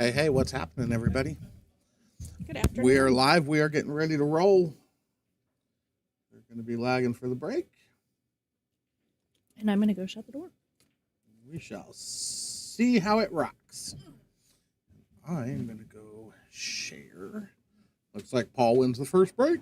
Hey, hey, what's happening, everybody? Good We are afternoon. live. We are getting ready to roll. We're going to be lagging for the break. And I'm going to go shut the door. We shall see how it rocks. I am going to go share. Looks like Paul wins the first break.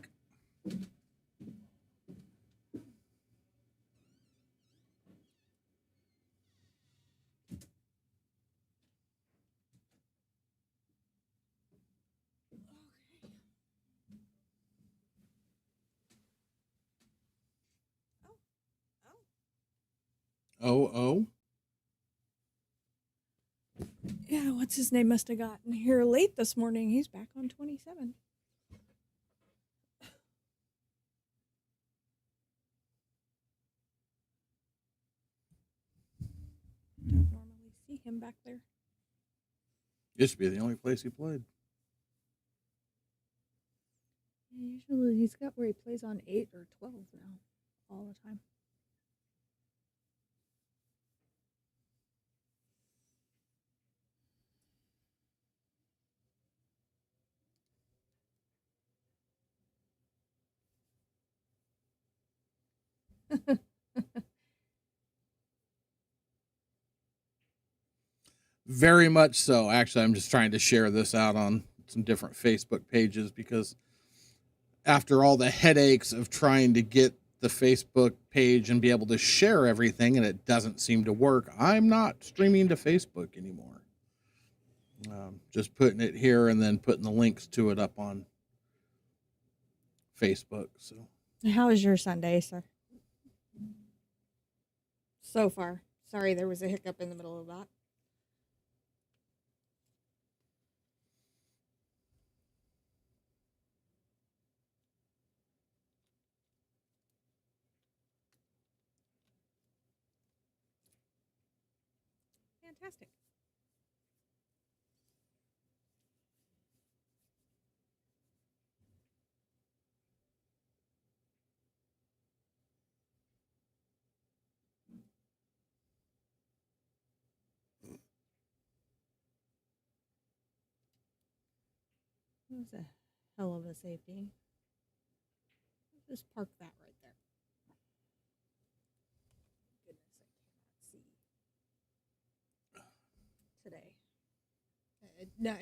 Oh, oh. Yeah, what's his name must have gotten here late this morning. He's back on 27. Don't normally see him back there. Used to be the only place he played. Usually he's got where he plays on 8 or 12 now, all the time. Very much so. Actually, I'm just trying to share this out on some different Facebook pages because after all the headaches of trying to get the Facebook page and be able to share everything and it doesn't seem to work, I'm not streaming to Facebook anymore. Just putting it here and then putting the links to it up on Facebook. So, How was your Sunday, sir? So far. Sorry, there was a hiccup in the middle of that. Fantastic. That was a hell of a safety. Just park that right there. Goodness, I cannot see today. No,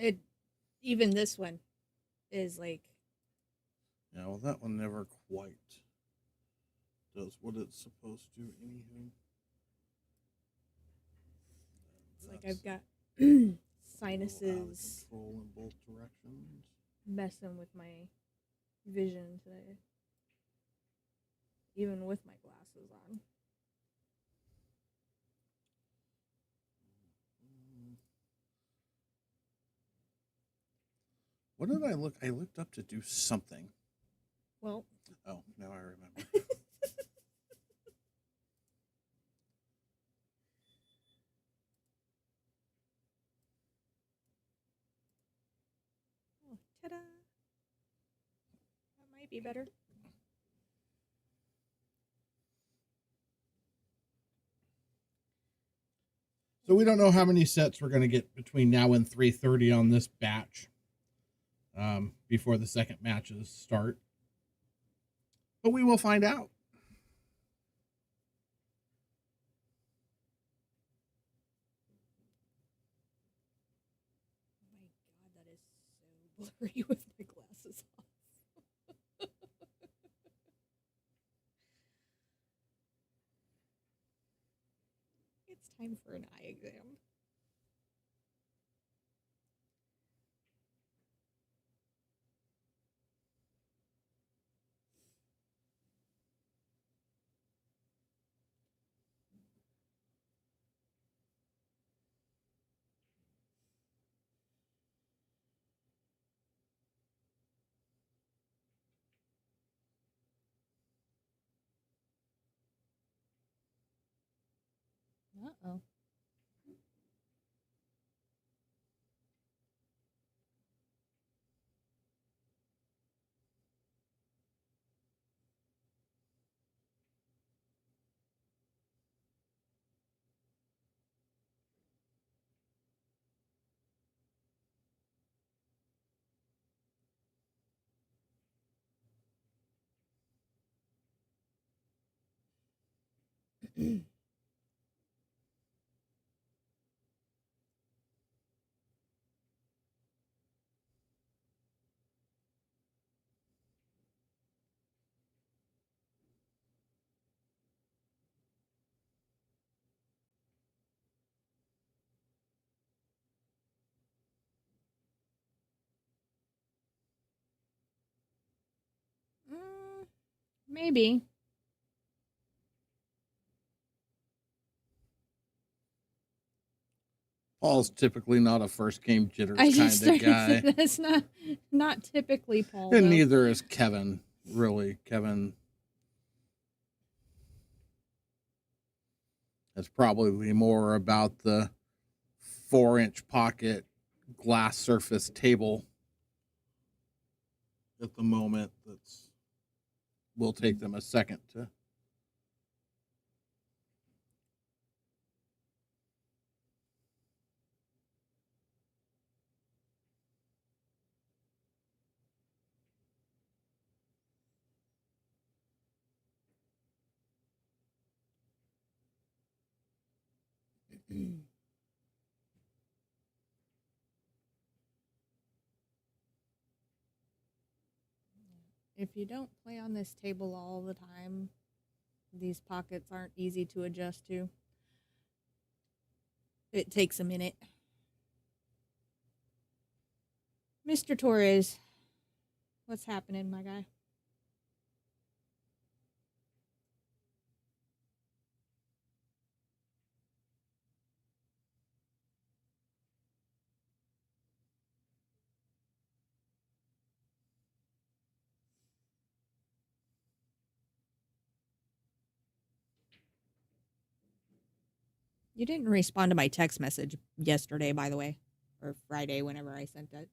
even this one is like yeah, well, that one never quite does what it's supposed to. Anywho, it's like I've got sinuses control in both directions. messing with my vision today, even with my glasses on. What did I look? I looked up to do something. Well, Oh, now I remember. oh, ta-da! That might be better. So we don't know how many sets we're going to get between now and 3:30 on this batch before the second matches start. But we will find out. Oh my god, that is so blurry with my glasses off. It's time for an eye exam. Uh-oh. Maybe. Paul's typically not a first game jitters I kind just of started guy. that's not typically Paul. And though. neither is Kevin, really. Kevin is probably more about the 4-inch pocket glass surface table at the moment. That's will take them a second to. If you don't play on this table all the time, these pockets aren't easy to adjust to. It takes a minute. Mr. Torres, what's happening, my guy? You didn't respond to my text message yesterday, by the way, or Friday, whenever I sent it.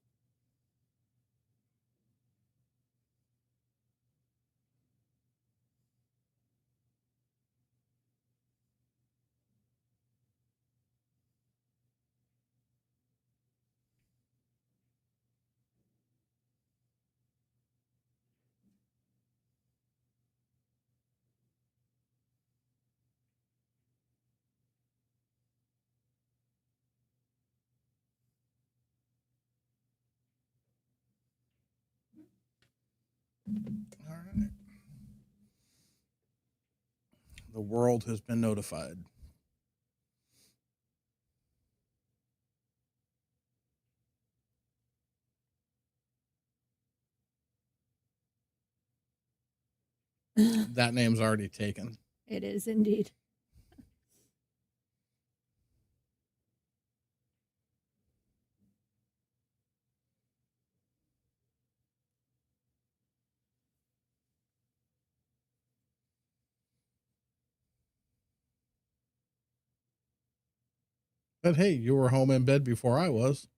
All right. The world has been notified. That name's already taken. It is indeed. But hey, you were home in bed before I was.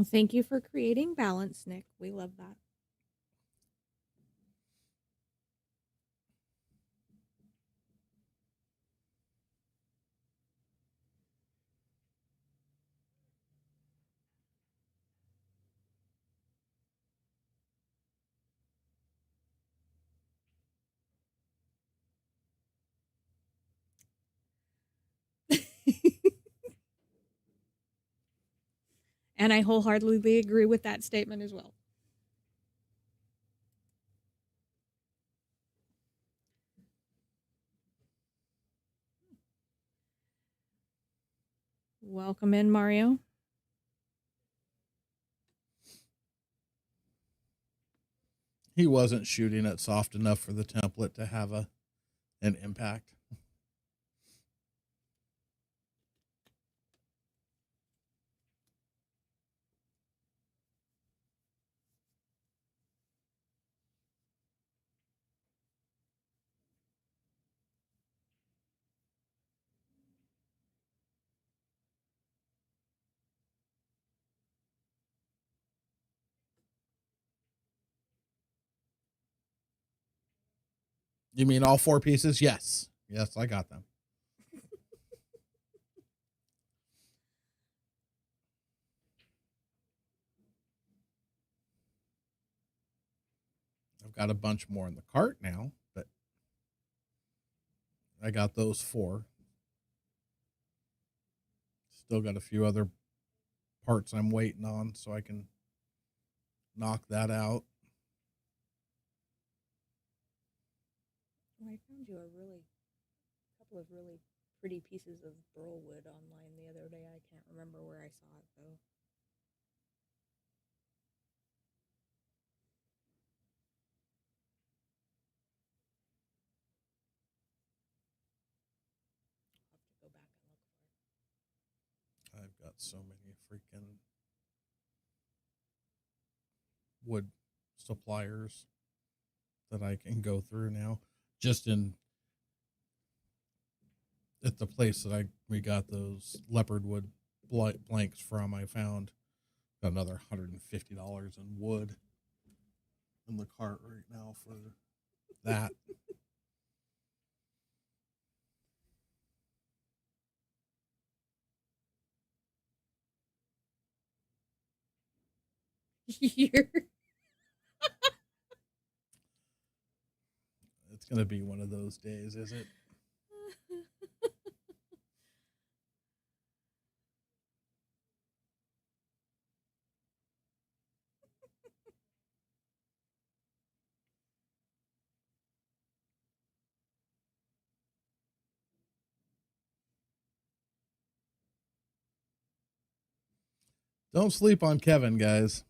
Well, thank you for creating balance, Nick. We love that. And I wholeheartedly agree with that statement as well. Welcome in, Mario. He wasn't shooting it soft enough for the template to have an impact. You mean all 4 pieces? Yes. Yes, I got them. I've got a bunch more in the cart now, but I got those 4. Still got a few other parts I'm waiting on so I can knock that out. I found you couple of really pretty pieces of burl wood online the other day. I can't remember where I saw it though. I'll have to go back and look for it. I've got so many freaking wood suppliers that I can go through now. Just at the place that we got those leopard wood blanks from, I found another $150 in wood in the cart right now for that. You're It's gonna be one of those days, is it? Don't sleep on Kevin, guys.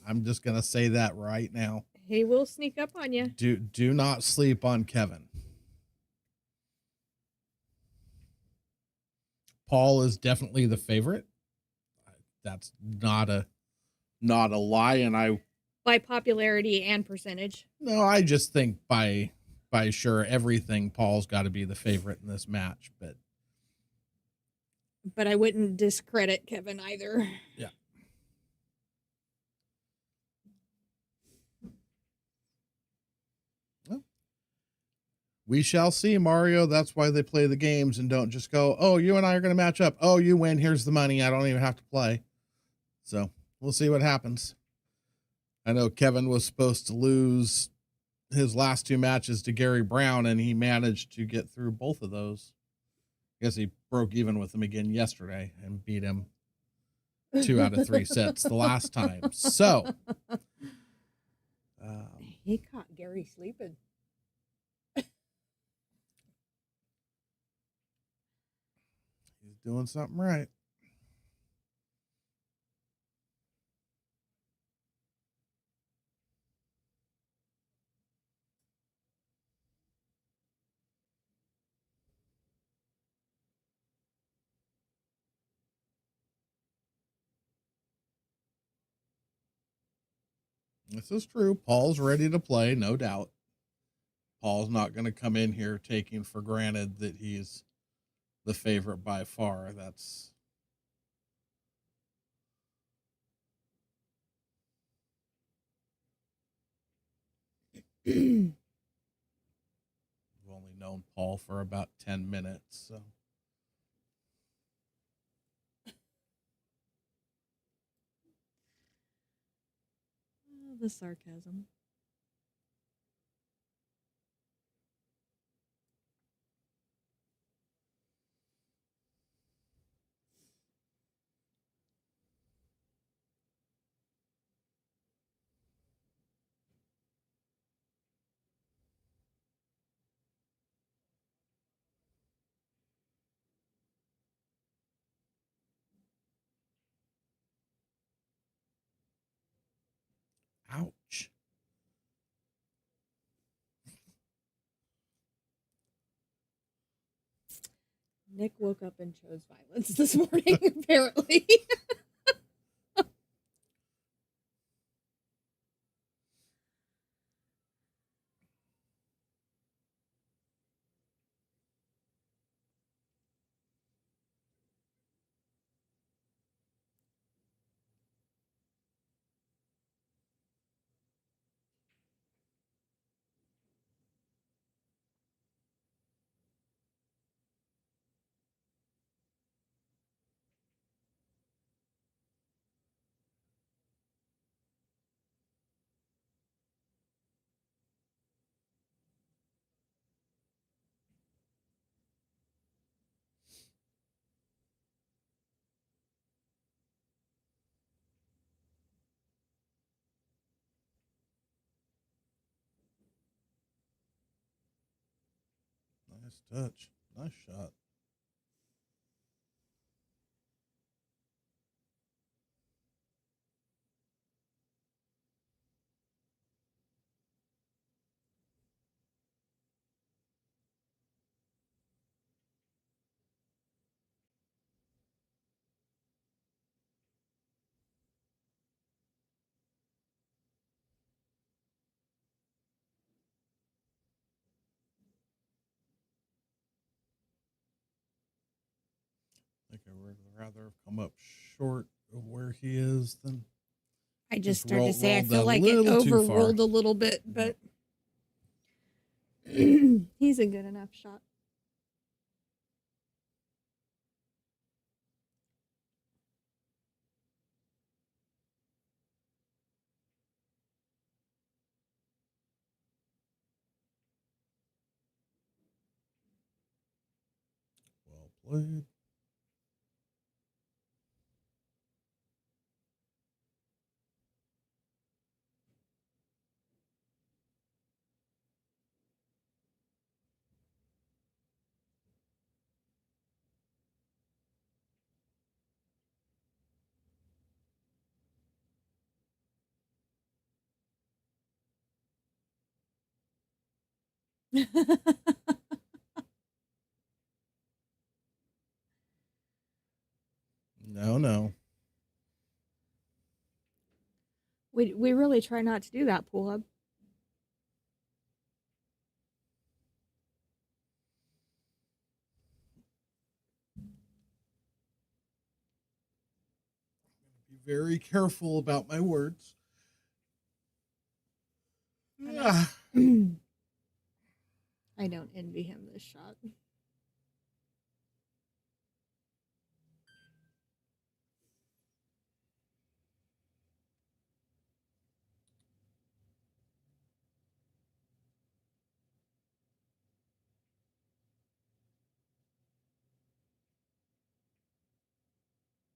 I'm just gonna say that right now. He will sneak up on you. Do not sleep on Kevin. Paul is definitely the favorite. That's not a lie, and By popularity and percentage. no, I just think by sure everything Paul's got to be the favorite in this match, But I wouldn't discredit Kevin either. yeah. Well, we shall see, Mario. That's why they play the games and don't just go, oh, you and I are going to match up. Oh, you win. Here's the money. I don't even have to play. So we'll see what happens. I know Kevin was supposed to lose his last 2 matches to Gary Brown, and he managed to get through both of those. I guess he broke even with him again yesterday and beat him 2 out of 3 sets the last time. So He caught Gary sleeping. he's doing something right. This is true. Paul's ready to play, no doubt. Paul's not going to come in here taking for granted that he's the favorite by far. That's I've only known Paul for about 10 minutes, so Oh, the sarcasm. Nick woke up and chose violence this morning, apparently. Nice touch. Nice shot. I think I would rather have come up short of where he is than I just Just started to say I rolled feel that like it little too far. overruled a little bit, but he's a good enough shot. well played. No. We really try not to do that, Pool Hub. Be very careful about my words. I know. Ah, I don't envy him this shot.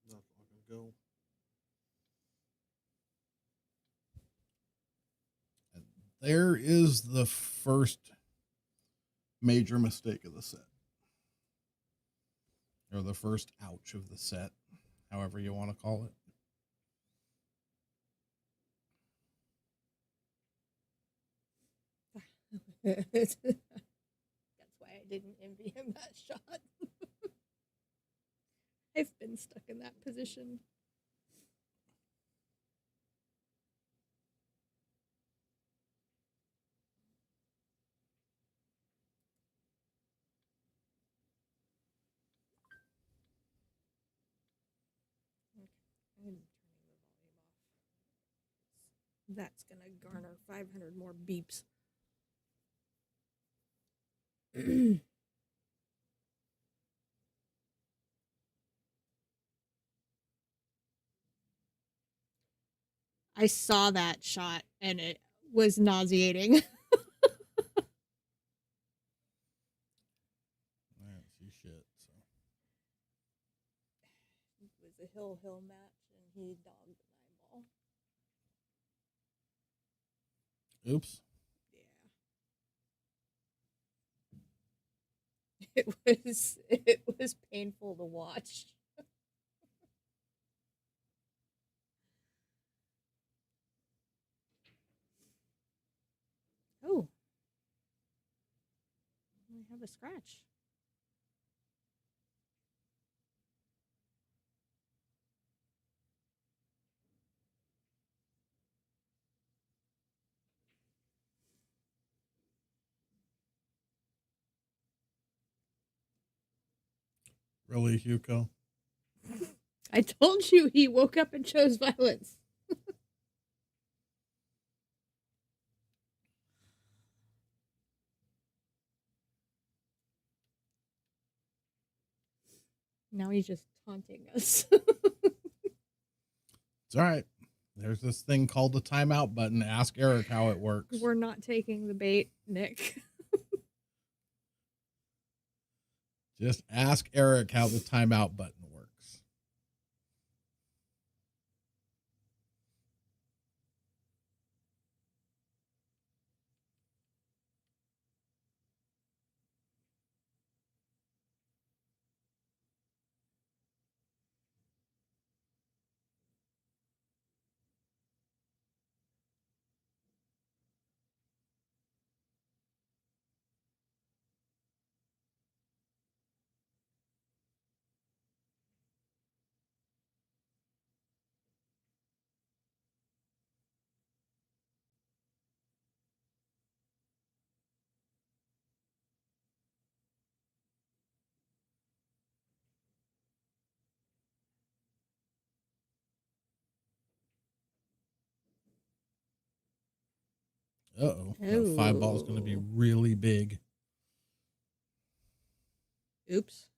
not gonna go. And there is the first major mistake of the set, or the first ouch of the set, however you want to call it. That's why I didn't envy him that shot. I've been stuck in that position. Okay, I'm turning the volume off. That's gonna garner 500 more beeps. I saw that shot and it was nauseating. I don't see shit. So It was a hill match, and he dogged an eyeball. oops. Yeah, it was painful to watch. Oh, we have a scratch. Really, Hugo? I told you he woke up and chose violence. Now he's just taunting us. It's all right. There's this thing called the timeout button. Ask Eric how it works. We're not taking the bait, Nick. Just ask Eric how the timeout button works. Uh-oh. That 5 ball is going to be really big. Oops.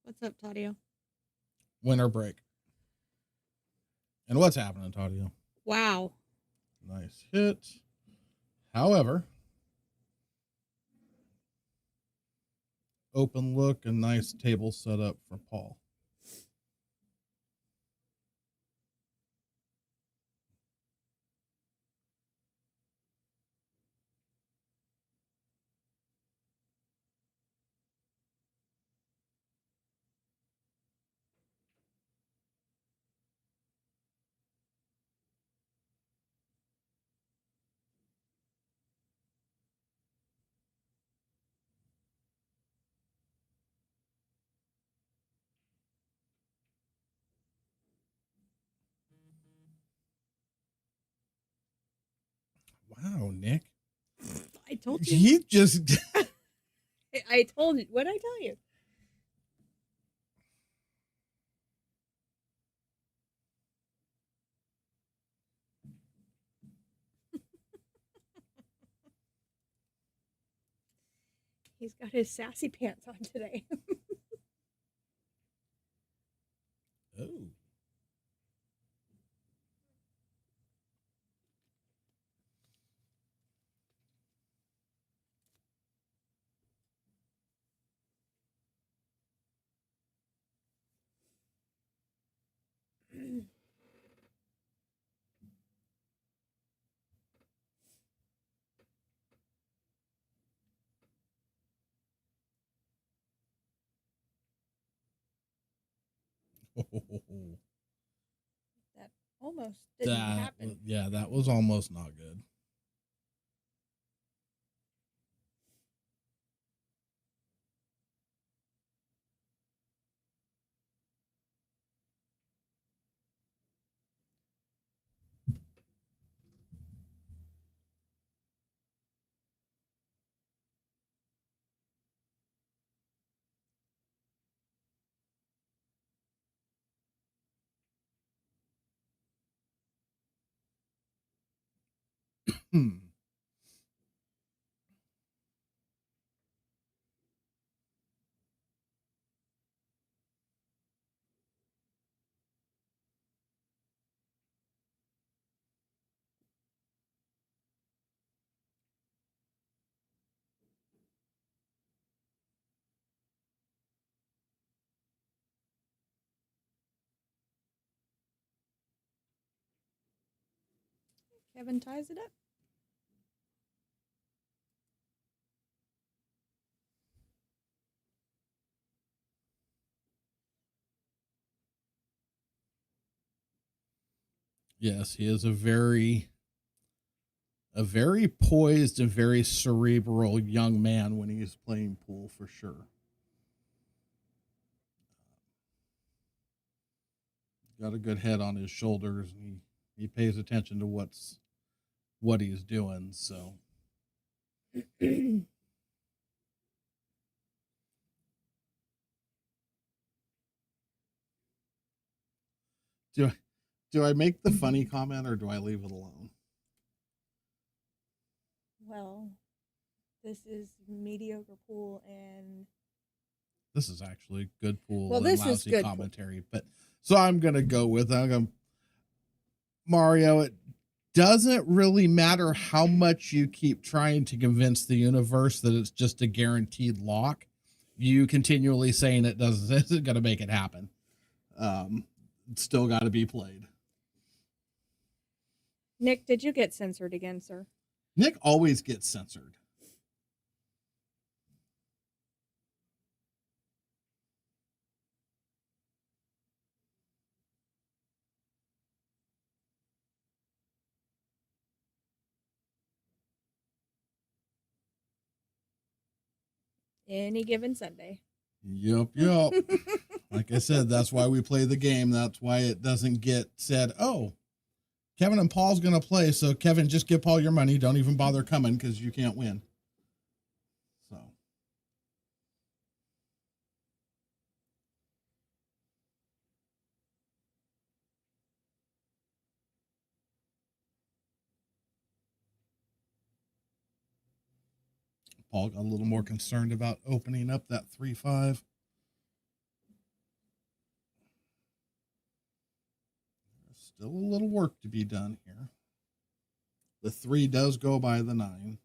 What's up, Tadio? Winter break. And what's happening, Tadio? Wow. Nice hit. However, open look and nice table set up for Paul. Wow, Nick. I told you. He just... I told you. What did I tell you? He's got his sassy pants on today. Oh. That almost didn't happen. Yeah, that was almost not good. Hmm. Kevin ties it up. Yes, he is a very poised and very cerebral young man when he's playing pool, for sure. Got a good head on his shoulders, and he pays attention to what he's doing. So do I make the funny comment or do I leave it alone? Well, this is mediocre pool, and This is actually good pool Well, and this is lousy good pool. commentary, but so I'm gonna go with Mario. It doesn't really matter how much you keep trying to convince the universe that it's just a guaranteed lock. You continually saying it isn't going to make it happen. It's still got to be played. Nick, did you get censored again, sir? Nick always gets censored. Any given Sunday. Yep. Like I said, that's why we play the game. That's why it doesn't get said, oh, Kevin and Paul's going to play. So, Kevin, just give Paul your money. Don't even bother coming because you can't win. So. Paul got a little more concerned about opening up that 3-5. There's still a little work to be done here. The 3 does go by the 9.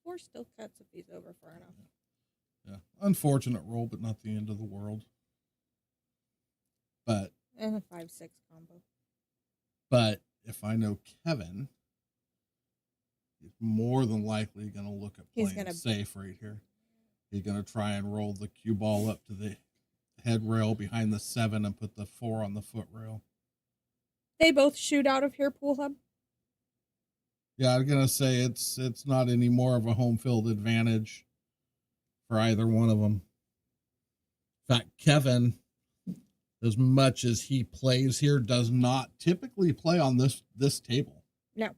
Four still cuts if he's over far enough. Yeah. Unfortunate roll, but not the end of the world. But And a 5-6 combo. But if I know Kevin, he's more than likely going to look at playing safe right here. He's going to try and roll the cue ball up to the head rail behind the 7 and put the 4 on the foot rail. They both shoot out of here, Pool Hub? Yeah, I'm going to say it's not any more of a home field advantage for either one of them. In fact, Kevin, as much as he plays here, does not typically play on this table. No.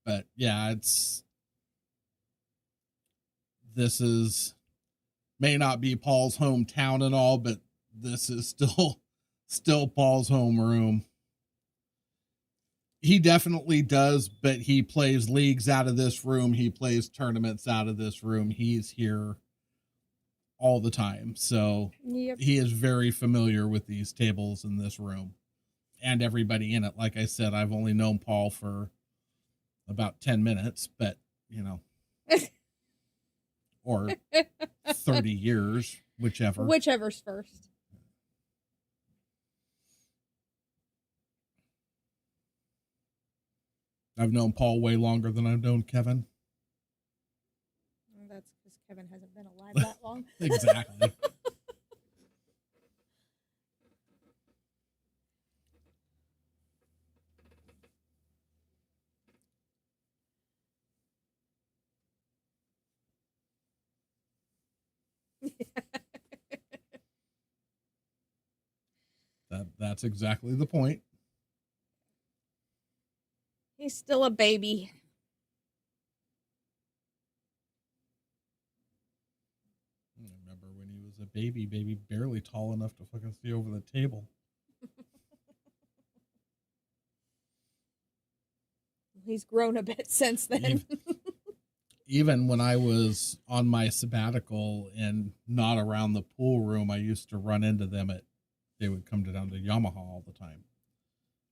But yeah, this may not be Paul's hometown and all, but this is still Paul's homeroom. He definitely does, but he plays leagues out of this room. He plays tournaments out of this room. He's here all the time. So Yep. He is very familiar with these tables in this room and everybody in it. Like I said, I've only known Paul for about 10 minutes, but or 30 years, whichever. Whichever's first. I've known Paul way longer than I've known Kevin. Well, that's because Kevin hasn't been alive that long. Exactly. That's exactly the point. He's still a baby. I remember when he was a baby, barely tall enough to fucking see over the table. He's grown a bit since then. Even when I was on my sabbatical and not around the pool room, I used to run into them they would come down to Yamaha all the time.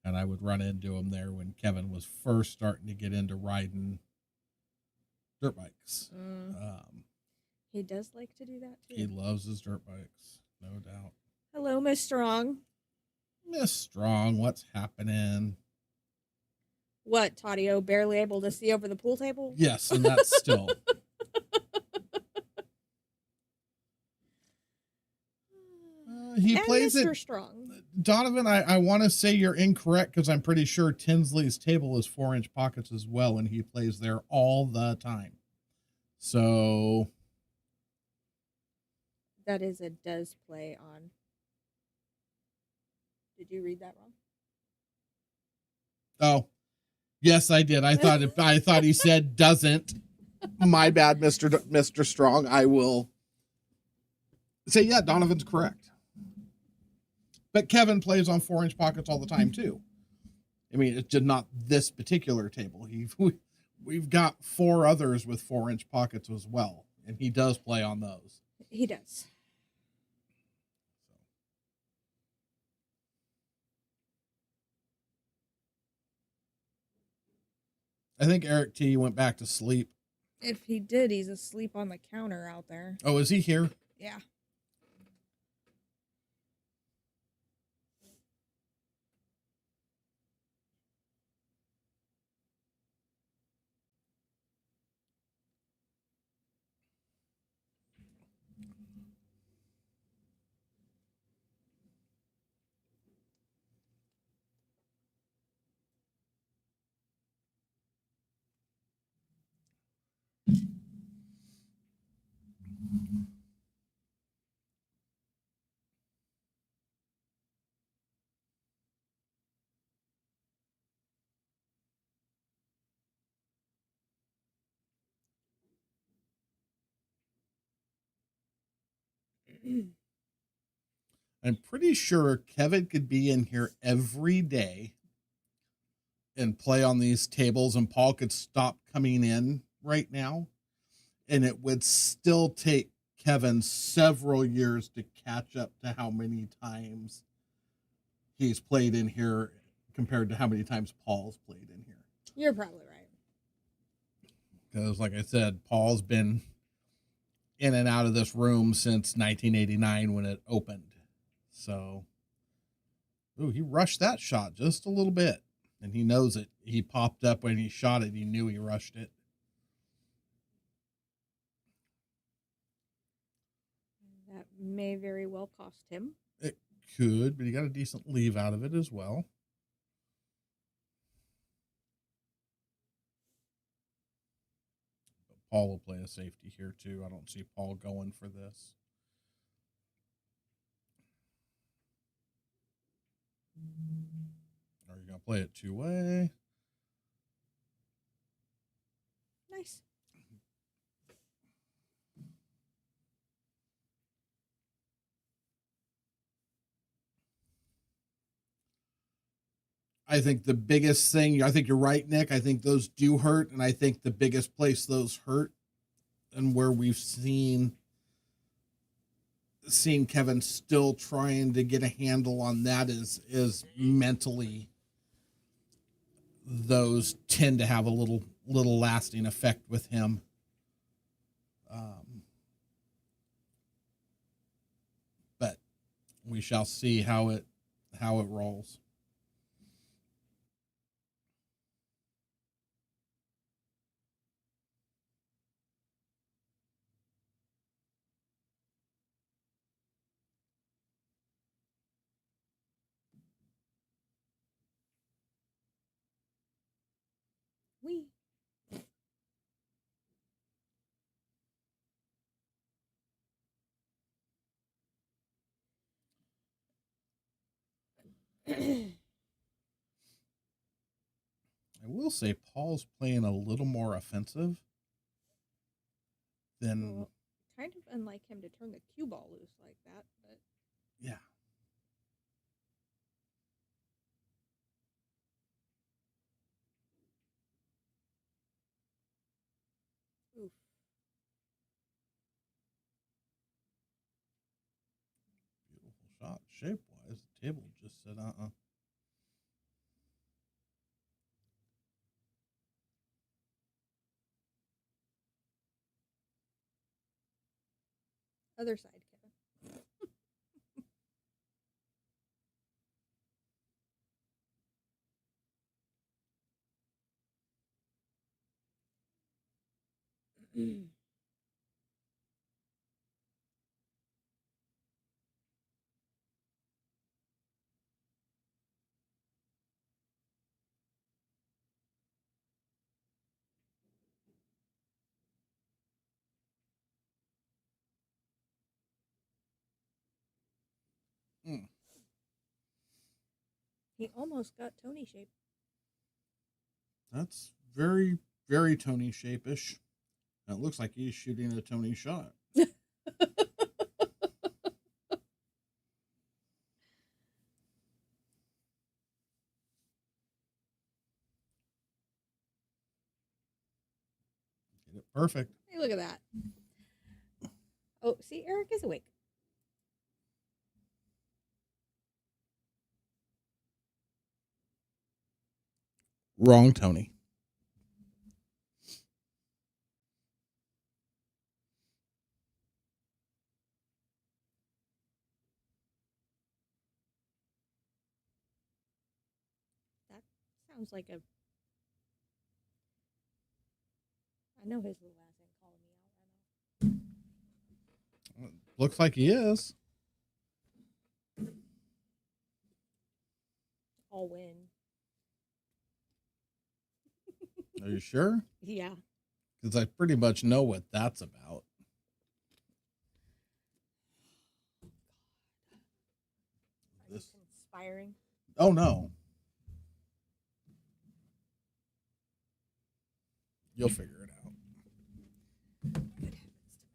And I would run into him there when Kevin was first starting to get into riding dirt bikes. He does like to do that too. He loves his dirt bikes, no doubt. Hello, Miss Strong. Miss Strong, what's happening? What, Tadio? Barely able to see over the pool table? Yes, and that's still. He and plays Mr. it. Strong. Donovan, I want to say you're incorrect because I'm pretty sure Tinsley's table is 4-inch pockets as well, and he plays there all the time. So That is a does play on. Did you read that wrong? oh, yes, I did. I thought he said doesn't. My bad, Mr. Strong. I will say, yeah, Donovan's correct. But Kevin plays on 4-inch pockets all the time too. I mean, it's just not this particular table. We've got 4 others with 4-inch pockets as well, and he does play on those. He does. I think Eric T went back to sleep. If he did, he's asleep on the counter out there. Oh, is he here? Yeah. I'm pretty sure Kevin could be in here every day and play on these tables, and Paul could stop coming in right now, and it would still take Kevin several years to catch up to how many times he's played in here compared to how many times Paul's played in here. You're probably right. Because, like I said, Paul's been in and out of this room since 1989 when it opened. So, ooh, he rushed that shot just a little bit, and he knows it. He popped up when he shot it. He knew he rushed it. That may very well cost him. It could, but he got a decent leave out of it as well. But Paul will play a safety here too. I don't see Paul going for this. Are you going to play it 2-way? Nice. I think the biggest thing, I think you're right, Nick. I think those do hurt. And I think the biggest place those hurt and where we've seen Kevin still trying to get a handle on that is mentally. Those tend to have a little lasting effect with him. But we shall see how it rolls. We. I will say Paul's playing a little more offensive than kind of unlike him to turn the cue ball loose like that, but Yeah. oof. Beautiful shot. Shape wise, the table just said, Other side, Kevin. Mm. He almost got Tony shape. That's very, very Tony shape-ish. And it looks like he's shooting a Tony shot. Hit it perfect. Hey, look at that. Oh, see, Eric is awake. Wrong, Tony. That sounds like a. I know his little ass ain't calling me out. I know. Looks like he is. I'll win. Are you sure? Yeah. Because I pretty much know what that's about. Are you conspiring? Oh, no. You'll figure it out. Good heavens to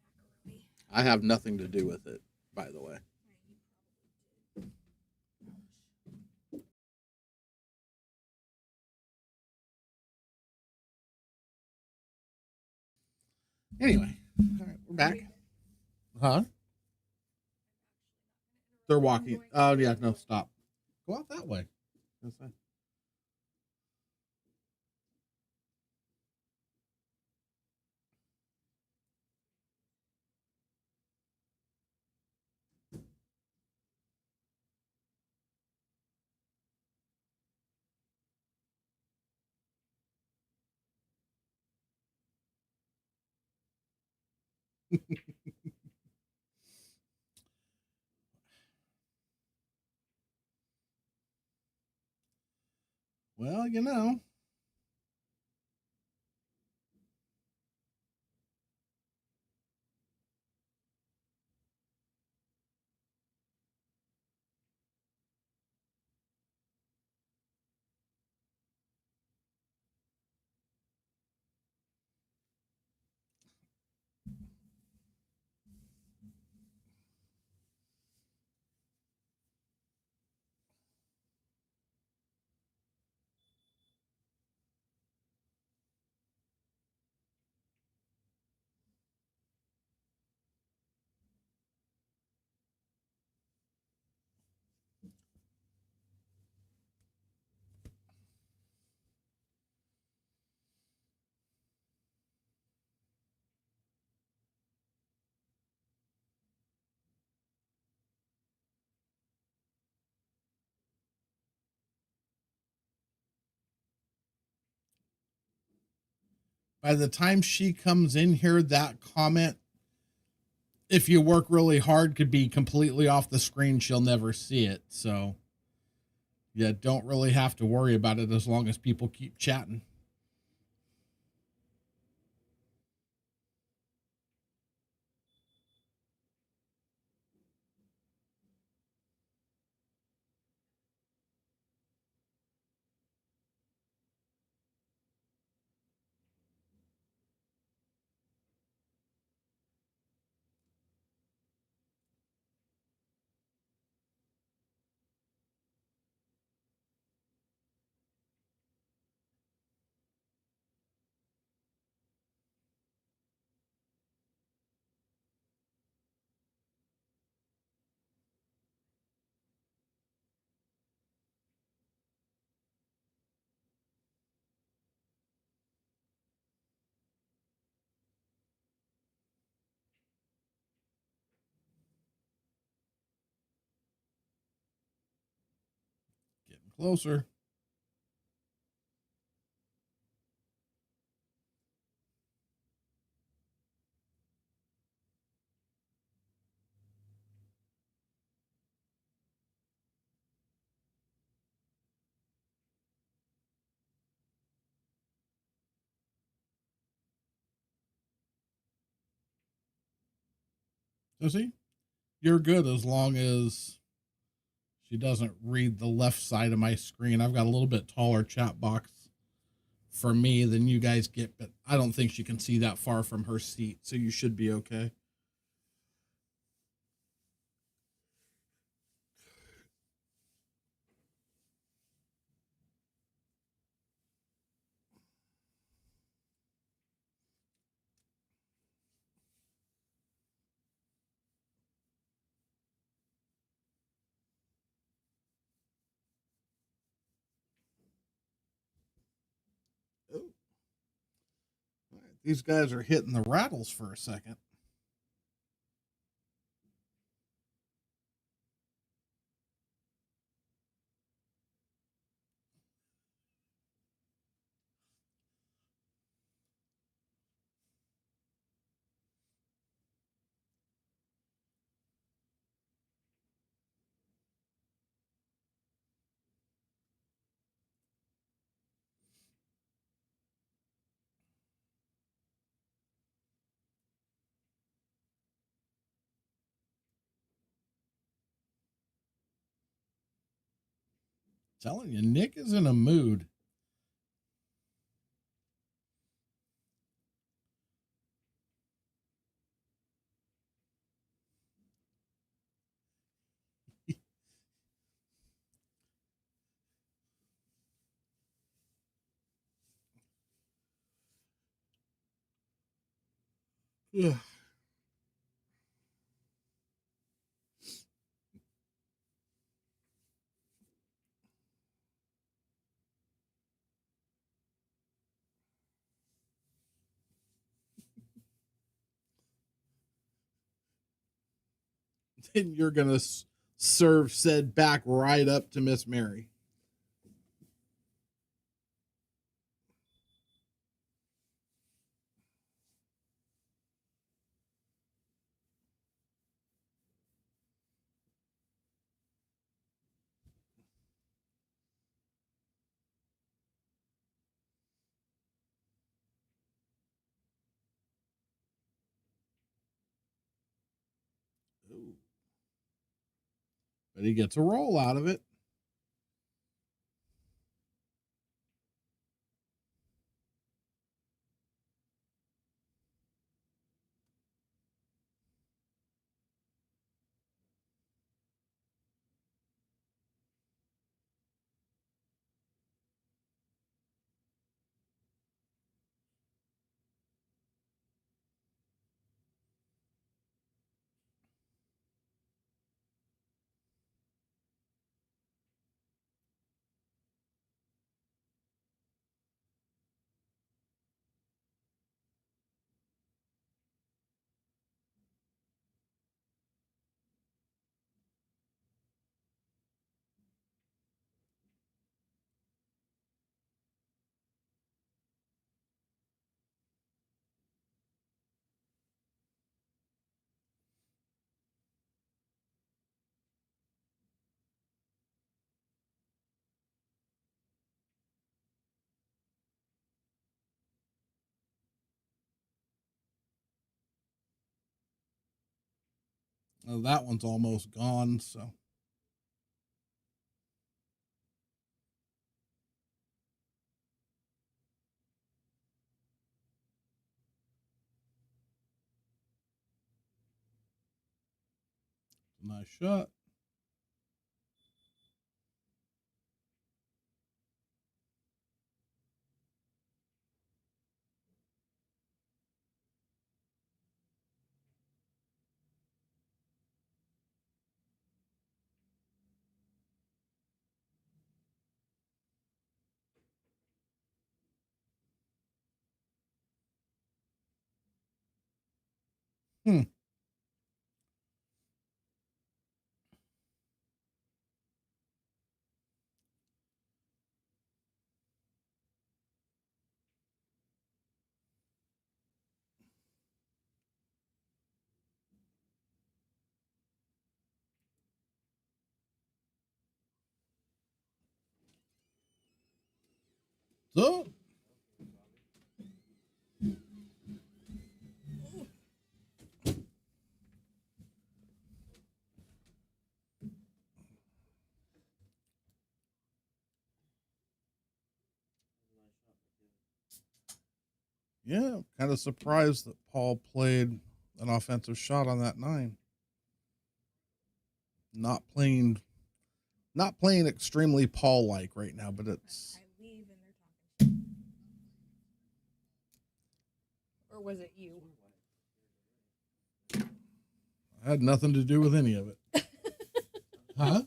macaroni. I have nothing to do with it, by the way. Anyway, all right, we're back. Huh? They're walking. Oh, yeah, no, stop. Go out that way. That's fine. Well, you know. By the time she comes in here, that comment, if you work really hard, could be completely off the screen. She'll never see it. So, yeah, don't really have to worry about it as long as people keep chatting. closer. So see, you're good as long as she doesn't read the left side of my screen. I've got a little bit taller chat box for me than you guys get, but I don't think she can see that far from her seat, so you should be okay. Oh. All right. These guys are hitting the rattles for a second. Telling you, Nick is in a mood. Yeah. Then you're gonna serve said back right up to Miss Mary. Ooh. But he gets a roll out of it. Oh, that one's almost gone, so. Nice shot. Hmm. So, yeah, kind of surprised that Paul played an offensive shot on that 9. Not playing extremely Paul like right now, but it's I leave and they're talking. Or was it you? I had nothing to do with any of it. Huh?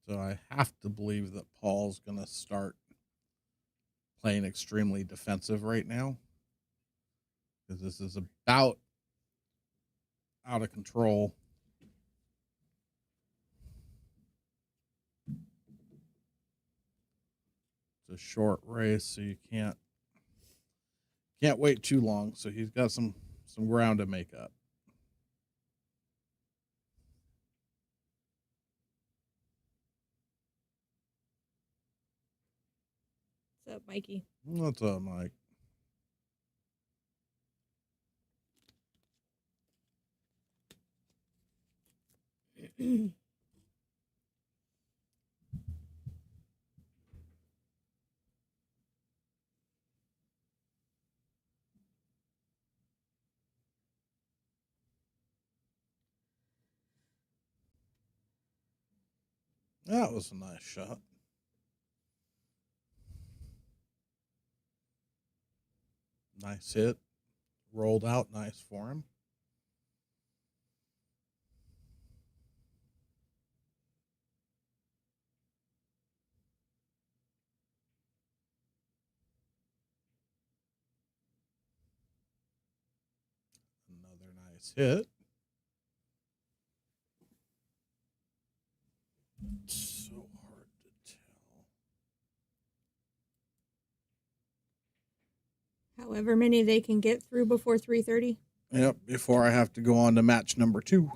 So I have to believe that Paul's going to start playing extremely defensive right now, because this is about out of control. It's a short race, so you can't wait too long. So he's got some ground to make up. What's up, Mikey? What's up, Mike? That was a nice shot. Nice hit. Rolled out nice for him. Another nice hit. It's so hard to tell. However many they can get through before 3:30. Yep, before I have to go on to match number 2.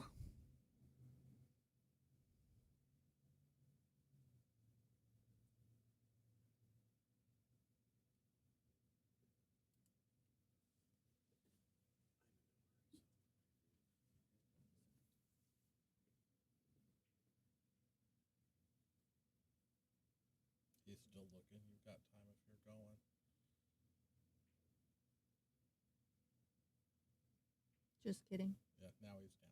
He's still looking. You've got time if you're going. Just kidding. Yeah, now he's down.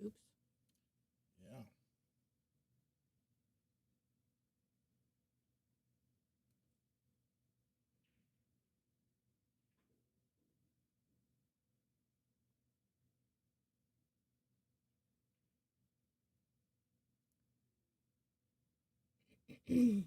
Oops. Yeah. Didn't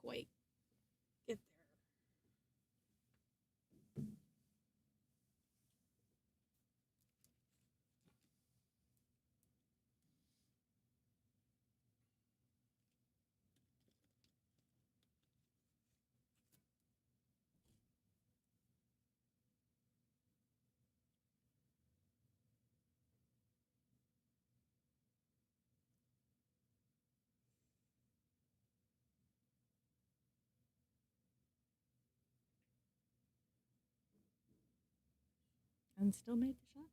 quite get there. And still made the shot.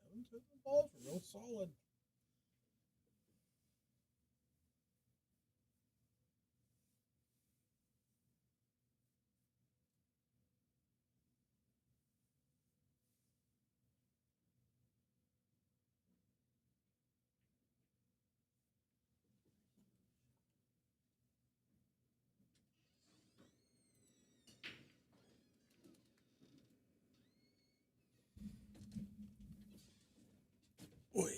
Kevin's hitting the balls real solid. Boy.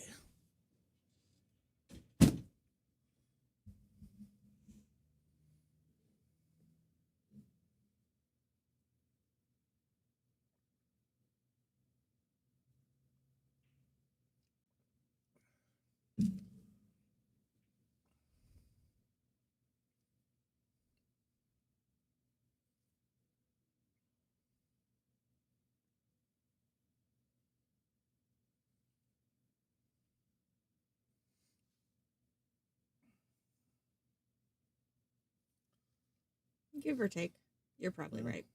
Give or take. You're probably Yeah. right.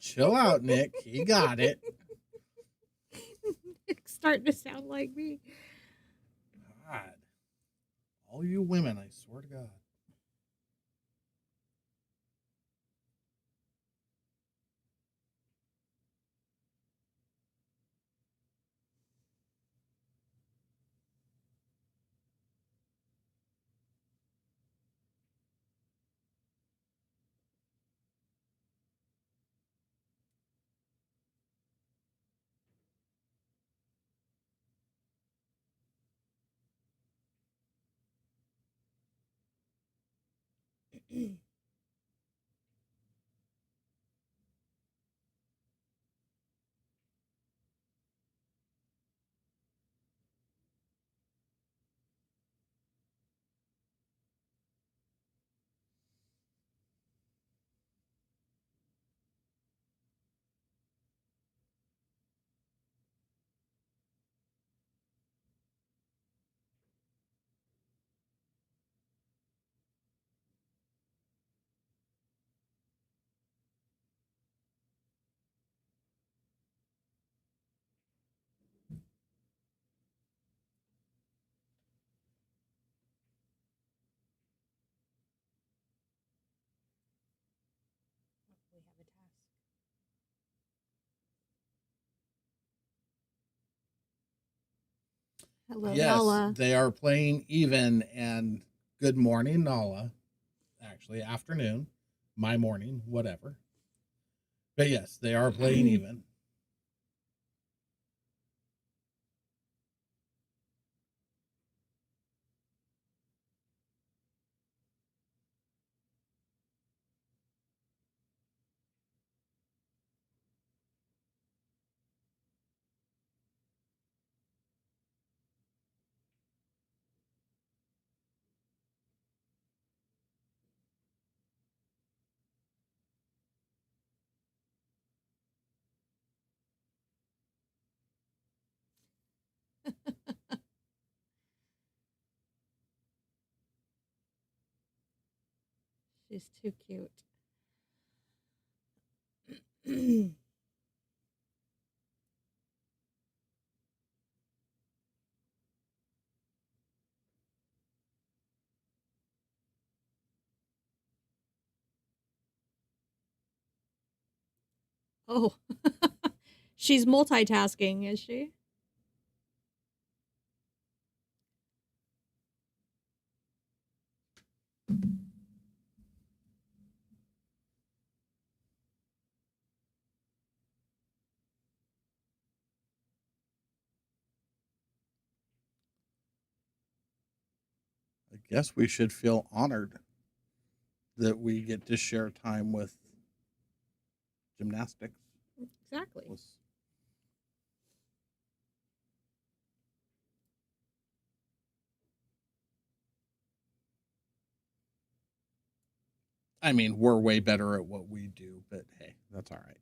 Chill out, Nick. He got it. It's starting to sound like me. God. All you women, I swear to God. We have a task. Hello, Yes, Nala. they are playing even, and good morning, Nala. Actually, afternoon, my morning, whatever. But yes, they are playing even. She's too cute. Oh, she's multitasking, is she? I guess we should feel honored that we get to share time with gymnastics. Exactly. I mean, we're way better at what we do, but hey, that's all right.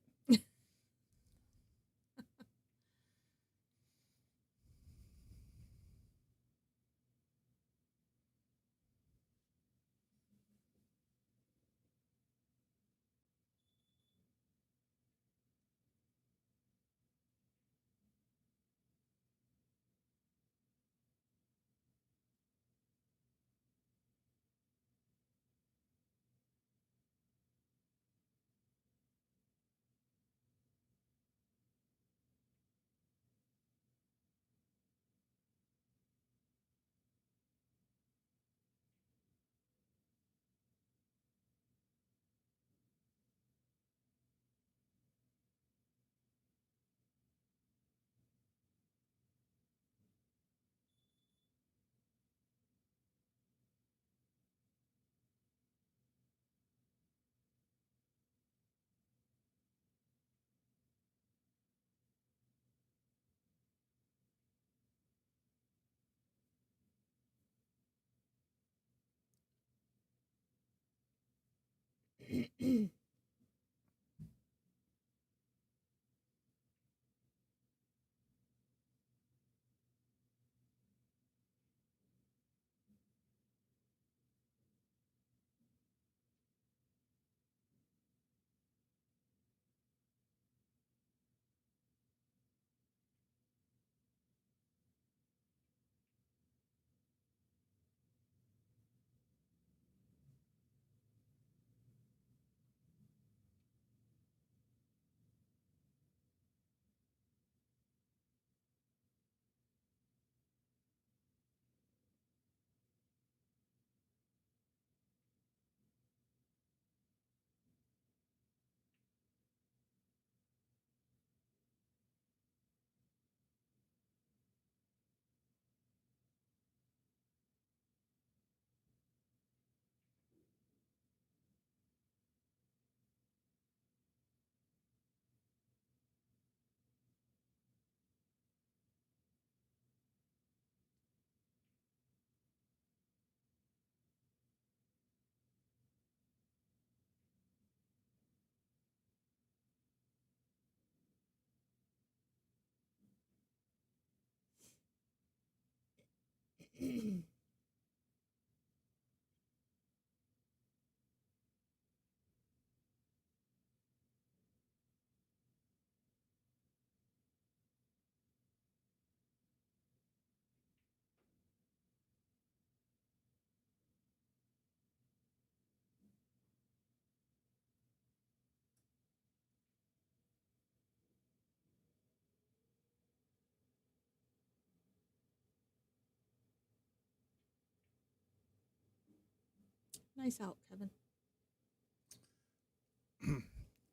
Nice out, Kevin.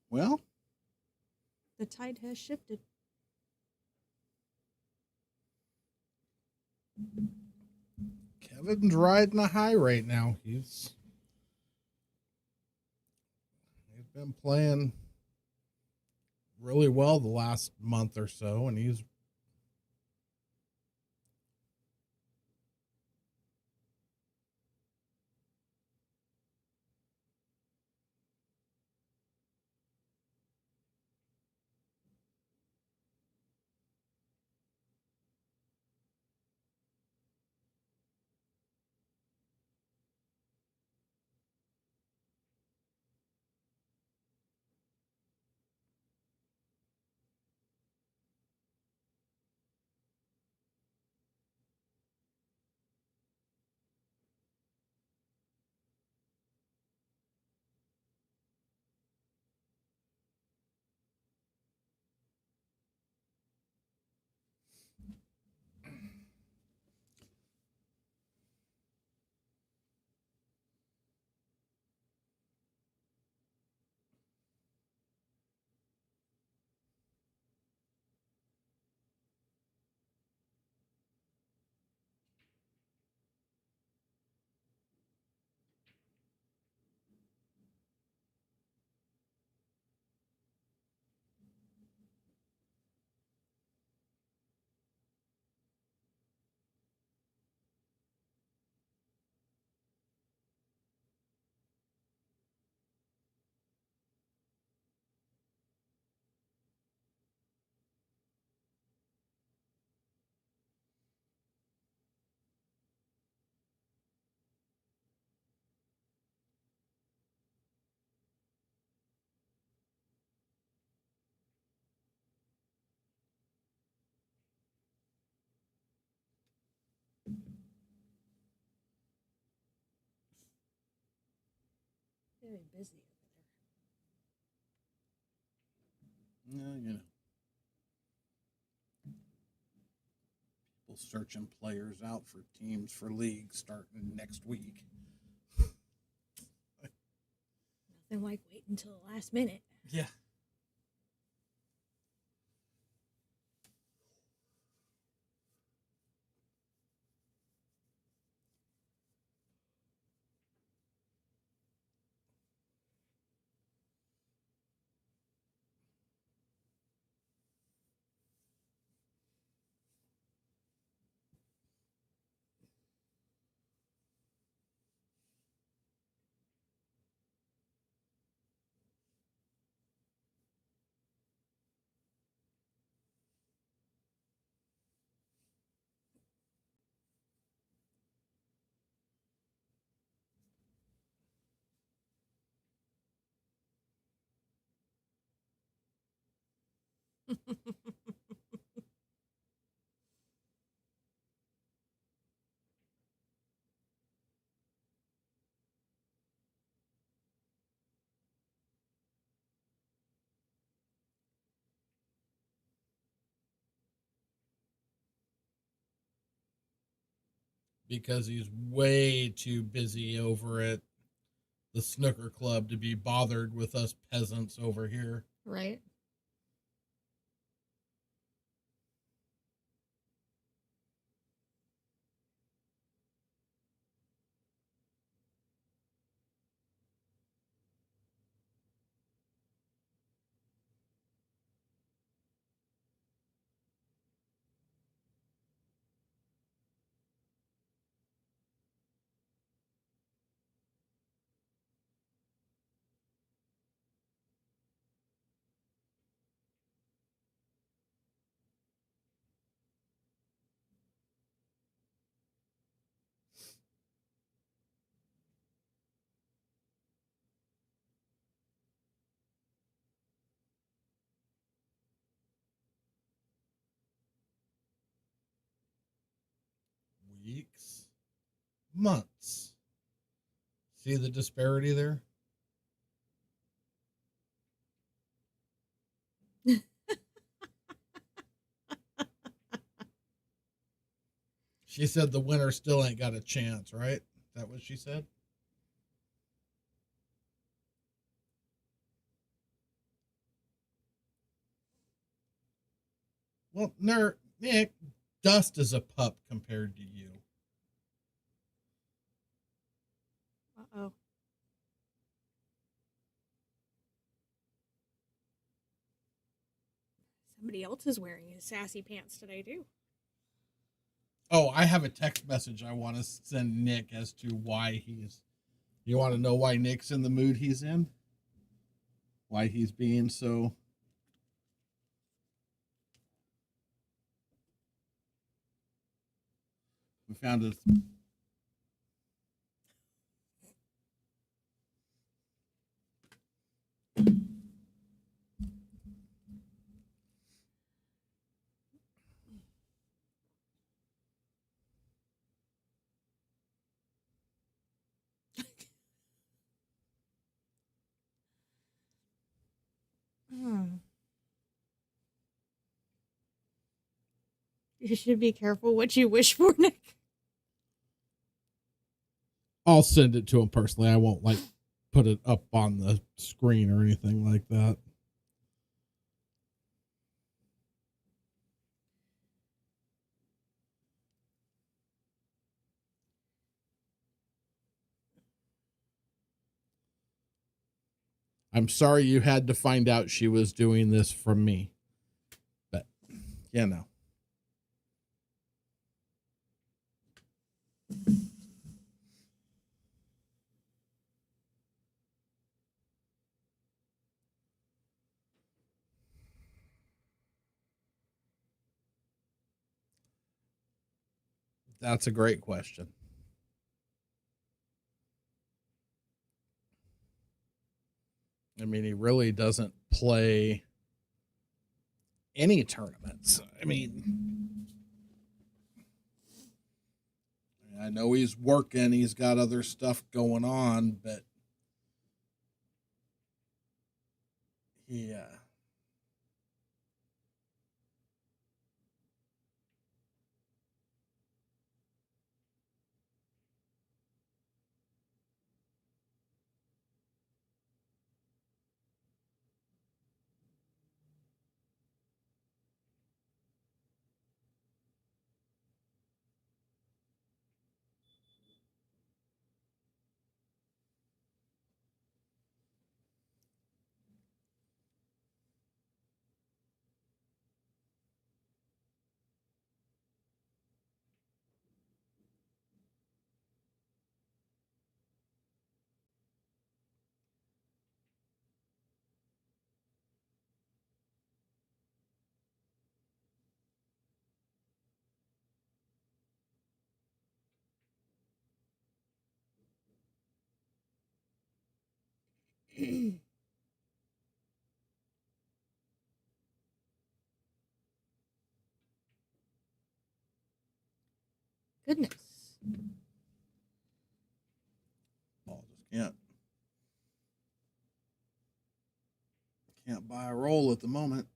Well, The tide has shifted. Kevin's riding a high right now. He's been playing really well the last month or so, and he's Very busy over Yeah, you know. People searching players out for teams for leagues starting next week. there. Nothing like waiting until the last minute. Yeah. Because he's way too busy over at the snooker club to be bothered with us peasants over here. Right. Weeks, months. See the disparity there? She said the winner still ain't got a chance, right? Is that what she said? Well, Nick, Dust is a pup compared to you. Uh-oh. Somebody else is wearing his sassy pants today, too. Oh, I have a text message I want to send Nick as to why he's. You want to know why Nick's in the mood he's in? Why he's being so. We found his. You should be careful what you wish for, Nick. I'll send it to him personally. I won't like put it up on the screen or anything like that. I'm sorry you had to find out she was doing this from me. But, you know. That's a great question. I mean, he really doesn't play any tournaments. I mean, I know he's working, he's got other stuff going on, but Yeah. Goodness. Paul just can't buy a roll at the moment.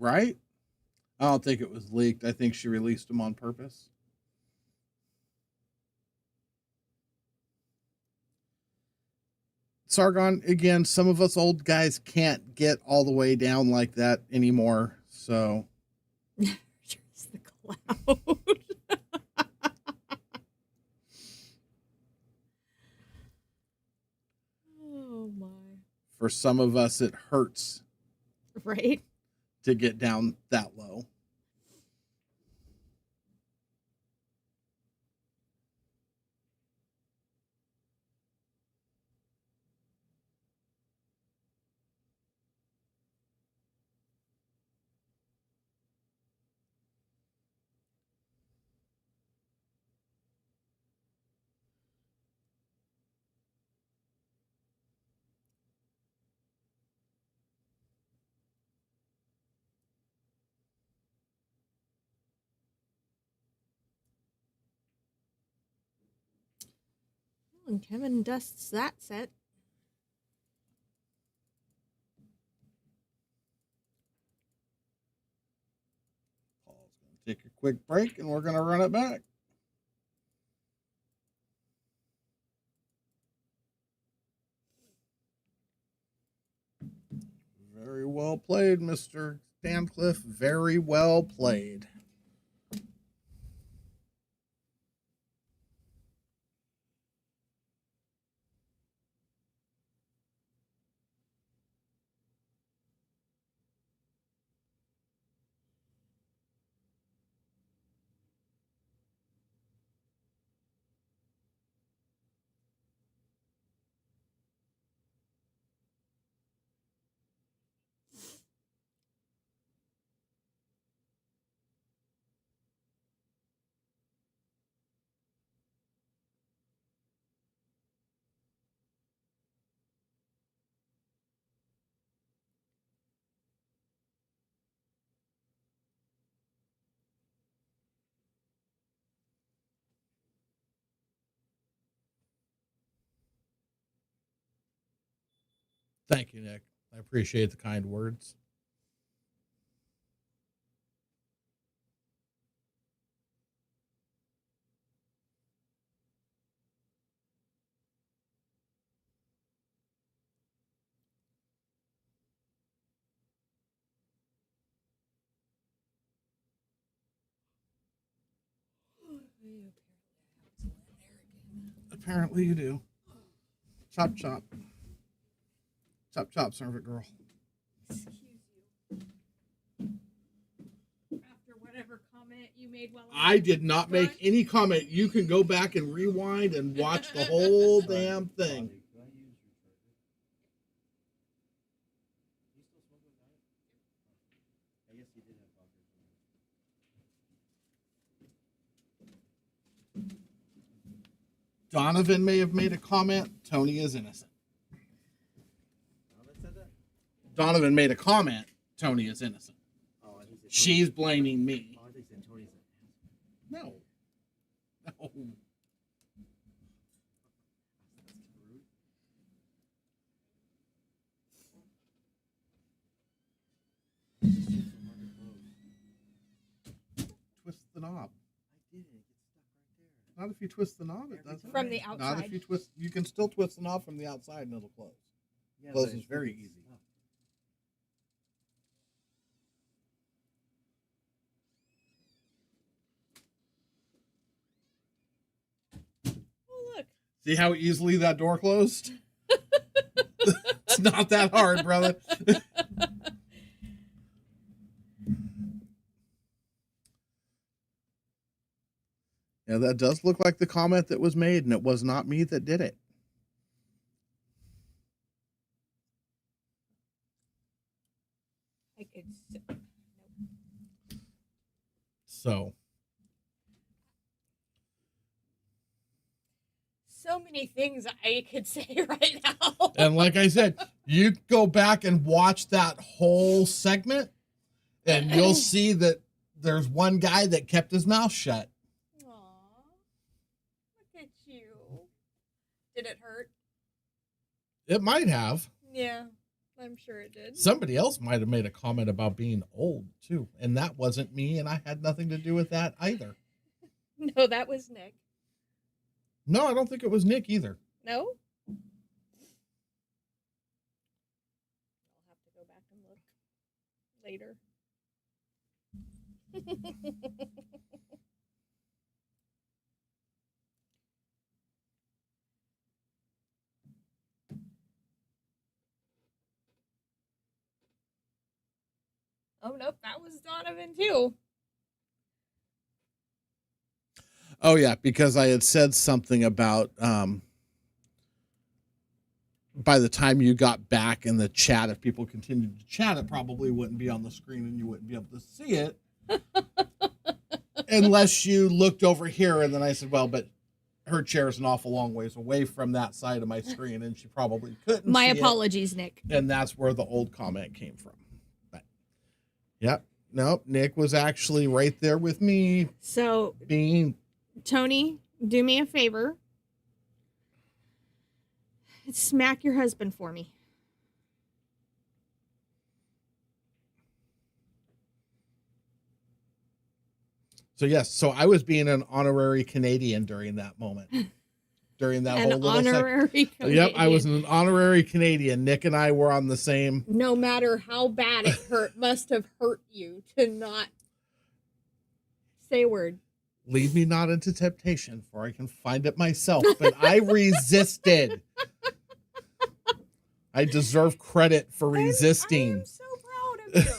Right? I don't think it was leaked. I think she released them on purpose. Sargon, again, some of us old guys can't get all the way down like that anymore. So Just the cloud. Oh my. for some of us, it hurts Right? to get down that low. And Kevin dusts that set. Paul's going to take a quick break and we're going to run it back. Very well played, Mr. Stancliffe. Very well played. Thank you, Nick. I appreciate the kind words. Apparently you do. Chop, chop. Chop, chop, serve it, girl. Excuse you. After whatever comment you made while I did not make any comment. You can go back and rewind and watch the whole damn thing. Donovan may have made a comment. Tony is innocent. Donovan made a comment. Tony is innocent. She's blaming me. Oh, I think said Tony's an asshole. No. No. That's rude. It's just so hard to close. Twist the knob. I did it. It gets stuck right there. Not if you twist the knob, it Every doesn't. From the time. Not outside. if you twist. You can still twist the knob from the outside and it'll close. Yeah, Close but is it very gets easy. stuck. Oh, look. See how easily that door closed? It's not that hard, brother. Yeah, that does look like the comment that was made, and it was not me that did it. I could. So, So many things I could say right now. and like I said, you go back and watch that whole segment, and you'll see that there's one guy that kept his mouth shut. Aw, look at you. Did it hurt? It might have. Yeah, I'm sure it did. Somebody else might have made a comment about being old, too. And that wasn't me, and I had nothing to do with that either. No, that was Nick. No, I don't think it was Nick either. No? I'll have to go back and look later. Oh, nope, that was Donovan too. Oh yeah, because I had said something about by the time you got back in the chat, if people continued to chat, it probably wouldn't be on the screen and you wouldn't be able to see it unless you looked over here. And then I said, well, but her chair is an awful long ways away from that side of my screen, and she probably couldn't. My see it. apologies, Nick. And that's where the old comment came from. But yep, nope, Nick was actually right there with me, So, being Tony, do me a favor. Smack your husband for me. so yes. So I was being an honorary Canadian during that moment, during that An whole little sec- honorary Yep, I was Canadian. an honorary Canadian. Nick and I were on the same. No matter how bad it hurt, must have hurt you to not say a word. Lead me not into temptation, for I can find it myself. But I resisted. I deserve credit for resisting I am so proud of you.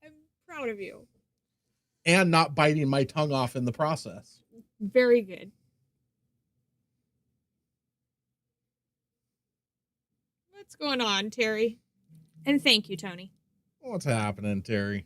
I'm proud of you. and not biting my tongue off in the process. Very good. What's going on, Terry? And thank you, Tony. What's happening, Terry?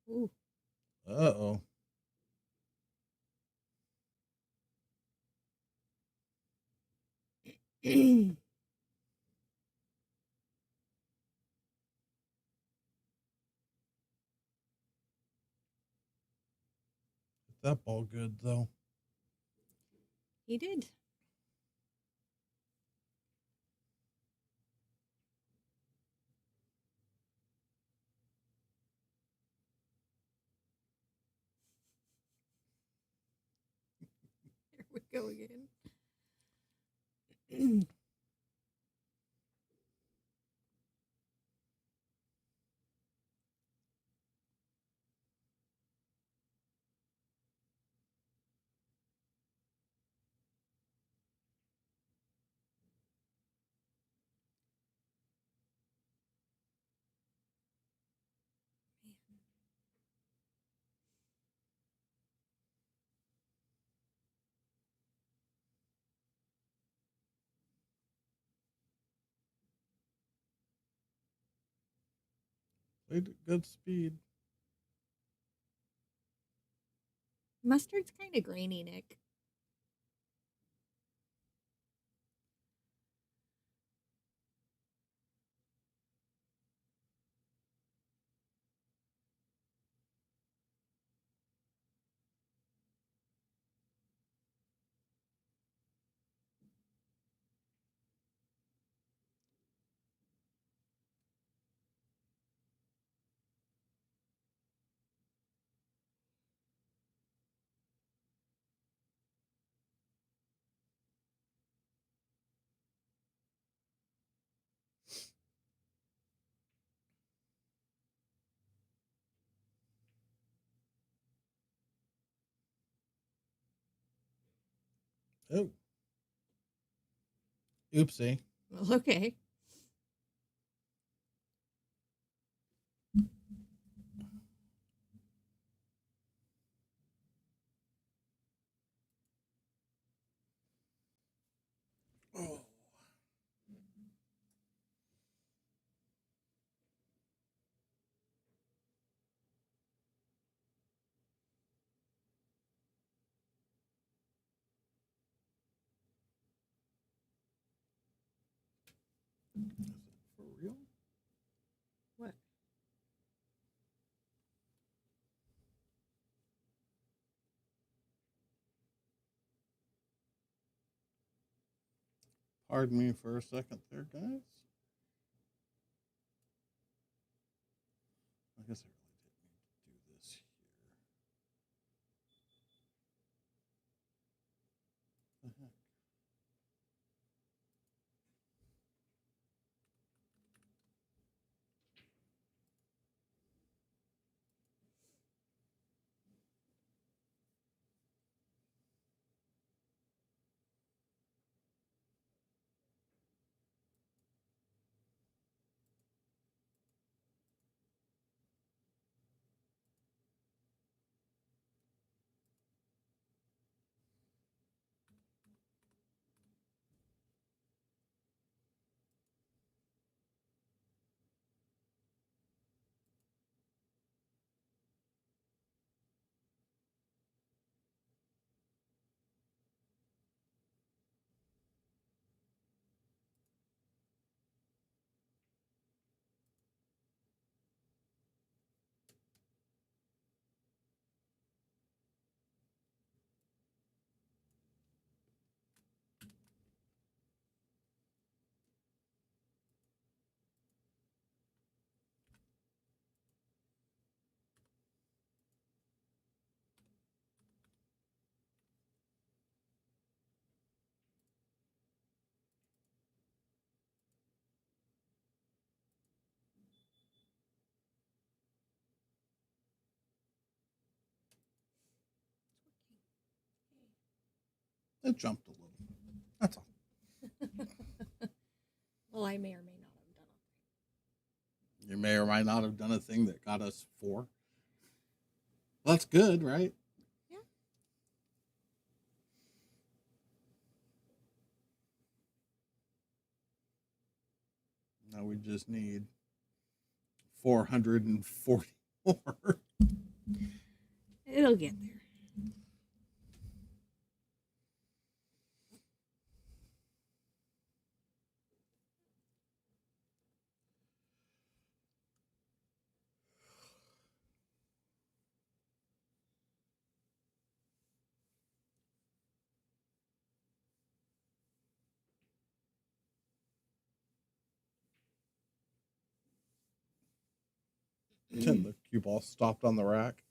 Ooh. That ball good though. He did. There we go again. Played at good speed. Mustard's kind of grainy, Nick. Oh. Oopsie. Well, okay. Oh. Is it for real? What? Pardon me for a second there, guys. I guess I really didn't need to do this here. The heck? It jumped a little. That's all. Well, I may or may not have done it. You may or might not have done a thing that got us 4. Well, that's good, right? Yeah. Now we just need 444. It'll get there. And the cue ball stopped on the rack.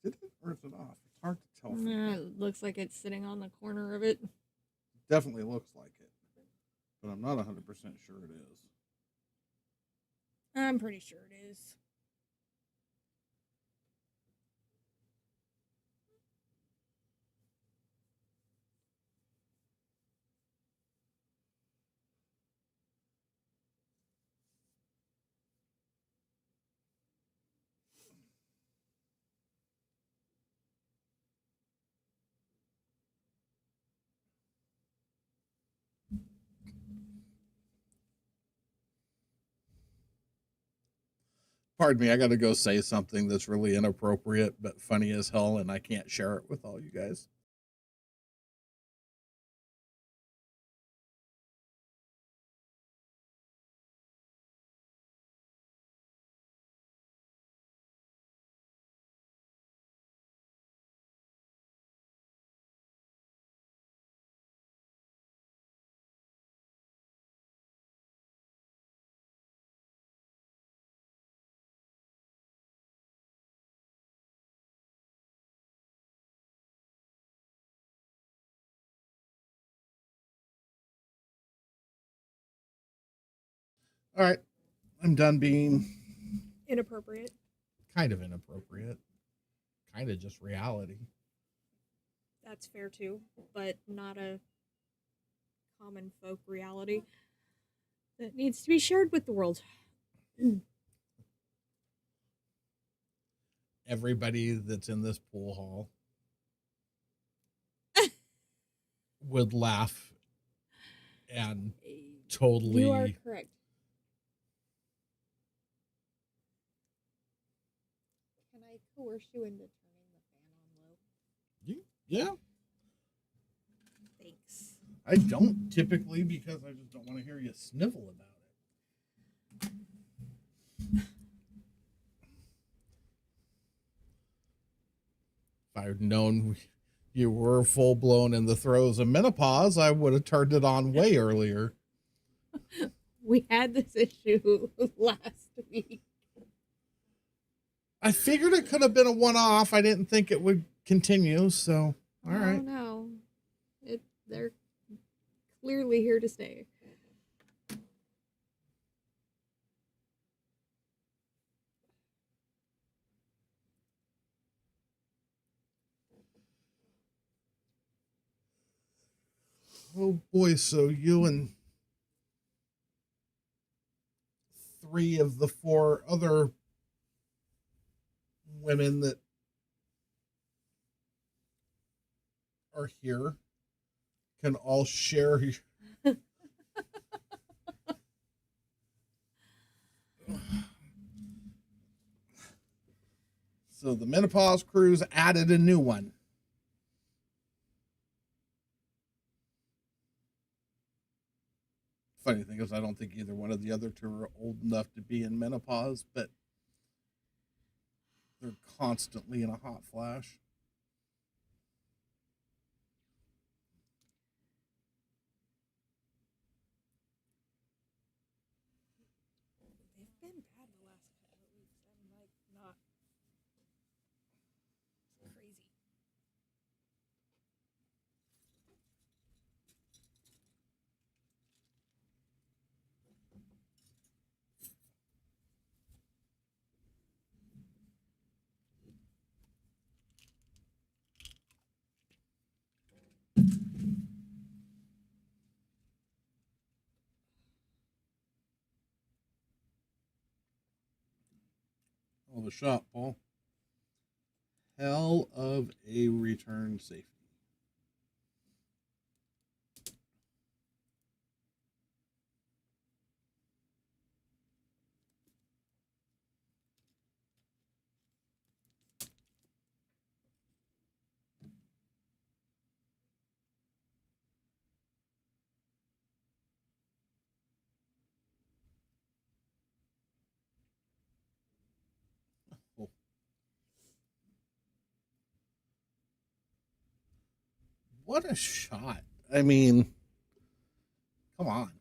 Did it or is it off? It's hard to tell. from here. It looks like it's sitting on the corner of it. Definitely looks like it, but I'm not 100% sure it is. I'm pretty sure it is. Pardon me, I got to go say something that's really inappropriate but funny as hell, and I can't share it with all you guys. All right, I'm done being Inappropriate. kind of inappropriate, kind of just reality. That's fair too, but not a common folk reality that needs to be shared with the world. Everybody that's in this pool hall would laugh and totally. You are correct. Can I coerce you into turning the fan on low? Yeah, Thanks. I don't typically because I just don't want to hear you snivel about it. If I'd known you were full blown in the throes of menopause, I would have turned it on way earlier. We had this issue last week. I figured it could have been a one off. I didn't think it would continue. So, all right. Oh no. They're clearly here to stay. Oh boy. So you and 3 of the 4 other women that are here can all share. So the menopause cruise added a new one. Funny thing is, I don't think either one of the other 2 are old enough to be in menopause, but they're constantly in a hot flash. They've been bad the last couple of weeks. I'm like not crazy. Hell of a shot, Paul. Hell of a return safety. Oh. What a shot. I mean, come on.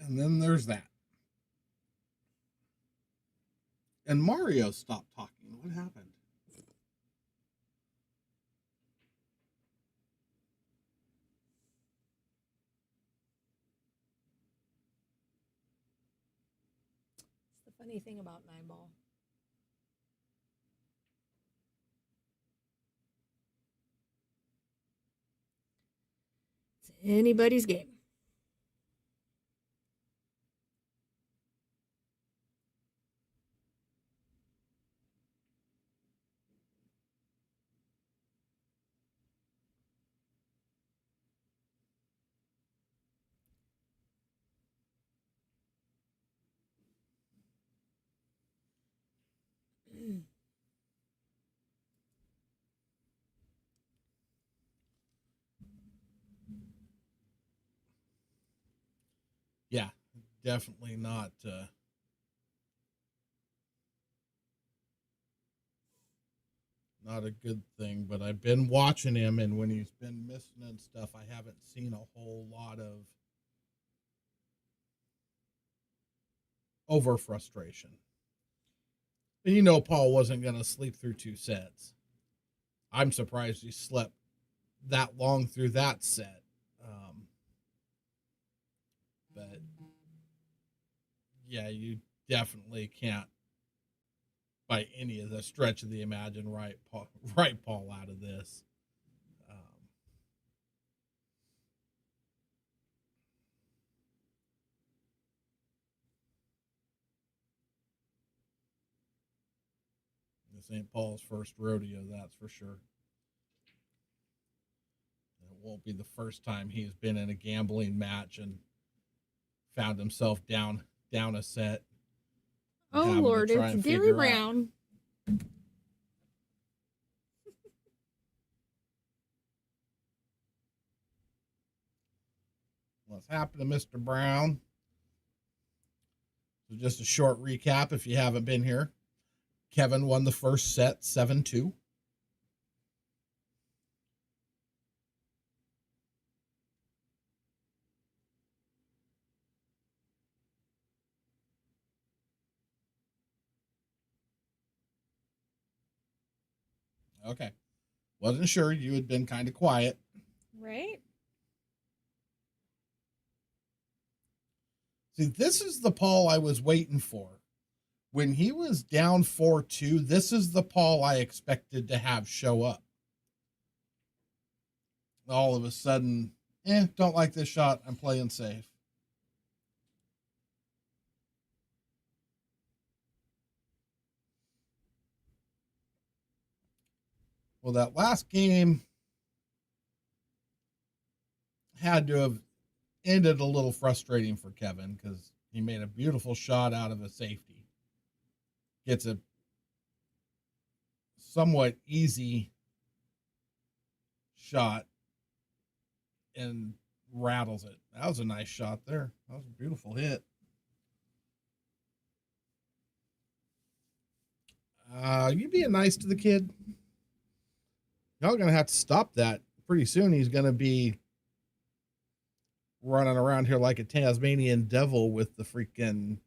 And then there's that. And Mario stopped talking. What happened? It's the funny thing about Nine Ball. It's anybody's game. Yeah, definitely not. Not a good thing, but I've been watching him, and when he's been missing and stuff, I haven't seen a whole lot of over frustration. And you know, Paul wasn't going to sleep through 2 sets. I'm surprised he slept that long through that set. But yeah, you definitely can't, by any of the stretch of the imagine, write Paul out of this. This ain't Paul's first rodeo, that's for sure. It won't be the first time he's been in a gambling match and found himself down a set. Oh having to Lord, try it's and Gary figure out- Brown. What's happened to Mr. Brown? So just a short recap if you haven't been here. Kevin won the first set 7-2. Okay. Wasn't sure. You had been kind of quiet. Right? See, this is the Paul I was waiting for. When he was down 4-2, this is the Paul I expected to have show up. All of a sudden, don't like this shot. I'm playing safe. Well, that last game had to have ended a little frustrating for Kevin because he made a beautiful shot out of a safety. Gets a somewhat easy shot and rattles it. That was a nice shot there. That was a beautiful hit. You being nice to the kid? Y'all gonna have to stop that pretty soon. He's gonna be running around here like a Tasmanian devil with the freaking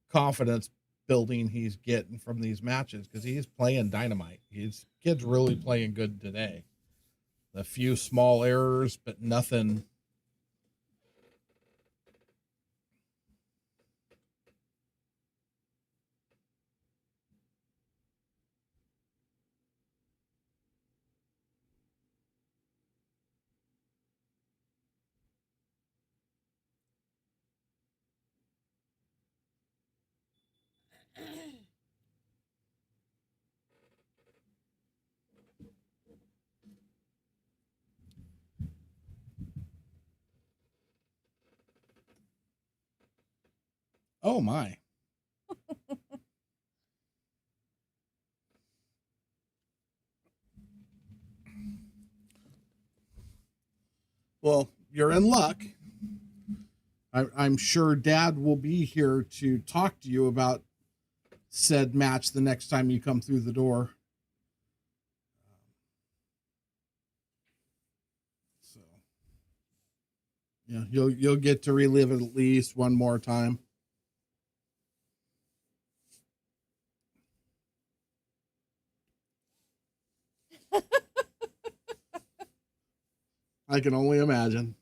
confidence building he's getting from these matches because he's playing dynamite. Kid's really playing good today. A few small errors, but nothing. Oh my. Well, you're in luck. I'm sure Dad will be here to talk to you about said match the next time you come through the door. So, Yeah, you'll get to relive it at least one more time. I can only imagine.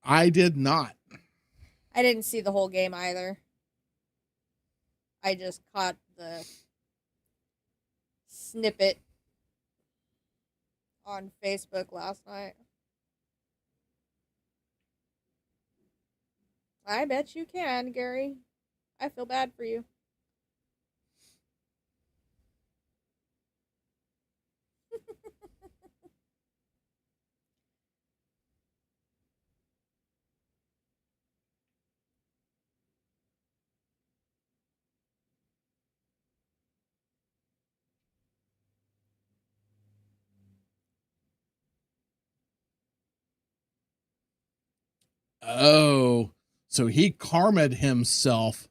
I did not. I didn't see the whole game either. I just caught the snippet on Facebook last night. I bet you can, Gary. I feel bad for you. Oh, so he karma'd himself.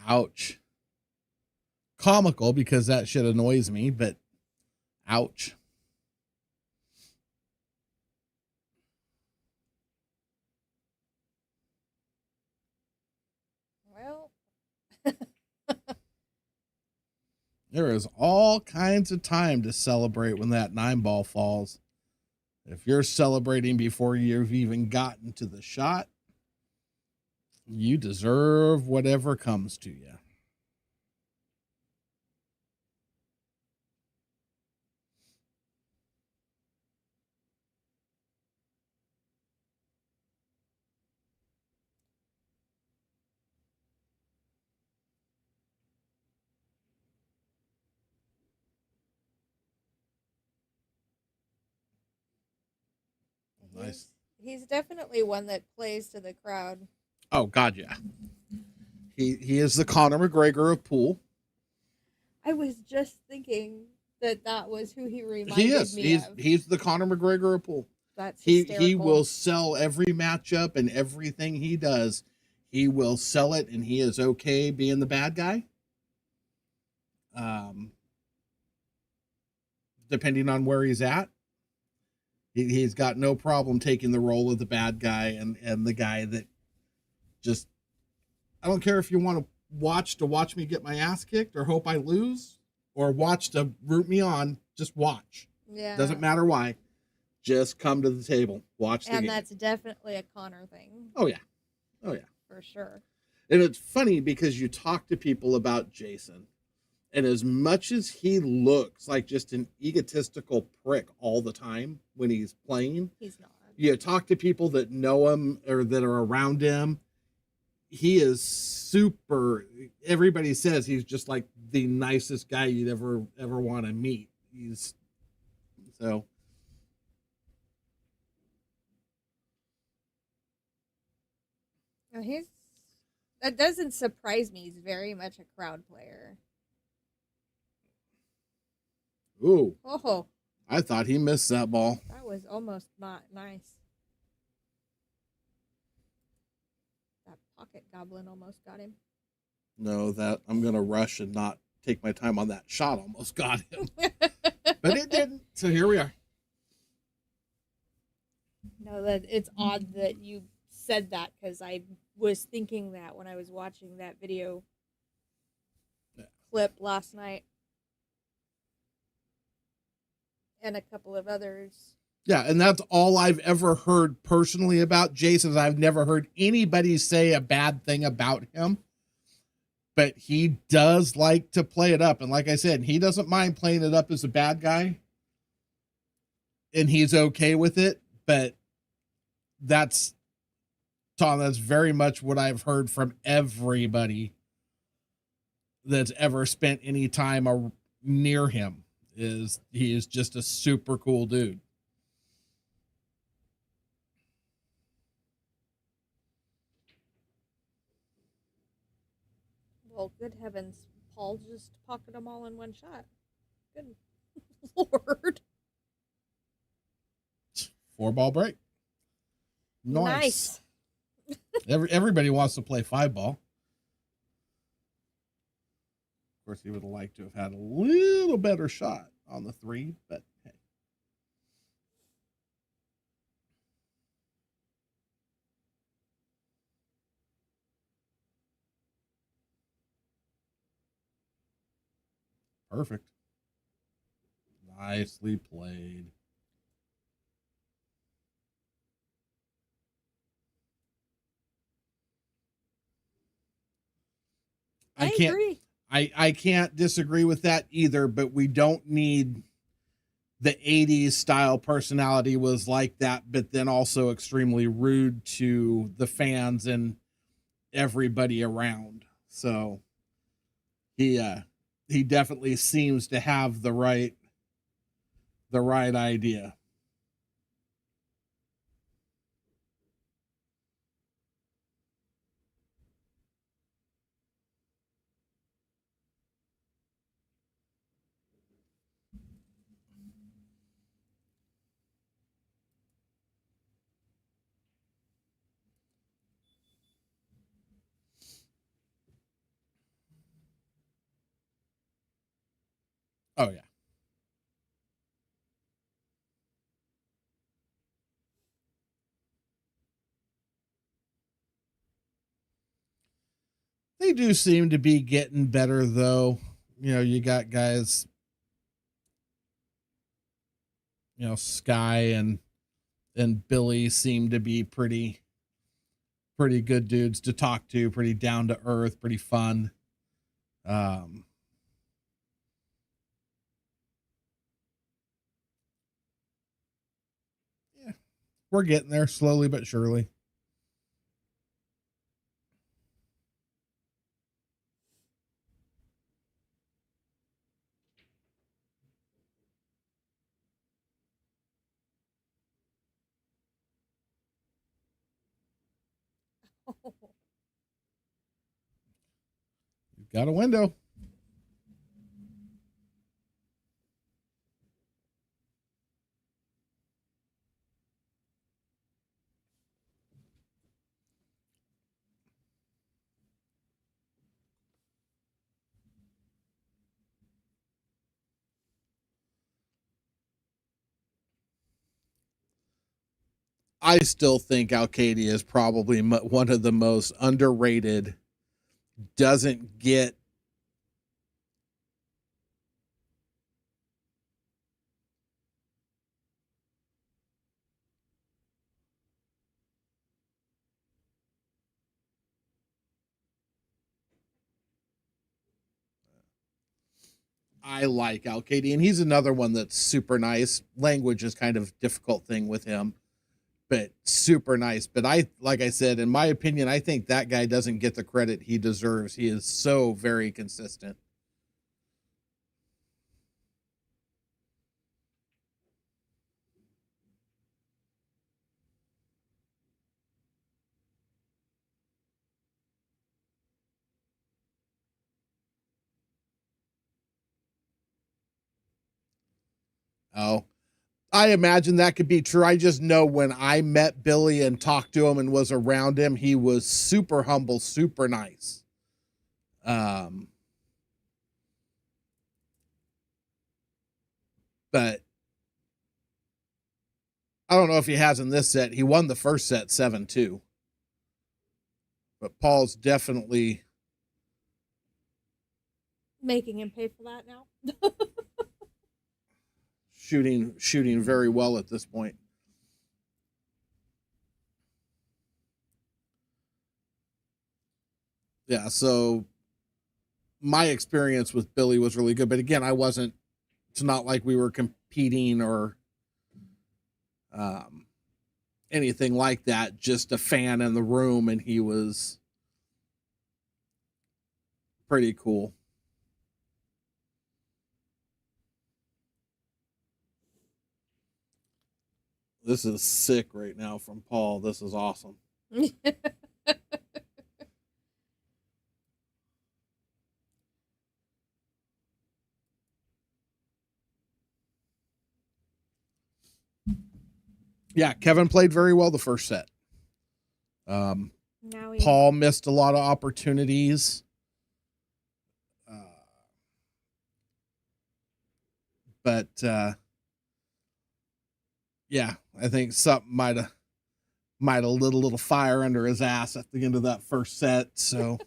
Ouch. Comical because that shit annoys me, but ouch. Well, There is all kinds of time to celebrate when that 9-ball falls. If you're celebrating before you've even gotten to the shot, you deserve whatever comes to you. Nice. He's definitely one that plays to the crowd. Oh God, yeah. He is the Conor McGregor of pool. I was just thinking that was who he reminded He is. me of. He's the Conor McGregor of pool. That's He hysterical. will sell every matchup and everything he does. He will sell it, and he is okay being the bad guy. Depending on where he's at, he's got no problem taking the role of the bad guy and the guy that just. I don't care if you want to watch me get my ass kicked or hope I lose, or watch to root me on. Just watch. Yeah. Doesn't matter why. Just come to the table. Watch the game. And that's definitely a Connor thing. Oh yeah. Oh yeah. For sure. And it's funny because you talk to people about Jason, and as much as he looks like just an egotistical prick all the time when he's playing, He's not. you talk to people that know him or that are around him, he is super. Everybody says he's just like the nicest guy you'd ever want to meet. He's so. Now that doesn't surprise me. He's very much a crowd player. Ooh, Oh, I thought he missed that ball. that was almost not nice. That pocket goblin almost got him. No, that I'm gonna rush and not take my time on that shot. Almost got him, but it didn't. So here we are. No, that it's odd that you said that because I was thinking that when I was watching that video clip last night, and a couple of others. Yeah, and that's all I've ever heard personally about Jason. I've never heard anybody say a bad thing about him. But he does like to play it up. And like I said, he doesn't mind playing it up as a bad guy. And he's okay with it. But that's, Tom, that's very much what I've heard from everybody that's ever spent any time near him. Is he is just a super cool dude. Well, good heavens, Paul just pocketed them all in one shot. Good lord. 4-ball break. Nice. Everybody wants to play 5-ball. Of course, he would have liked to have had a little better shot on the 3, but hey. Perfect. Nicely played. I agree. I can't disagree with that either, but we don't need the 80s style personality was like that, but then also extremely rude to the fans and everybody around. So he definitely seems to have the right idea. Oh yeah. They do seem to be getting better though. You know, you got guys, you know, Sky and Billy seem to be pretty good dudes to talk to, pretty down to earth, pretty fun. Yeah, we're getting there slowly but surely. You've got a window. I still think Alcadia is probably one of the most underrated. Doesn't get I like Alcadia, and he's another one that's super nice. Language is kind of a difficult thing with him, but super nice. But like I said, in my opinion, I think that guy doesn't get the credit he deserves. He is so very consistent. Oh, I imagine that could be true. I just know when I met Billy and talked to him and was around him, he was super humble, super nice. But I don't know if he has in this set. He won the first set 7-2. But Paul's definitely Making him pay for that now. shooting very well at this point. Yeah, so my experience with Billy was really good, but again, it's not like we were competing or anything like that, just a fan in the room, and he was pretty cool. This is sick right now from Paul. This is awesome. Yeah, Kevin played very well the first set. Now he Paul missed a lot of opportunities. But yeah, I think something might have lit a little fire under his ass at the end of that first set. So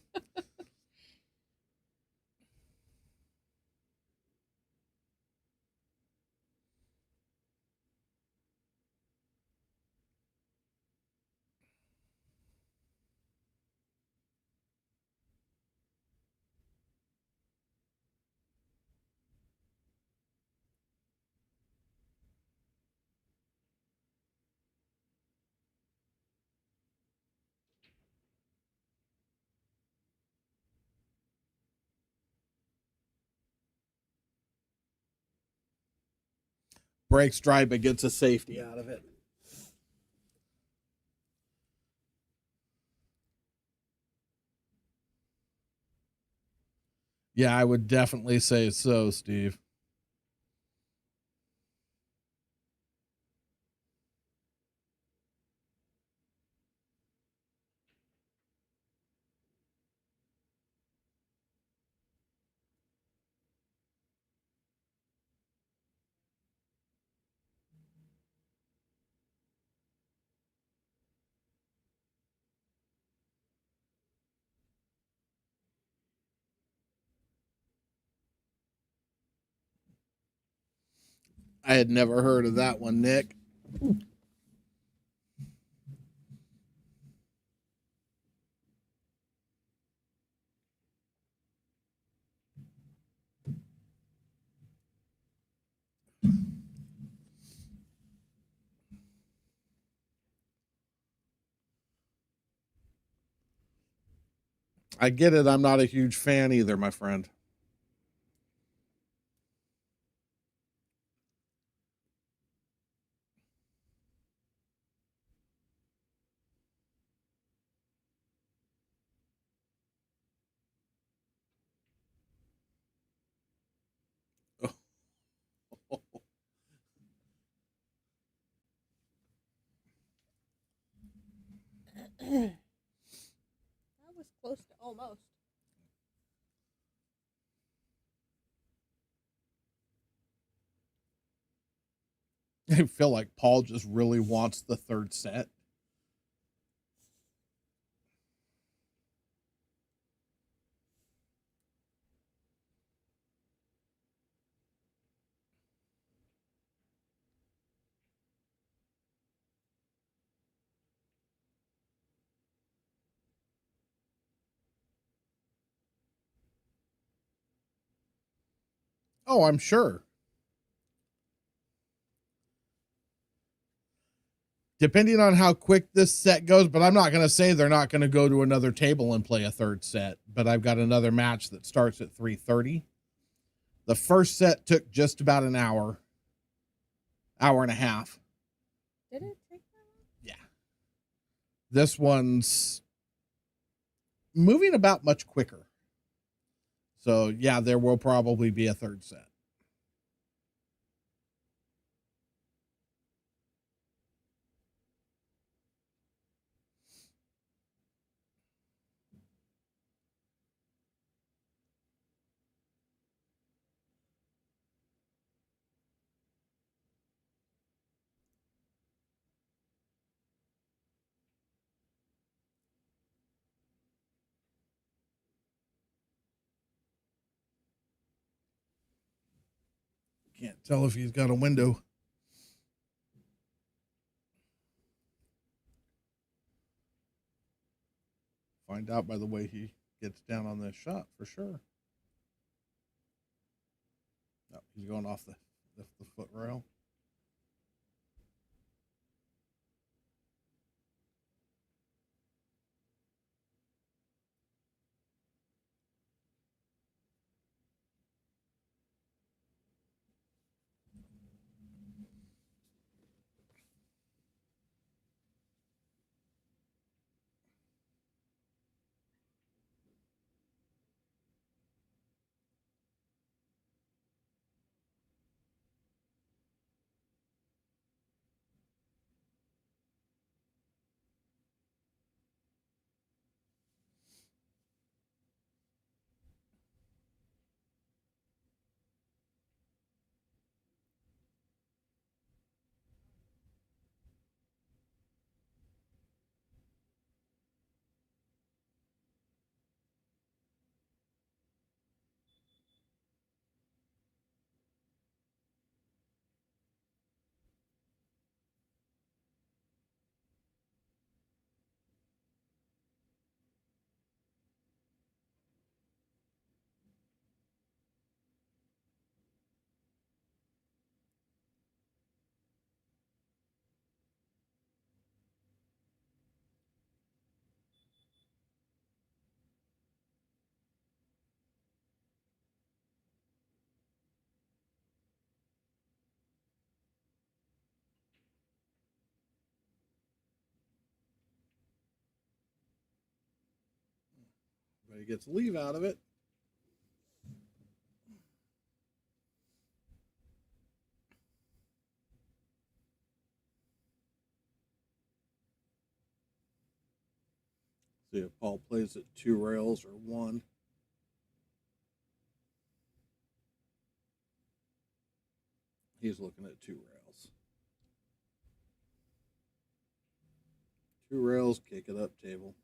breaks dry but gets a safety out of it. Yeah, I would definitely say so, Steve. I had never heard of that one, Nick. I get it. I'm not a huge fan either, my friend. That was close to almost. I feel like Paul just really wants the third set. Oh, I'm sure. Depending on how quick this set goes, but I'm not going to say they're not going to go to another table and play a third set, but I've got another match that starts at 3:30. The first set took just about an hour and a half. Did it take that long? Yeah. This one's moving about much quicker. So, yeah, there will probably be a third set. Can't tell if he's got a window. Find out by the way he gets down on this shot for sure. No, he's going off the foot rail. Everybody gets a leave out of it. See if Paul plays at 2 rails or 1. He's looking at 2 rails. 2 rails, kick it up table.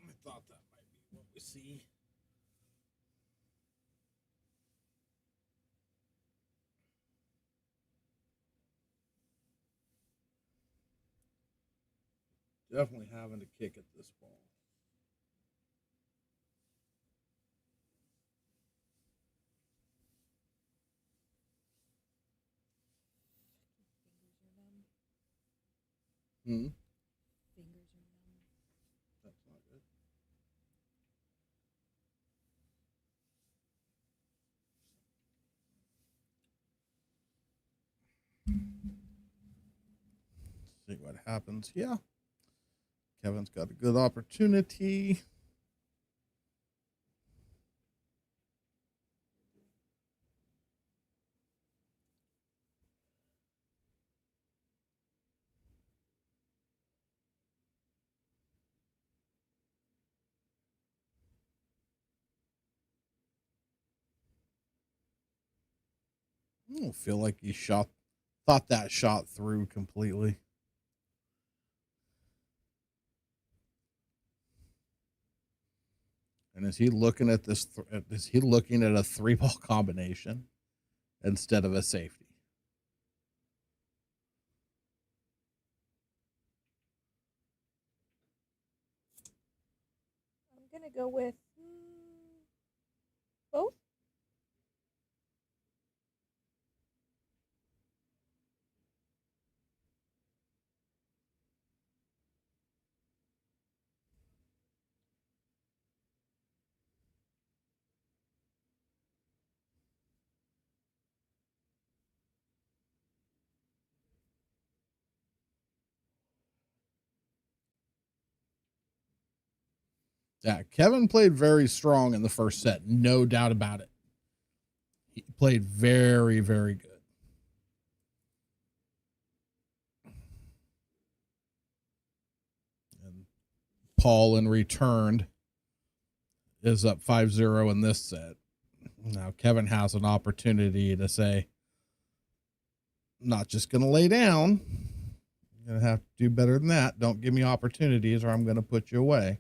I thought that might be what we see. Definitely having to kick at this ball. Fingers are numb. Hmm. Fingers are numb. That's not good. See what happens here. Kevin's got a good opportunity. I don't feel like he thought that shot through completely. And is he looking at this? Is he looking at a 3-ball combination instead of a safety? I'm gonna go with both. Yeah, Kevin played very strong in the first set, no doubt about it. He played very, very good. And Paul, in return, is up 5-0 in this set. Now, Kevin has an opportunity to say, I'm not just going to lay down. You're going to have to do better than that. Don't give me opportunities or I'm going to put you away.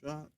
shot.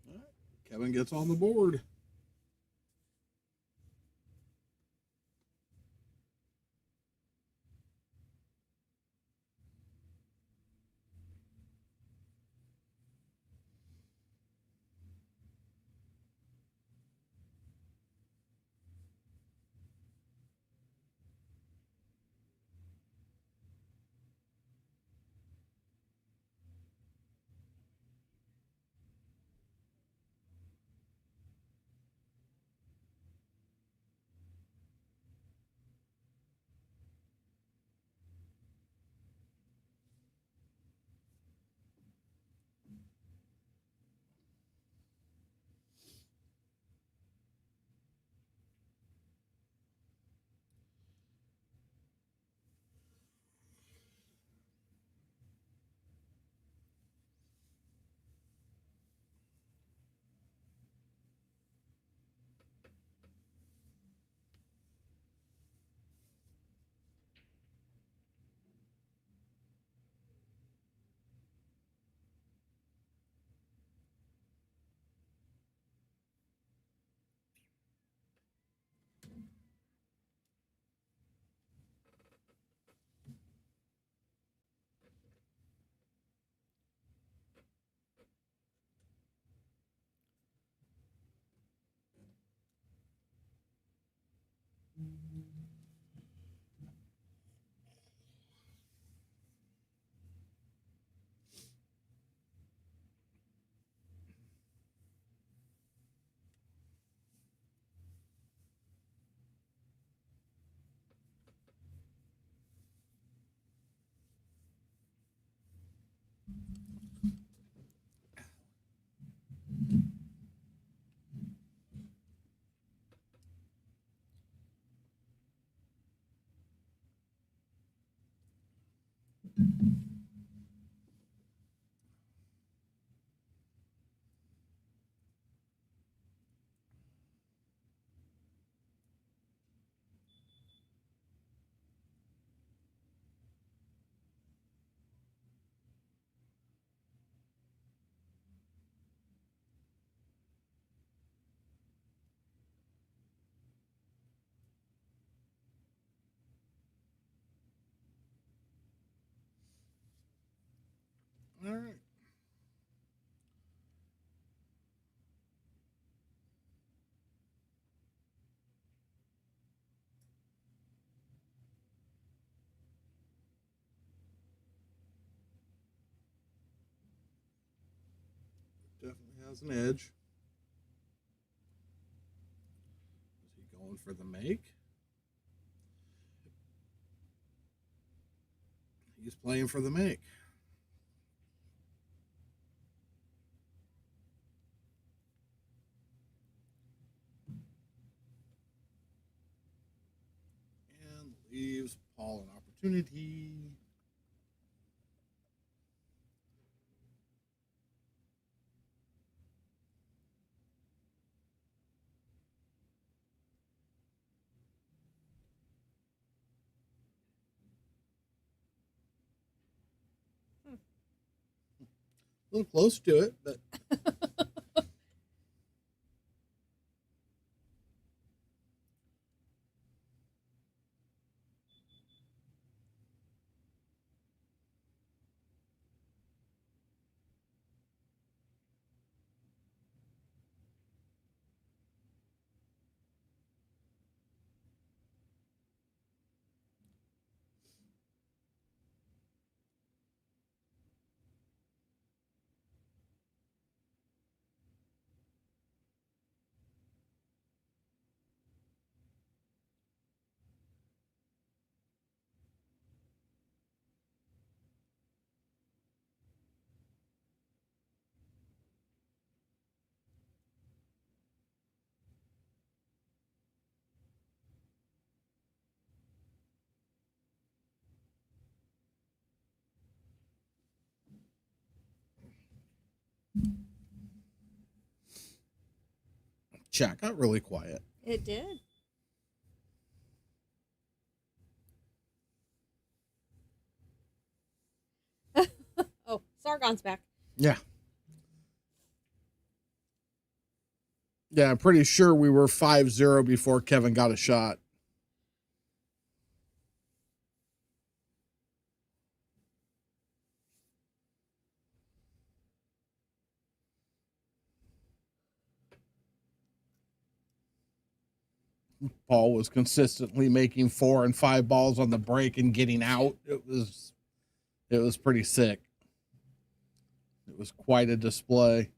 All right. Kevin gets on the board. All right. Definitely has an edge. Is he going for the make? He's playing for the make. And leaves Paul an opportunity. A little close to it, but Chat got really quiet. It did. Oh, Sargon's back. Yeah. Yeah, I'm pretty sure we were 5-0 before Kevin got a shot. Paul was consistently making 4 and 5 balls on the break and getting out. It was pretty sick. It was quite a display.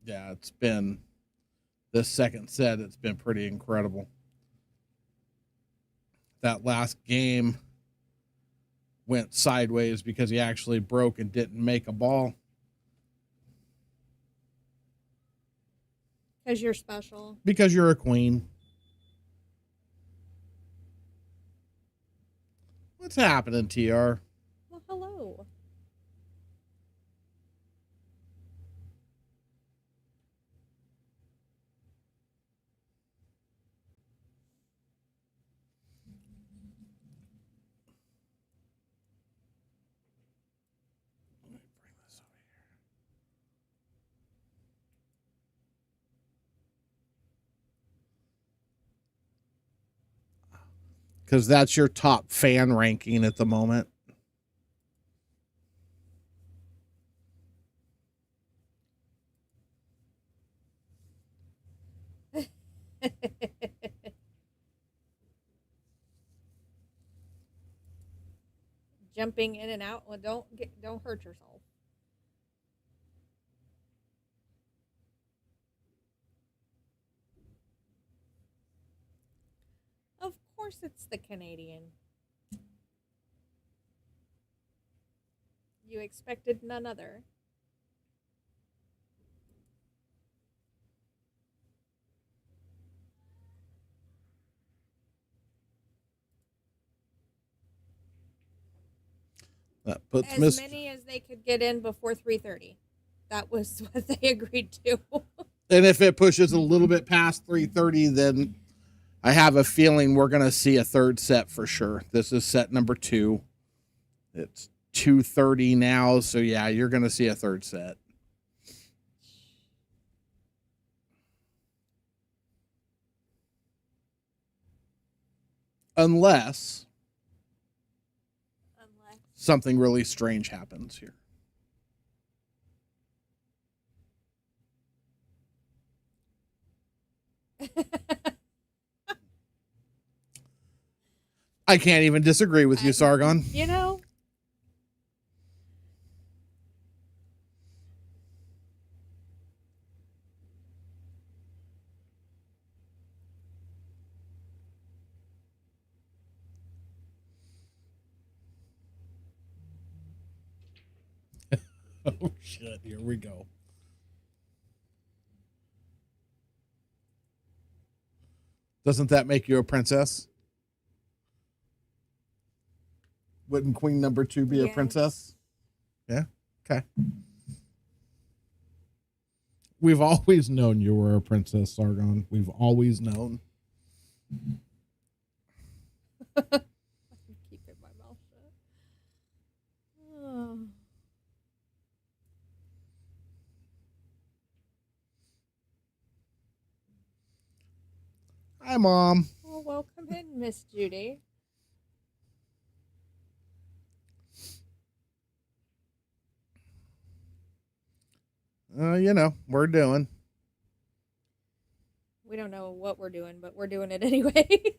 Yeah, it's been this second set, it's been pretty incredible. That last game went sideways because he actually broke and didn't make a ball. Because you're special. Because you're a queen. What's happening, TR? Well, hello. Let me bring this over here. Because that's your top fan ranking at the moment. Jumping in and out. Well, don't hurt yourself. Of course, it's the Canadian. You expected none other. That puts As many as they could get in before 3:30. That was what they agreed to. And if it pushes a little bit past 3:30, then I have a feeling we're going to see a third set for sure. This is set number 2. It's 2:30 now, so yeah, you're going to see a third set. Unless something really strange happens here. I can't even disagree with you, Sargon. You know, Oh, shit. Here we go. Doesn't that make you a princess? Wouldn't queen number 2 be a Yeah. princess? Yeah? Okay. We've always known you were a princess, Sargon. We've always known. I'm keeping my mouth shut. Oh. Hi, Mom. Well, welcome in, Miss Judy. You know, we're doing. We don't know what we're doing, but we're doing it anyway.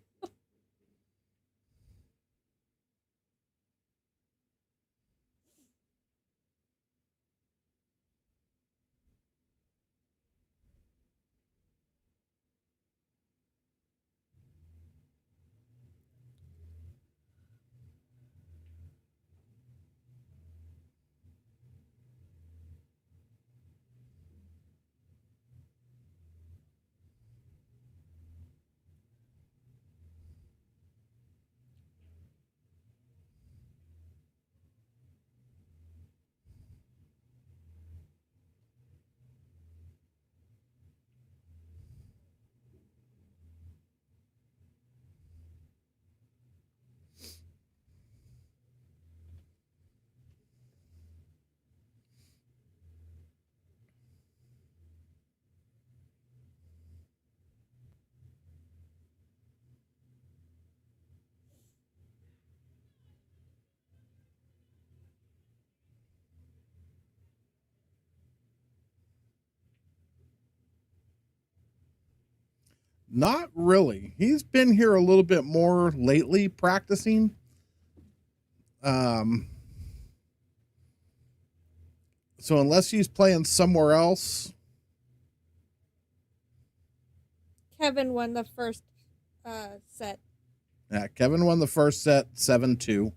Not really. He's been here a little bit more lately practicing. So unless he's playing somewhere else, Kevin won the first set. yeah, Kevin won the first set 7-2.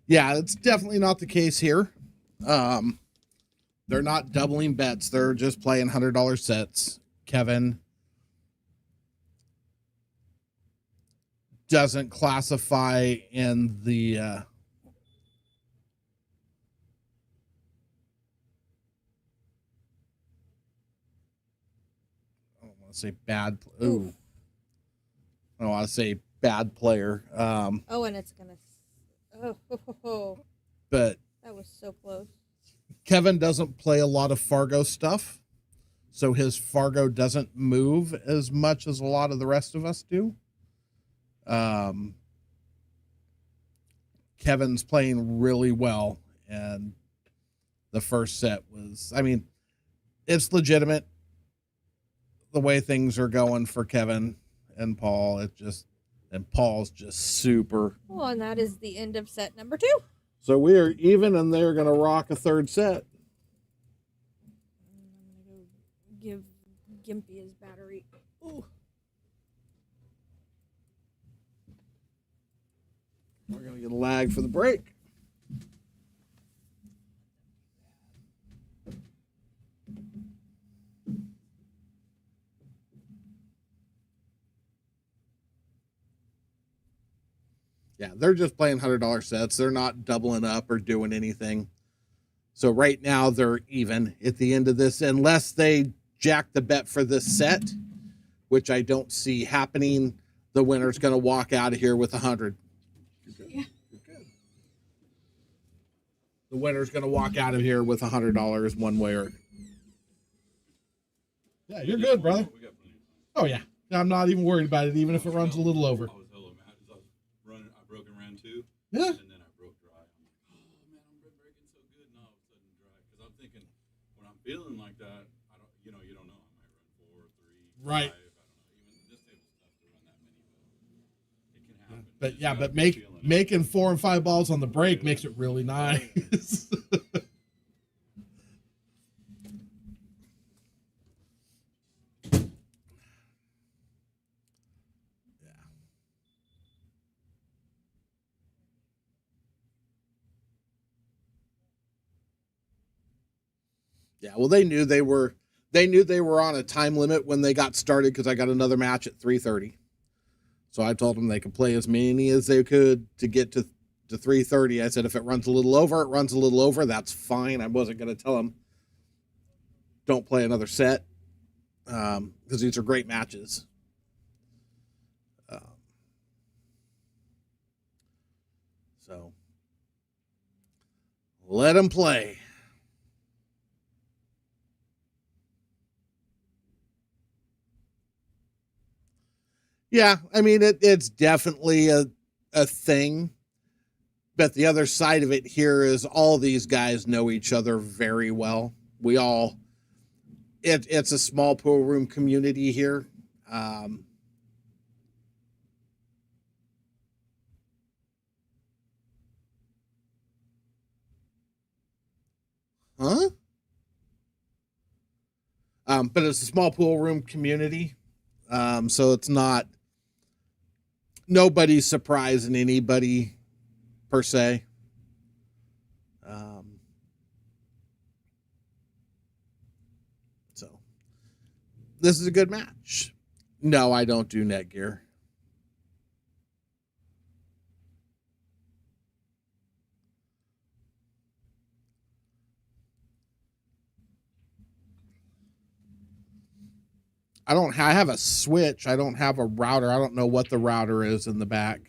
Yeah, it's definitely not the case here. They're not doubling bets. They're just playing $100 sets. Kevin doesn't classify in the I don't want to say bad. Ooh, I don't want to say bad player. Oh, and it's gonna. Oh, But that was so close. Kevin doesn't play a lot of Fargo stuff, so his Fargo doesn't move as much as a lot of the rest of us do. Kevin's playing really well, and the first set was, I mean, it's legitimate the way things are going for Kevin and Paul. And Paul's just super. Well, and that is the end of set number 2. So we are even, and they're going to rock a third set. I'm gonna go give Gimpy his battery. Ooh. We're going to get a lag for the break. Yeah, they're just playing $100 sets. They're not doubling up or doing anything. So right now they're even at the end of this, unless they jack the bet for this set, which I don't see happening. The winner's going to walk out of here with 100. Yeah. The winner's going to walk out of here with $100 one way or. Yeah, you're good, brother. Oh yeah, I'm not even worried about it, even if it runs a little over. I was hella mad because I was running. I broke and ran 2. Yeah. And then I broke dry. I'm like, oh man, I'm breaking so good. Now all of a sudden dry. Because I'm thinking, when I'm feeling like that, I don't, you don't know. I might run 4, 3, Right. 5. I don't know. Even this table's tough to run that many, but it can happen. But yeah, You but gotta be feeling it. making 4 and 5 balls on the break makes it really nice. Yeah, well, they knew they were on a time limit when they got started because I got another match at 3:30. So I told them they could play as many as they could to get to 3:30. I said if it runs a little over, it runs a little over. That's fine. I wasn't going to tell them don't play another set because these are great matches. So let them play. Yeah, I mean it's definitely a thing, but the other side of it here is all these guys know each other very well. We all it's a small pool room community here. Huh? But it's a small pool room community, so it's not nobody's surprising anybody per se. So this is a good match. No, I don't do Netgear. I have a switch. I don't have a router. I don't know what the router is in the back.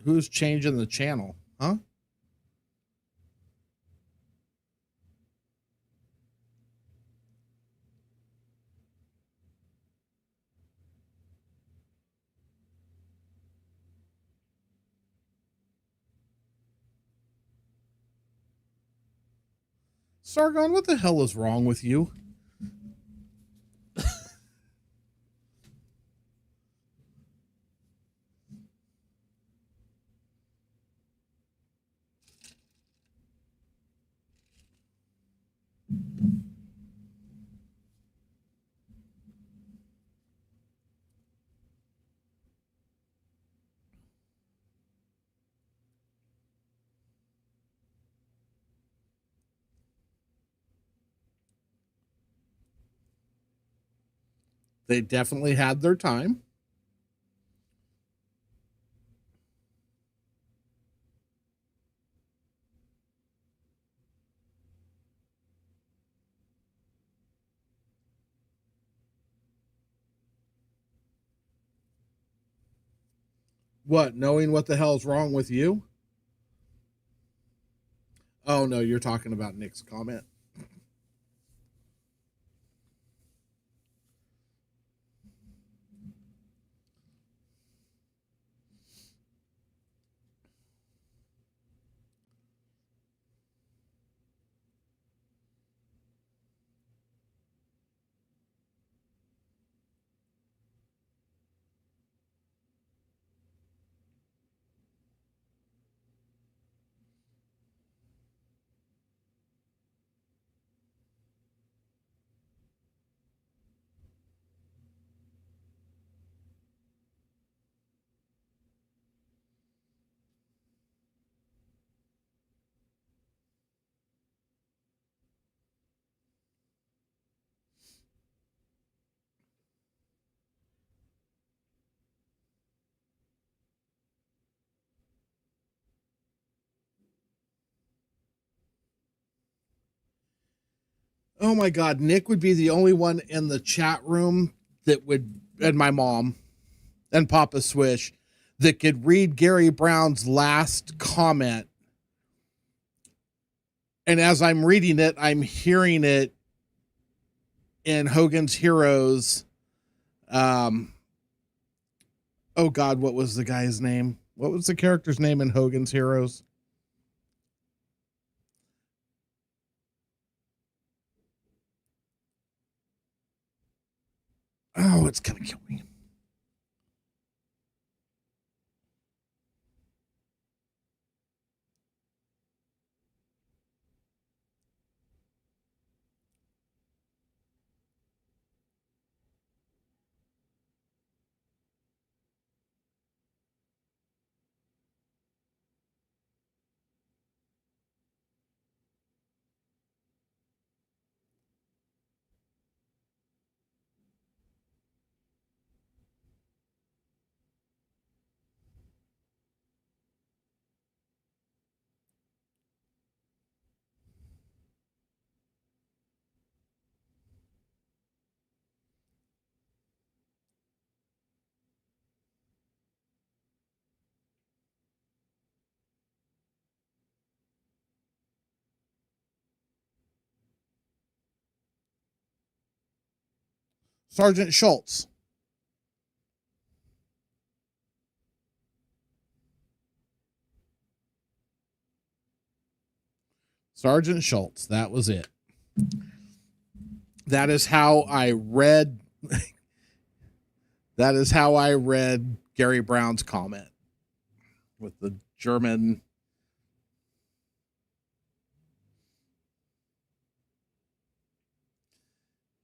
Who's changing the channel? Huh? Sargon, what the hell is wrong with you? They definitely had their time. What, knowing what the hell's wrong with you? Oh, no, you're talking about Nick's comment. Oh my God, Nick would be the only one in the chat room that would, and my mom and Papa Swish, that could read Gary Brown's last comment. And as I'm reading it, I'm hearing it in Hogan's Heroes. Oh God, what was the guy's name? What was the character's name in Hogan's Heroes? Oh, it's gonna kill me. Sergeant Schultz. Sergeant Schultz. That was it. That is how I read. That is how I read Gary Brown's comment with the German.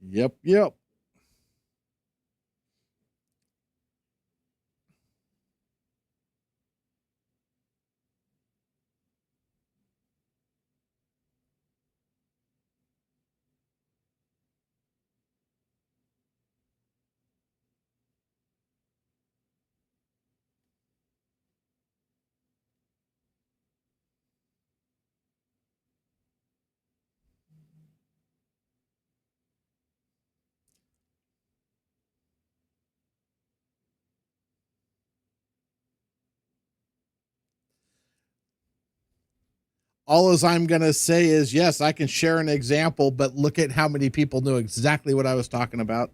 Yep, yep. All as I'm going to say is, yes, I can share an example, but look at how many people knew exactly what I was talking about.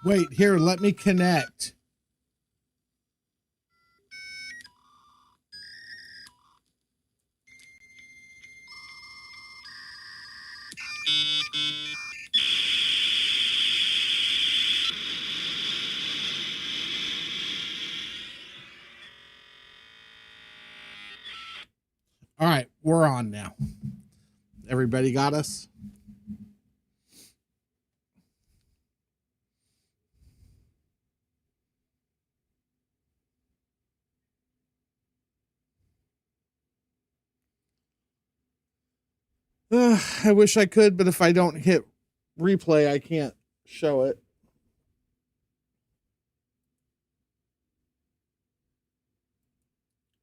Wait, here, let me connect. All right, we're on now. Everybody got us? I wish I could, but if I don't hit replay, I can't show it.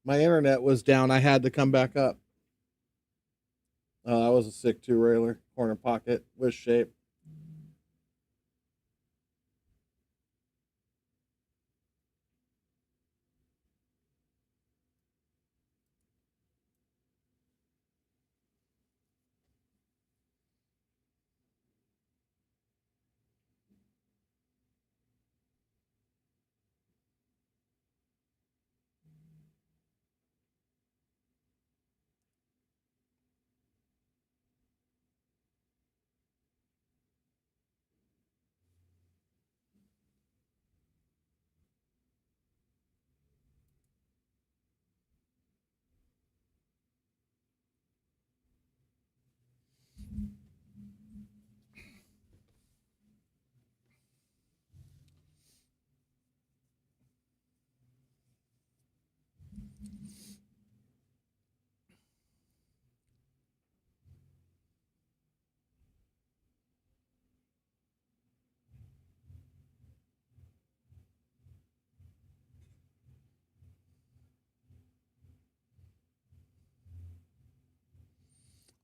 My internet was down. I had to come back up. Oh, that was a sick two-railer. Corner pocket with shape.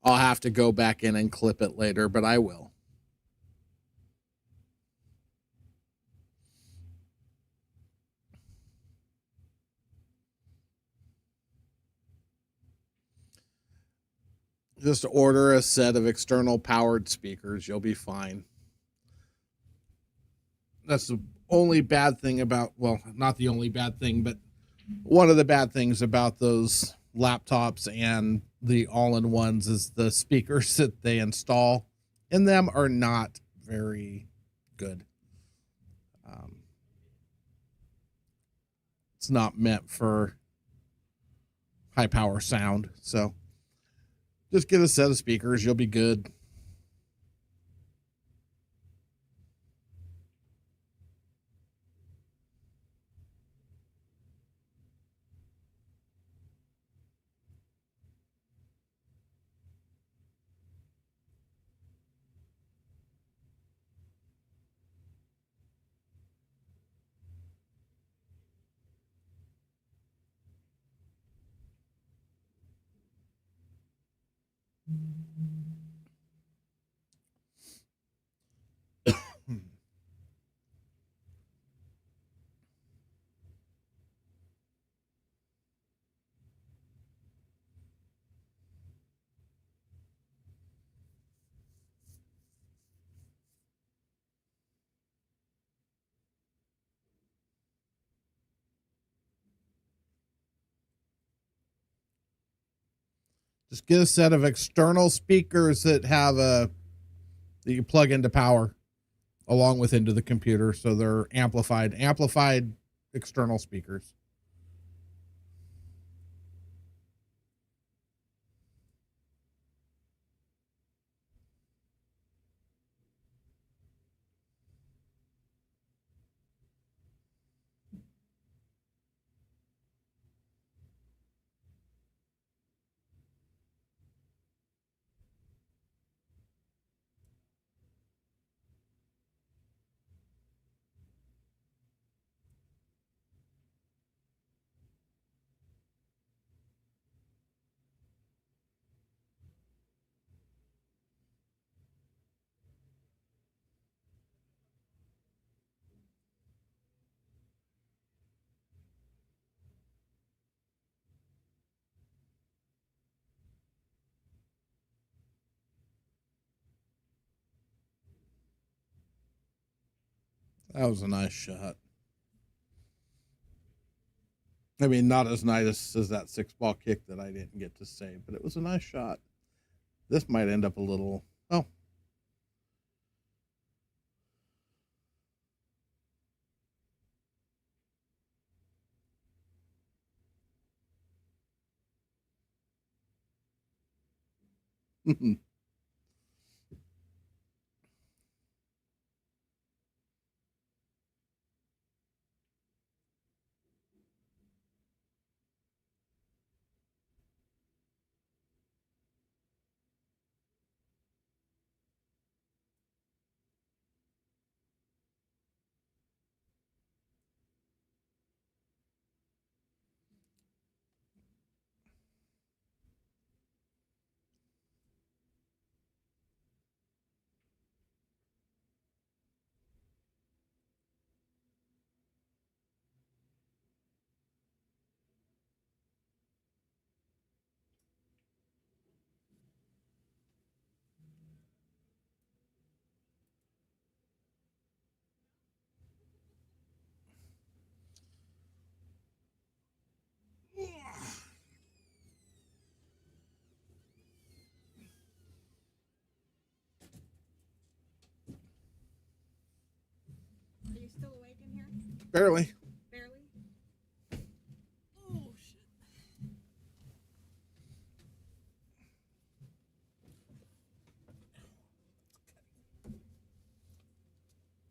I'll have to go back in and clip it later, but I will. Just order a set of external powered speakers. You'll be fine. That's the only bad thing about, well, not the only bad thing, but one of the bad things about those laptops and the all-in-ones is the speakers that they install in them are not very good. It's not meant for high power sound. So just get a set of speakers. You'll be good. Just get a set of external speakers that have a that you plug into power along with into the computer, so they're amplified external speakers. That was a nice shot. I mean, not as nice as that 6-ball kick that I didn't get to save, but it was a nice shot. This might end up a little. Oh. Are you still awake in here? Barely. Barely? Oh, shit.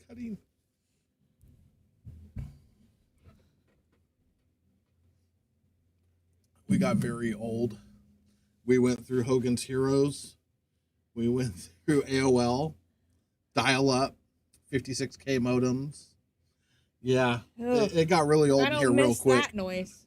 Cutting. We got very old. We went through Hogan's Heroes. We went through AOL, dial up, 56K modems. Yeah, it got really old I don't here real miss quick. that noise.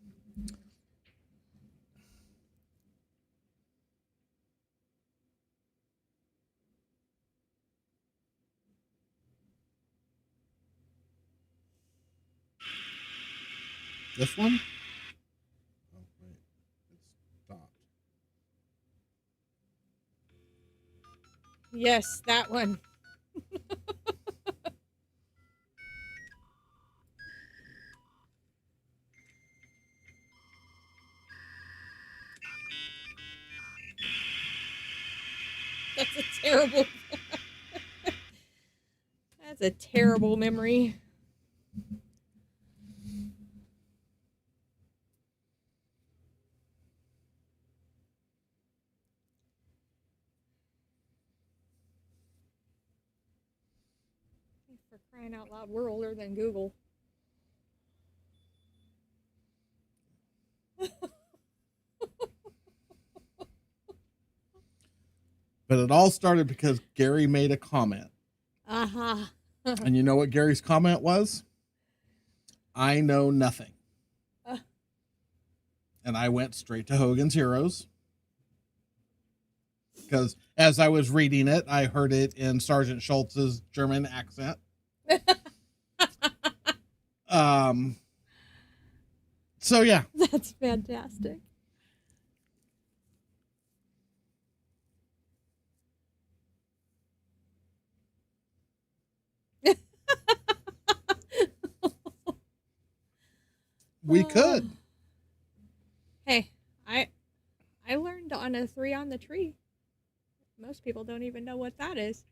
This one? Oh, wait. It stopped. Yes, that one. That's a terrible. That's a terrible memory. For crying out loud, we're older than Google. But it all started because Gary made a comment. Uh-huh. And you know what Gary's comment was? I know nothing. And I went straight to Hogan's Heroes. because as I was reading it, I heard it in Sergeant Schultz's German accent. So yeah, That's fantastic. we could. Hey, I learned on a 3 on the tree. Most people don't even know what that is.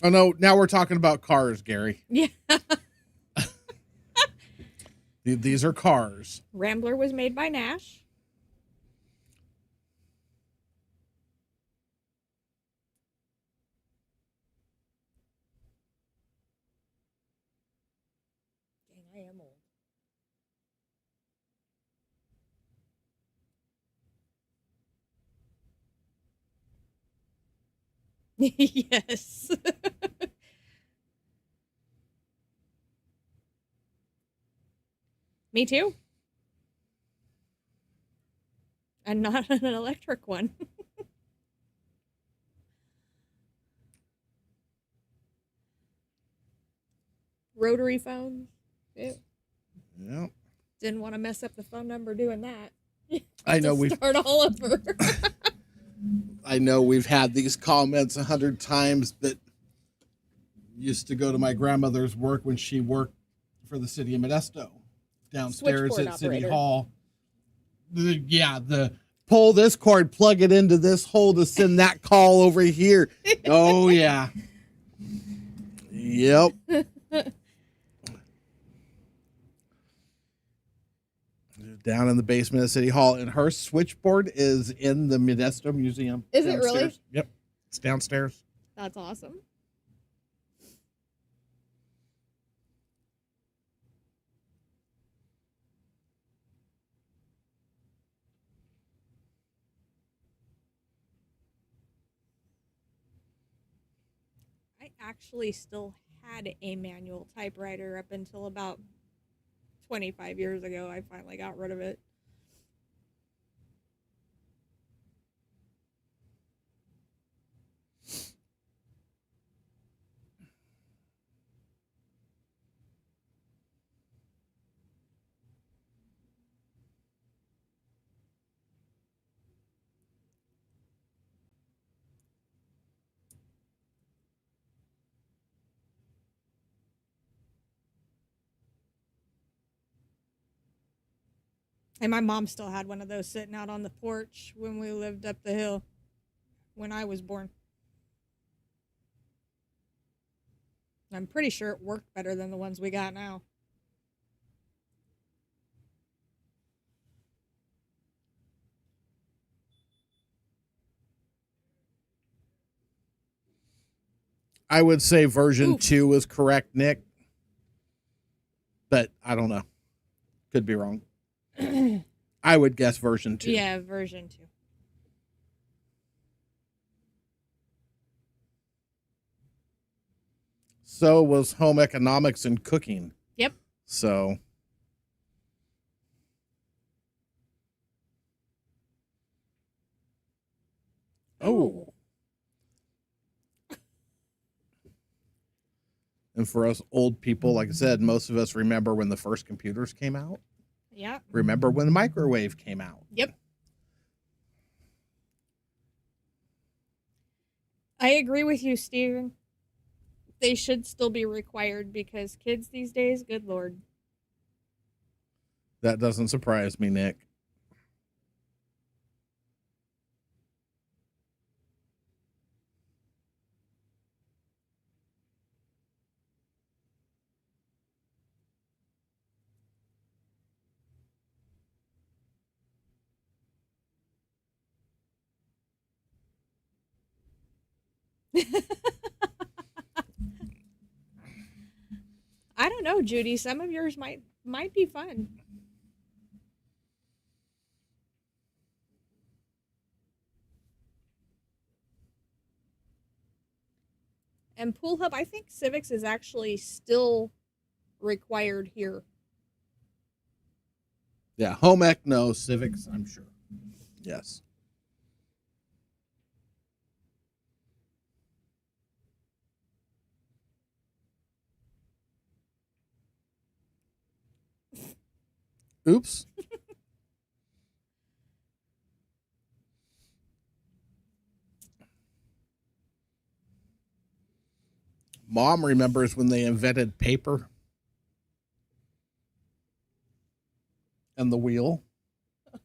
Oh no, now we're talking about cars, Gary. Yeah. These are cars. Rambler was made by Nash. Dang, I am old. Yes. Me too. And not an electric one. Rotary phones. Ew. Yeah, Didn't want to mess up the phone number doing that. I know To we've start all over. I know we've had these comments 100 times, but used to go to my grandmother's work when she worked for the city of Modesto downstairs Switchboard at City operator. Hall. The pull this cord, plug it into this hole to send that call over here. Oh yeah. Yep. Down in the basement of City Hall, and her switchboard is in the Modesto Museum. Is it really? downstairs. Yep, it's downstairs. That's awesome. I actually still had a manual typewriter up until about 25 years ago. I finally got rid of it. And my mom still had one of those sitting out on the porch when we lived up the hill when I was born. I'm pretty sure it worked better than the ones we got now. I would say version Oof. 2 is correct, Nick. But I don't know. Could be wrong. I would guess version 2. Yeah, version 2. So was home economics and cooking. Yep. So oh. And for us old people, like I said, most of us remember when the first computers came out. Yep. Remember when the microwave came out. Yep. I agree with you, Steven. They should still be required because kids these days, good lord. That doesn't surprise me, Nick. don't know, Judy. Some of yours might be fun. And Pool Hub, I think Civics is actually still required here. Yeah, home ec, no. Civics, I'm sure. Yes. Oops. Mom remembers when they invented paper and the wheel.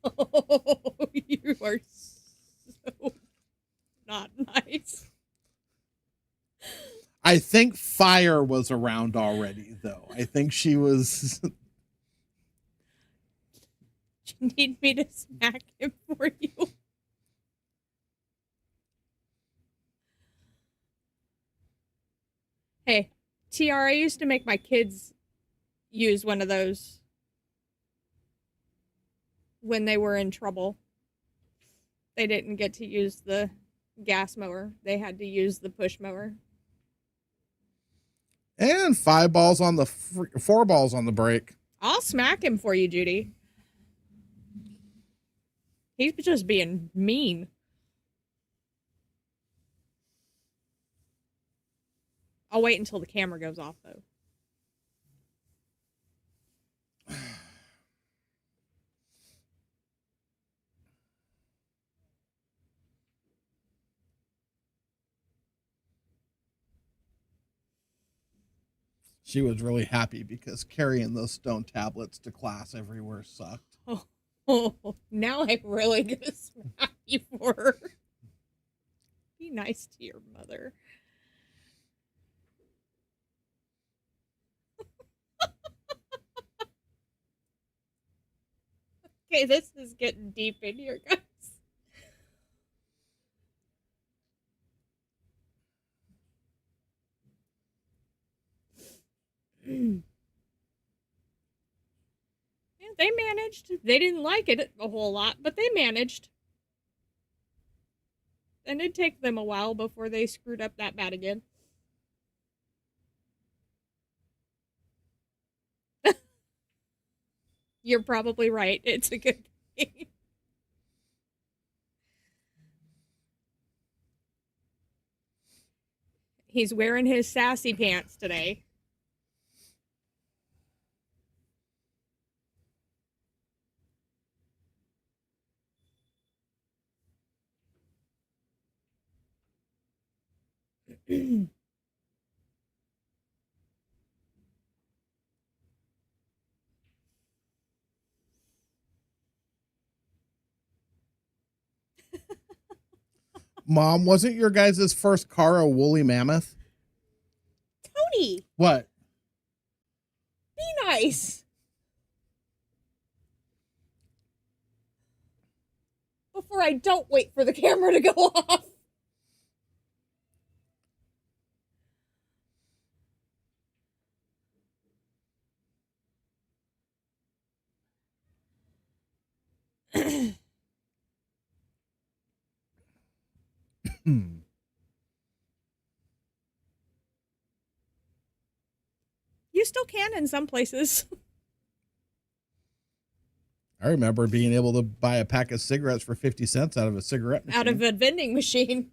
Oh, you are so not nice. I think fire was around already, though. I think she was. You need me to smack him for you? Hey, TR, I used to make my kids use one of those when they were in trouble. They didn't get to use the gas mower. They had to use the push mower. And 5 balls on the 4 balls on the brake. I'll smack him for you, Judy. He's just being mean. I'll wait until the camera goes off, though. She was really happy because carrying those stone tablets to class everywhere sucked. Oh, now I'm really gonna smack you for her. Be nice to your mother. Okay, this is getting deep in here, guys. Yeah, they managed. They didn't like it a whole lot, but they managed. And it'd take them a while before they screwed up that bad again. You're probably right. It's a good thing. He's wearing his sassy pants today. Mom, wasn't your guys' first car a woolly mammoth? Tony, What? be nice. Before I don't wait for the camera to go off. You still can in some places. I remember being able to buy a pack of cigarettes for 50 cents out of a cigarette machine. Out of a vending machine.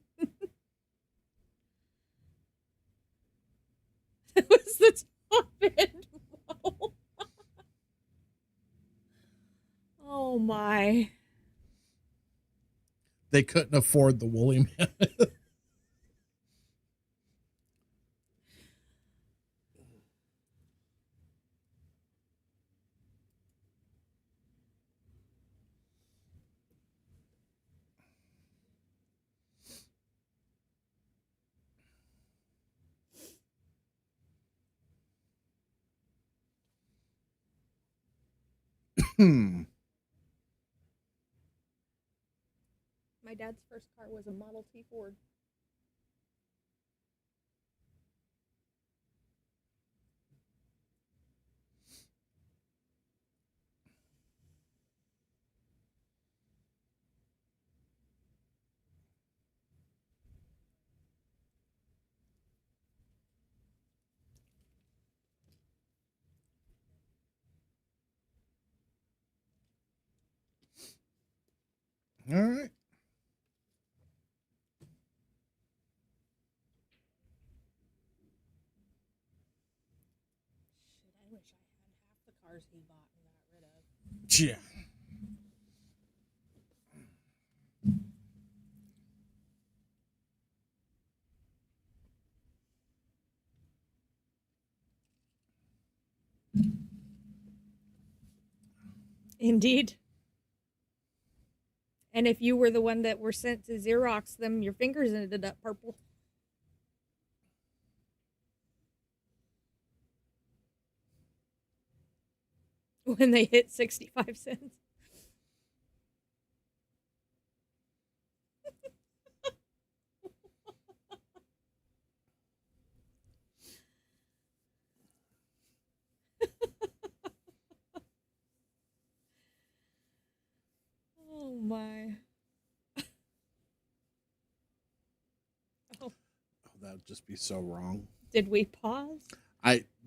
It was the top end. Oh my. They couldn't afford the woolly mammoth. My dad's first car was a Model T Ford. All right. Shit, I wish I had half the cars he bought and got rid of. Yeah. Indeed. And if you were the one that were sent to Xerox them, your fingers ended up purple. When they hit 65 cents. Oh my. Oh, That would just be so wrong. did we pause?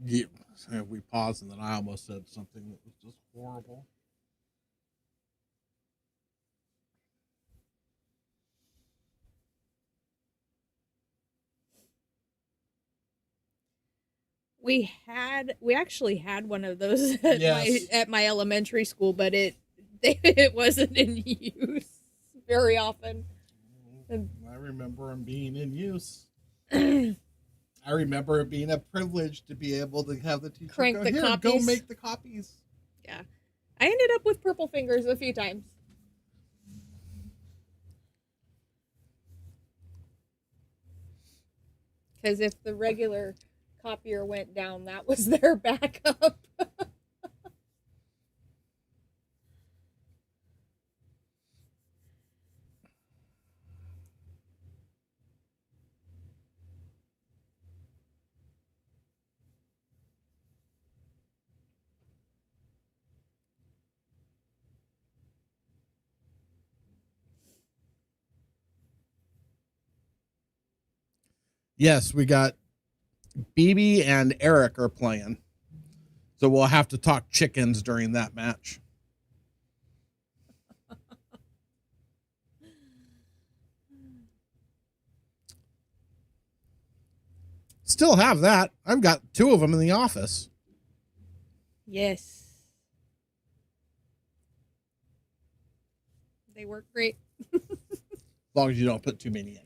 Yeah, we paused and then I almost said something that was just horrible. We actually had one of those at Yes. my elementary school, but it wasn't in use very often. I remember them being in use. I remember it being a privilege to be able to have the teacher Crank go, the "Here, go copies." make the copies." Yeah. I ended up with purple fingers a few times. Because if the regular copier went down, that was their backup. Yes, we got BB and Eric are playing. So we'll have to talk chickens during that match. Still have that. I've got 2 of them in the office. Yes. They work great. As long as you don't put too many in it.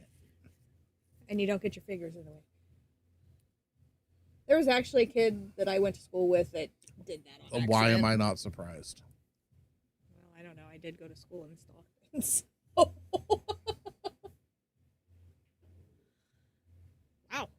And you don't get your fingers in the way. There was actually a kid that I went to school with that did that on Why am accident. I not surprised? Well, I don't know. I did go to school in Stockton. Wow.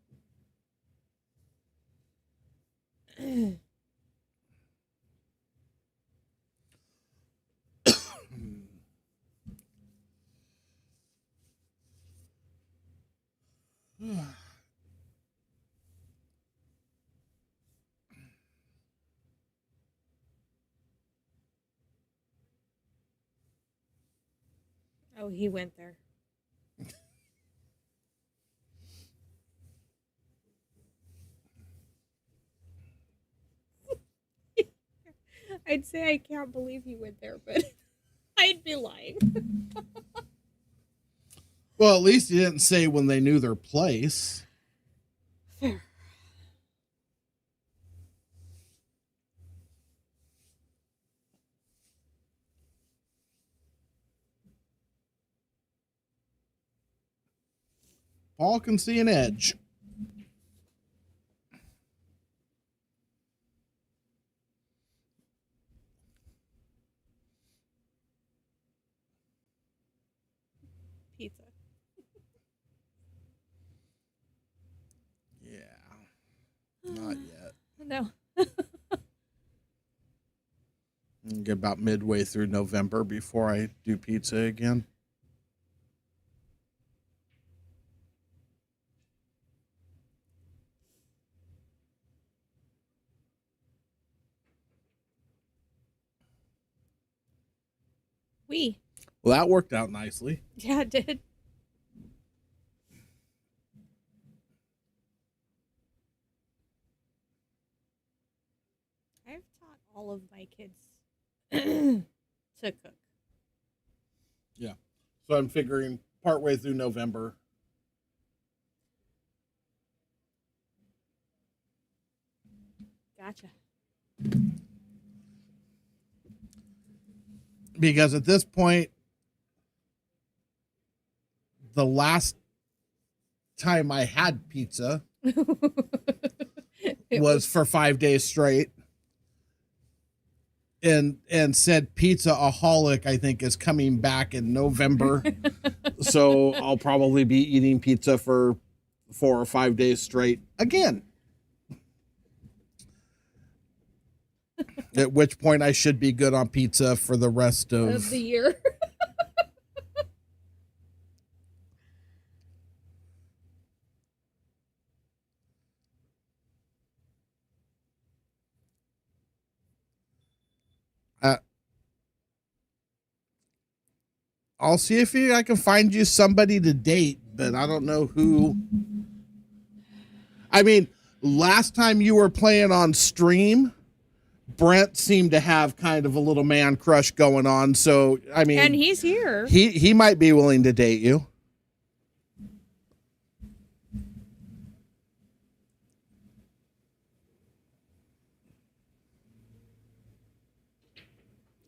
Oh, he went there. I'd say I can't believe he went there, but I'd be lying. Well, at least he didn't say when they knew their place. Fair. Paul can see an edge. Pizza. Yeah. Not yet. No. Get about midway through November before I do pizza again. Well, that worked out nicely. Yeah, it did. I've taught all of my kids to cook. Yeah. So I'm figuring partway through November. Gotcha. Because at this point, the last time I had pizza was for 5 days straight. And said Pizza-aholic, I think, is coming back in November. So I'll probably be eating pizza for 4 or 5 days straight again. At which point I should be good on pizza for the rest Of the year. I'll see if I can find you somebody to date, but I don't know who. I mean, last time you were playing on stream, Brent seemed to have kind of a little man crush going on. So, I mean, And he's here. he might be willing to date you.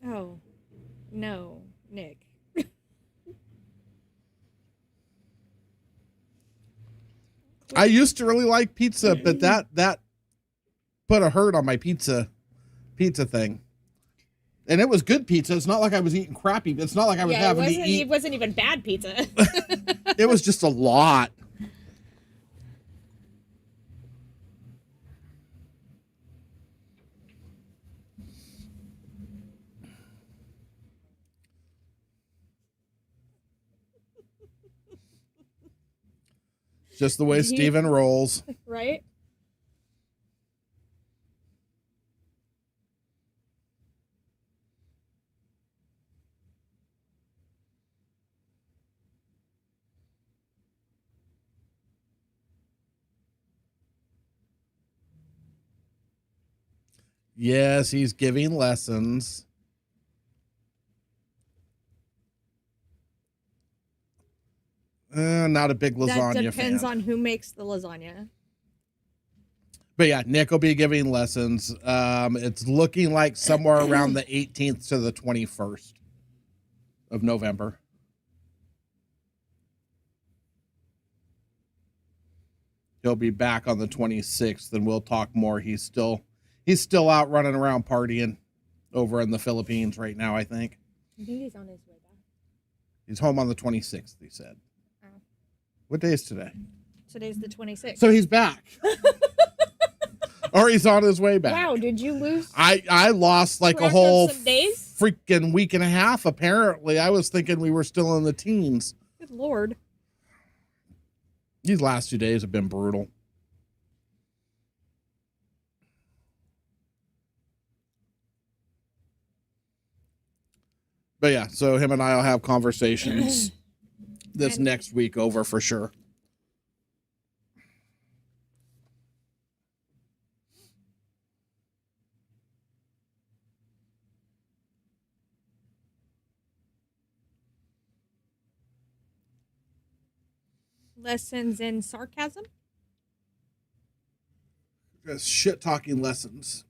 Oh, no, Nick. I used to really like pizza, but that put a hurt on my pizza thing. And it was good pizza. It's not like I was eating crappy. It's not like I was having to eat. It wasn't even bad pizza. It was just a lot. Just the way Steven rolls. Right? Yes, he's giving lessons. Not a big lasagna That depends fan. on who makes the lasagna. But yeah, Nick will be giving lessons. It's looking like somewhere around the 18th to the 21st of November. He'll be back on the 26th, and we'll talk more. He's still out running around partying over in the Philippines right now, I think. I think he's on his way back. He's home on the 26th, he said. Oh. What day is today? Today's the 26th. So he's back. Or he's on his way back. Wow, did you lose? I lost like a Track of whole some days? freaking week and a half, apparently. I was thinking we were still in the teens. Good Lord. These last 2 days have been brutal. But yeah, so him and I will have conversations this And- next week over for sure. Lessons in sarcasm? Just shit talking lessons.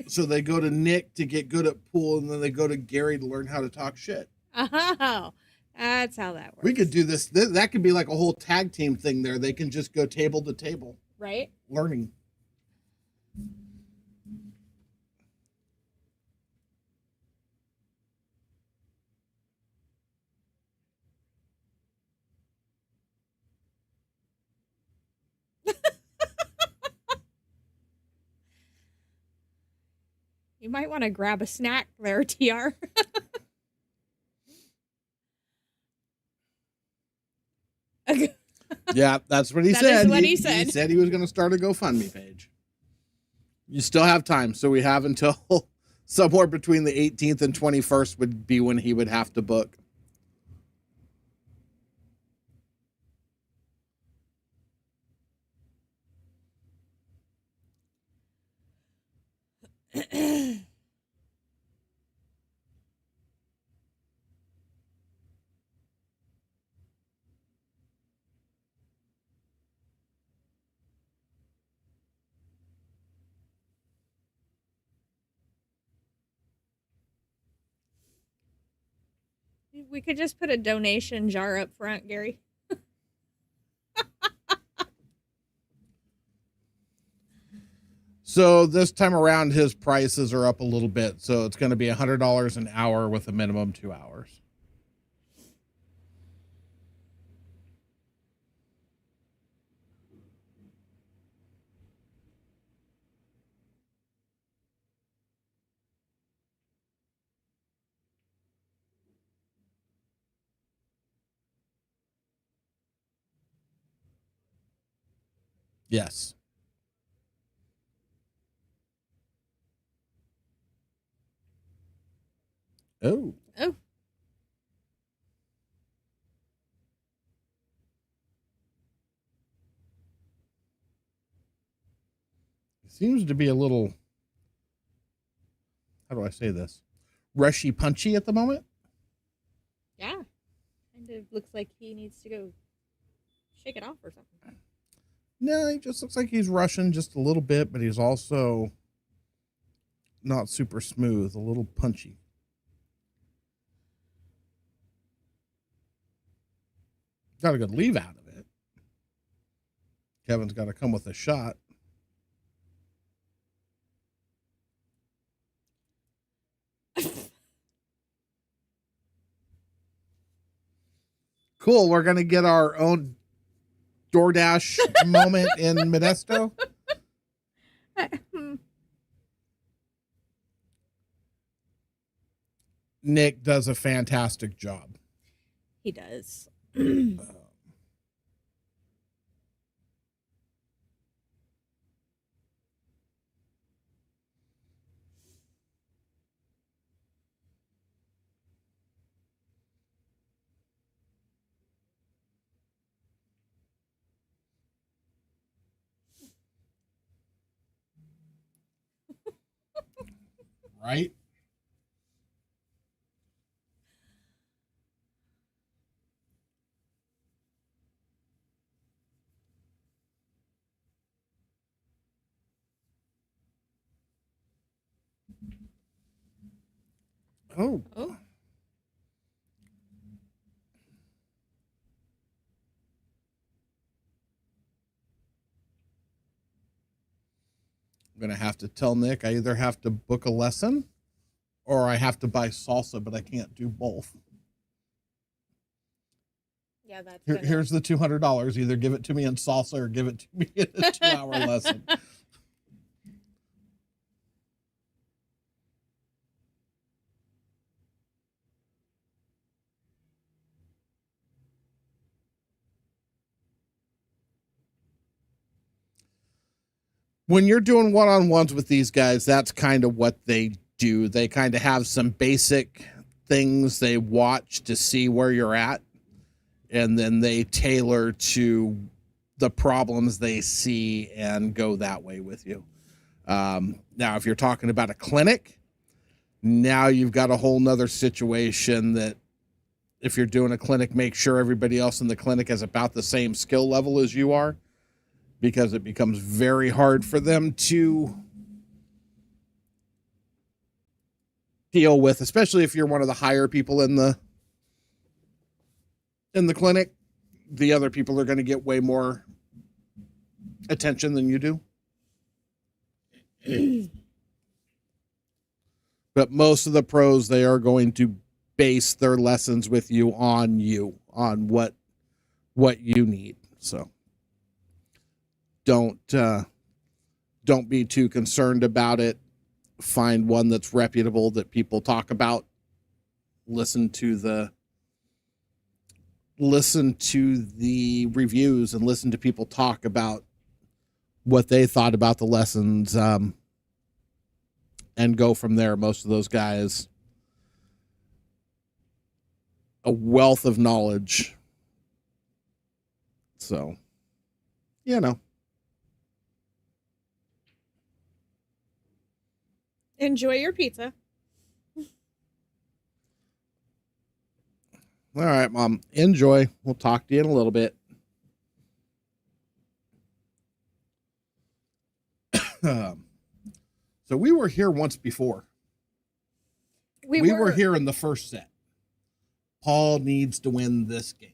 So they go to Nick to get good at pool, and then they go to Gary to learn how to talk shit. Oh, that's how that works. We could do this. That could be like a whole tag team thing there. They can just go table to table Right? learning. You might want to grab a snack there, TR. Yeah, that's what he That said. is what he said. He said he was going to start a GoFundMe page. You still have time, so we have until somewhere between the 18th and 21st would be when he would have to book. We could just put a donation jar up front, Gary. So this time around, his prices are up a little bit. So it's going to be $100 an hour with a minimum 2 hours. Yes. Oh. Oh, It seems to be a little, how do I say this? Rushy punchy at the moment. yeah. Kind of looks like he needs to go shake it off or something. No, he just looks like he's rushing just a little bit, but he's also not super smooth, a little punchy. Got a good leave out of it. Kevin's got to come with a shot. Cool. We're going to get our own DoorDash moment in Modesto. Nick does a fantastic job. He does. Right? Oh. Oh, I'm going to have to tell Nick I either have to book a lesson or I have to buy salsa, but I can't do both. yeah, that's Here's the $200. Either give it to me in salsa or give it to me in a 2-hour lesson. When you're doing one-on-ones with these guys, that's kind of what they do. They kind of have some basic things they watch to see where you're at, and then they tailor to the problems they see and go that way with you. Now, if you're talking about a clinic, now you've got a whole nother situation that if you're doing a clinic, make sure everybody else in the clinic has about the same skill level as you are, because it becomes very hard for them to deal with, especially if you're one of the higher people in the clinic. The other people are going to get way more attention than you do. But most of the pros, they are going to base their lessons with you, on what you need. So don't be too concerned about it. Find one that's reputable, that people talk about. Listen to the reviews and listen to people talk about what they thought about the lessons, and go from there. Most of those guys, a wealth of knowledge. So, you know. Enjoy your pizza. All right, Mom. Enjoy. We'll talk to you in a little bit. So we were here once before. We were here in the first set. Paul needs to win this game.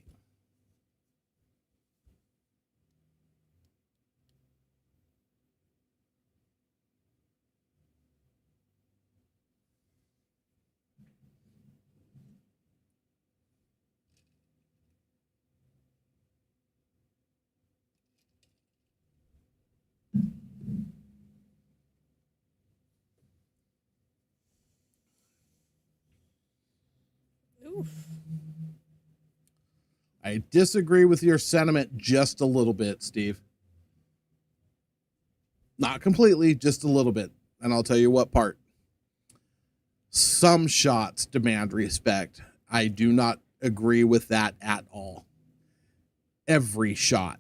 Oof. I disagree with your sentiment just a little bit, Steve. Not completely, just a little bit. And I'll tell you what part. Some shots demand respect. I do not agree with that at all. Every shot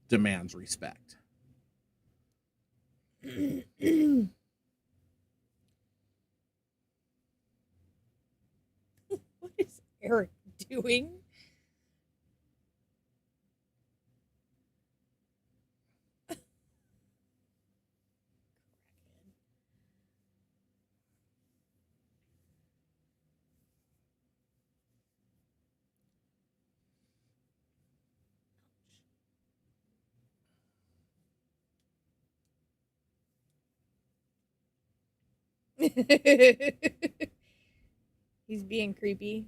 demands respect. What is Eric doing? He's being creepy.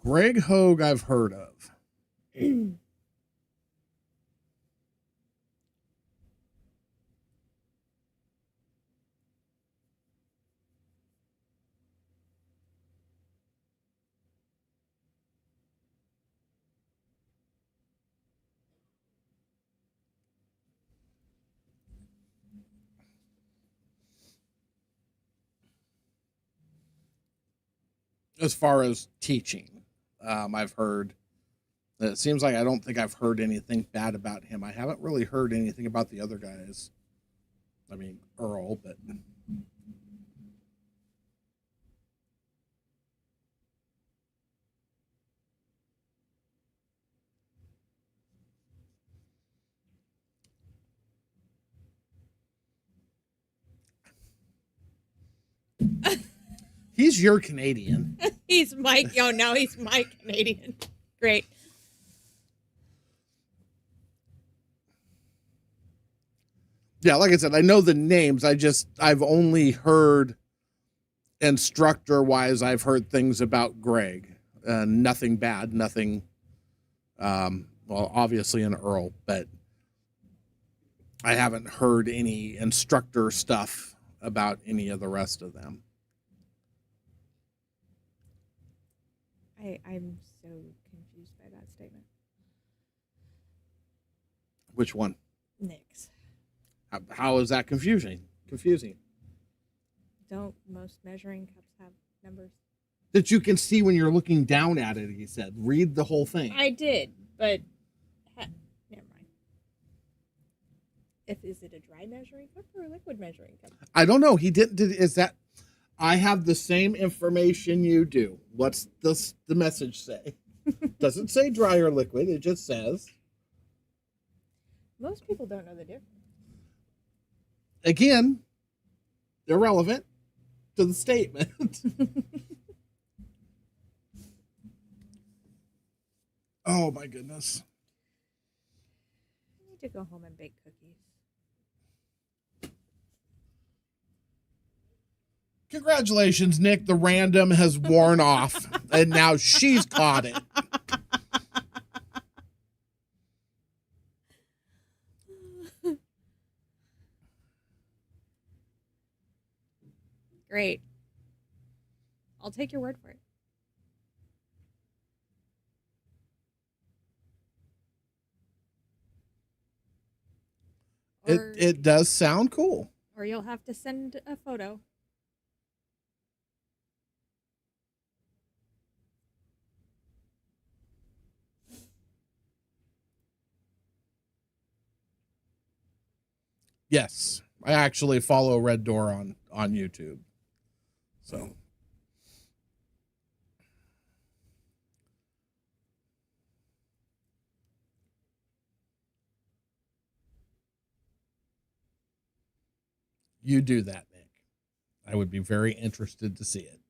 Greg Hogue, I've heard of. As far as teaching, I've heard. It seems like I don't think I've heard anything bad about him. I haven't really heard anything about the other guys. I mean, Earl, but he's your Canadian. He's Mike. Oh, now he's my Canadian. Great. Yeah, like I said, I know the names. I've only heard instructor wise, I've heard things about Greg. Nothing bad, nothing well, obviously an Earl, but I haven't heard any instructor stuff about any of the rest of them. I'm so confused by that statement. Which one? Nick's. How is that confusing? Don't most measuring cups have numbers? That you can see when you're looking down at it, he said. Read the whole thing. I did, but never mind. Is it a dry measuring cup or a liquid measuring cup? I don't know. He didn't. Is that? I have the same information you do. What's the message say? Doesn't say dry or liquid. It just says. Most people don't know the difference. Again, irrelevant to the statement. Oh my goodness. I need to go home and bake cookies. Congratulations, Nick. The random has worn off, and now she's caught it. Great. I'll take your word for it. It does sound cool. Or you'll have to send a photo. Yes, I actually follow Red Door on YouTube. So You do that, Nick. I would be very interested to see it.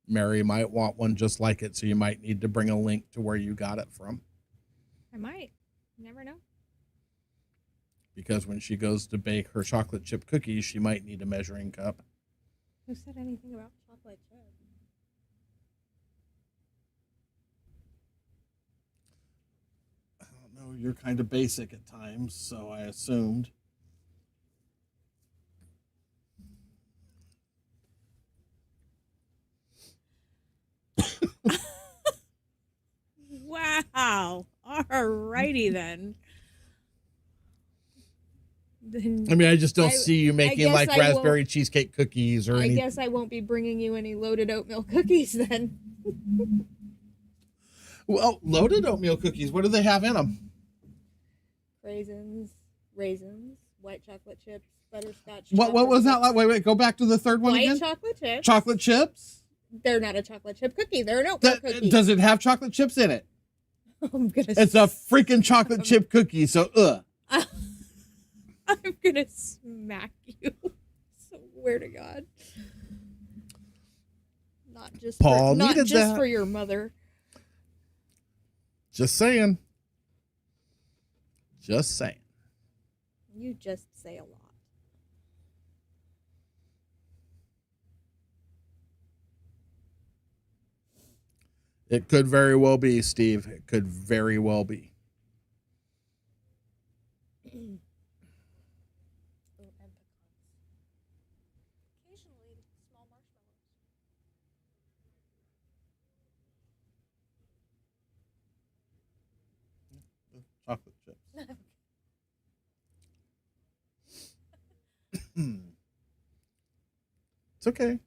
Mary might want one just like it, so you might need to bring a link to where you got it from. I might. You never know. Because when she goes to bake her chocolate chip cookies, she might need a measuring cup. Who said anything about chocolate chip? I don't know. You're kind of basic at times, so I assumed. Wow. Alrighty then. Then I mean, I just don't I- see you making guess like I raspberry cheesecake cookies or I anything. guess I won't be bringing you any loaded oatmeal cookies then. Well, loaded oatmeal cookies. What do they have in them? Raisins, white chocolate chips, butterscotch. What chocolate was that chips. like? Wait. Go back to the third one White again. chocolate chips. Chocolate chips. They're not a chocolate chip cookie. They're an oatmeal cookie. Does it have chocolate chips in it? I'm gonna. It's a freaking chocolate chip cookie. So, I'm gonna smack you. Swear to God. Not just Paul for, not needed just that. for your mother. Just saying. Just saying. You just say a lot. It could very well be, Steve. It could very well be. Oh, and pecans. Occasionally, small marshmallows. Chocolate chips. It's okay.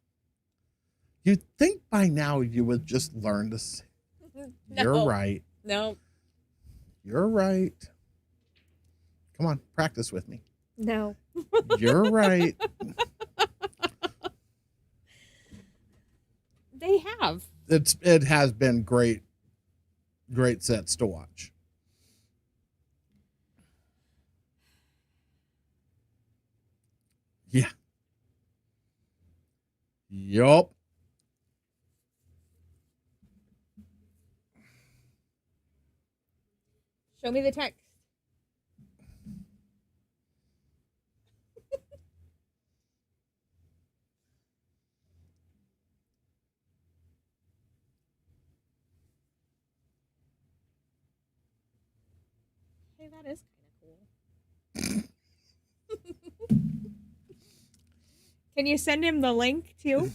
You'd think by now you would just learn to say, you're No. right. No. You're right. Come on, practice with me. No. You're right. They have. It has been great sets to watch. Yeah. Yup. Show me the text. Hey, that is kind of cool. Can you send him the link too?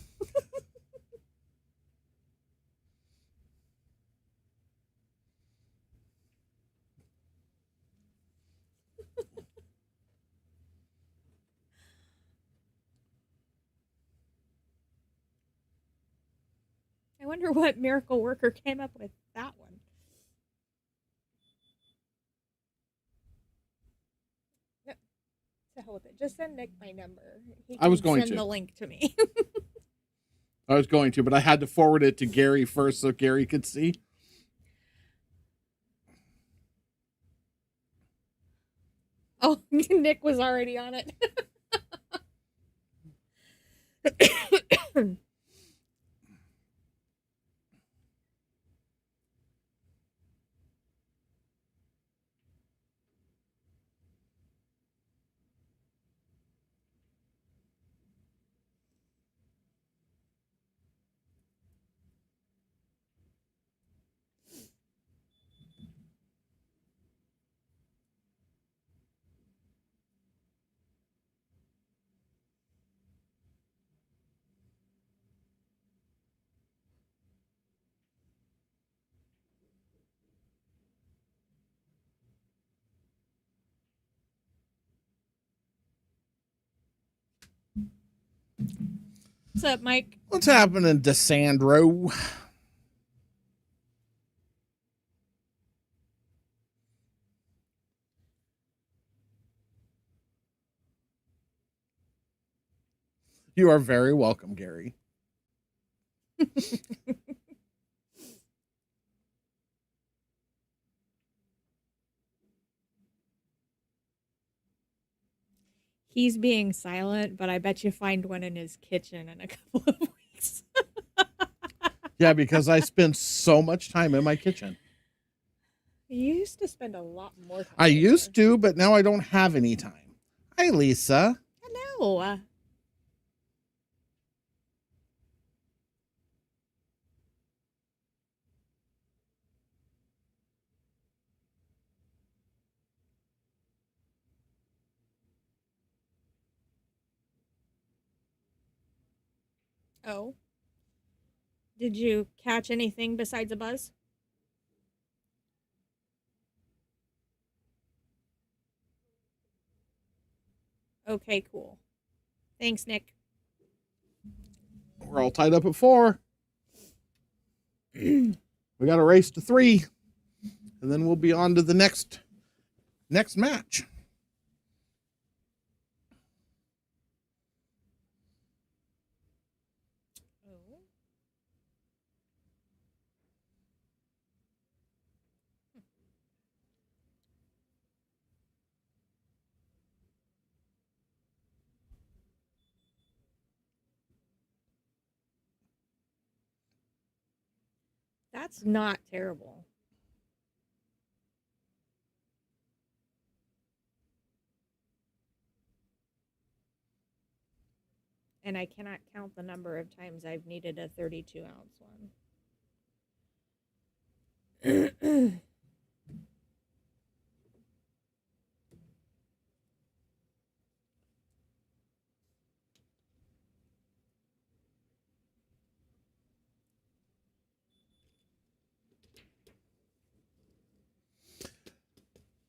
I wonder what miracle worker came up with that one. To hell with it. Just send Nick my number. He I was can going Send to. the link to me. I was going to, but I had to forward it to Gary first so Gary could see. Oh, Nick was already on it. What's up, Mike? What's happening, DeSandro? You are very welcome, Gary. He's being silent, but I bet you find one in his kitchen in a couple of weeks. Yeah, because I spend so much time in my kitchen. You used to spend a lot more time. I used to, but now I don't have any time. Hi, Lisa. Hello. Oh. Did you catch anything besides a buzz? Okay, cool. Thanks, Nick. We're all tied up at 4. We got to race to 3, and then we'll be on to the next match. Oh. That's not terrible. And I cannot count the number of times I've needed a 32-ounce one.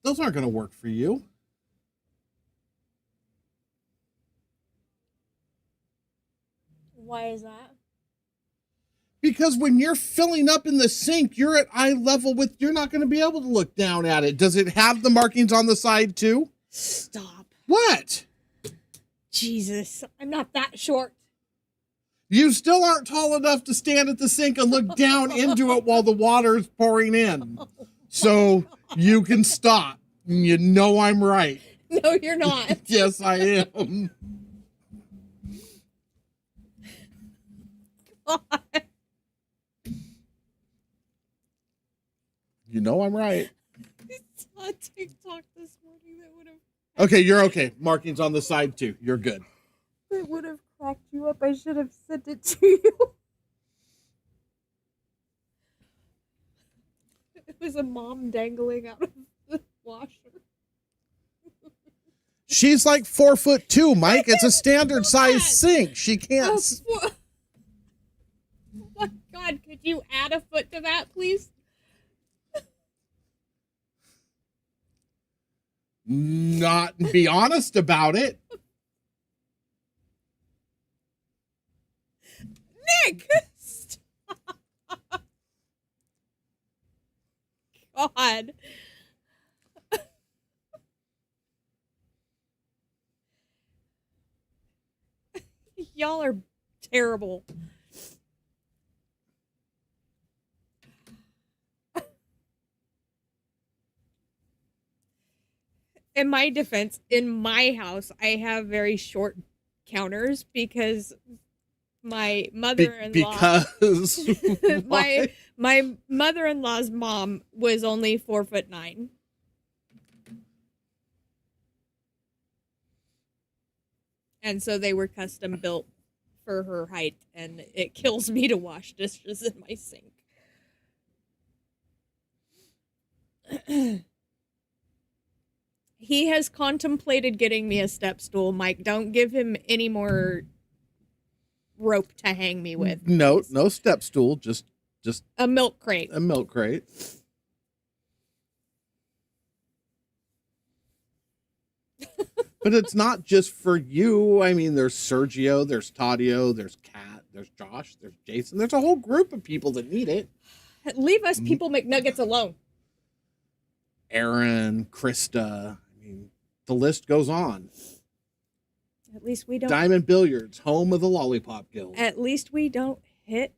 Those aren't going to work for you. Why is that? Because when you're filling up in the sink, you're at eye level with, you're not going to be able to look down at it. Does it have the markings on the side too? Stop. What? Jesus, I'm not that short. You still aren't tall enough to stand at the sink and look down into it while the water's pouring in. So you can stop. You know I'm right. No, you're not. Yes, I am. God. You know I'm right. I saw a TikTok this morning that would have Okay, you're okay. Markings on the side too. You're good. cracked you up. I should have sent it to you. It was a mom dangling out of the washer. She's like 4'2", Mike. It's a standard size sink. She can't. Oh my God, could you add a foot to that, please? Not be honest about it. Nick! Stop. God. Y'all are terrible. In my defense, in my house, I have very short counters because my mother-in-law Because my mother-in-law's mom was only 4'9". And so they were custom built for her height, and it kills me to wash dishes in my sink. He has contemplated getting me a step stool. Mike, don't give him any more rope to hang me with. no step stool, just A milk crate. a milk crate. But it's not just for you. I mean, there's Sergio, there's Tadio, there's Kat, there's Josh, there's Jason. There's a whole group of people that need it. Leave us people McNuggets alone. Aaron, Krista. I mean, the list goes on. At least we don't. Diamond Billiards, home of the Lollipop Guild. At least we don't hit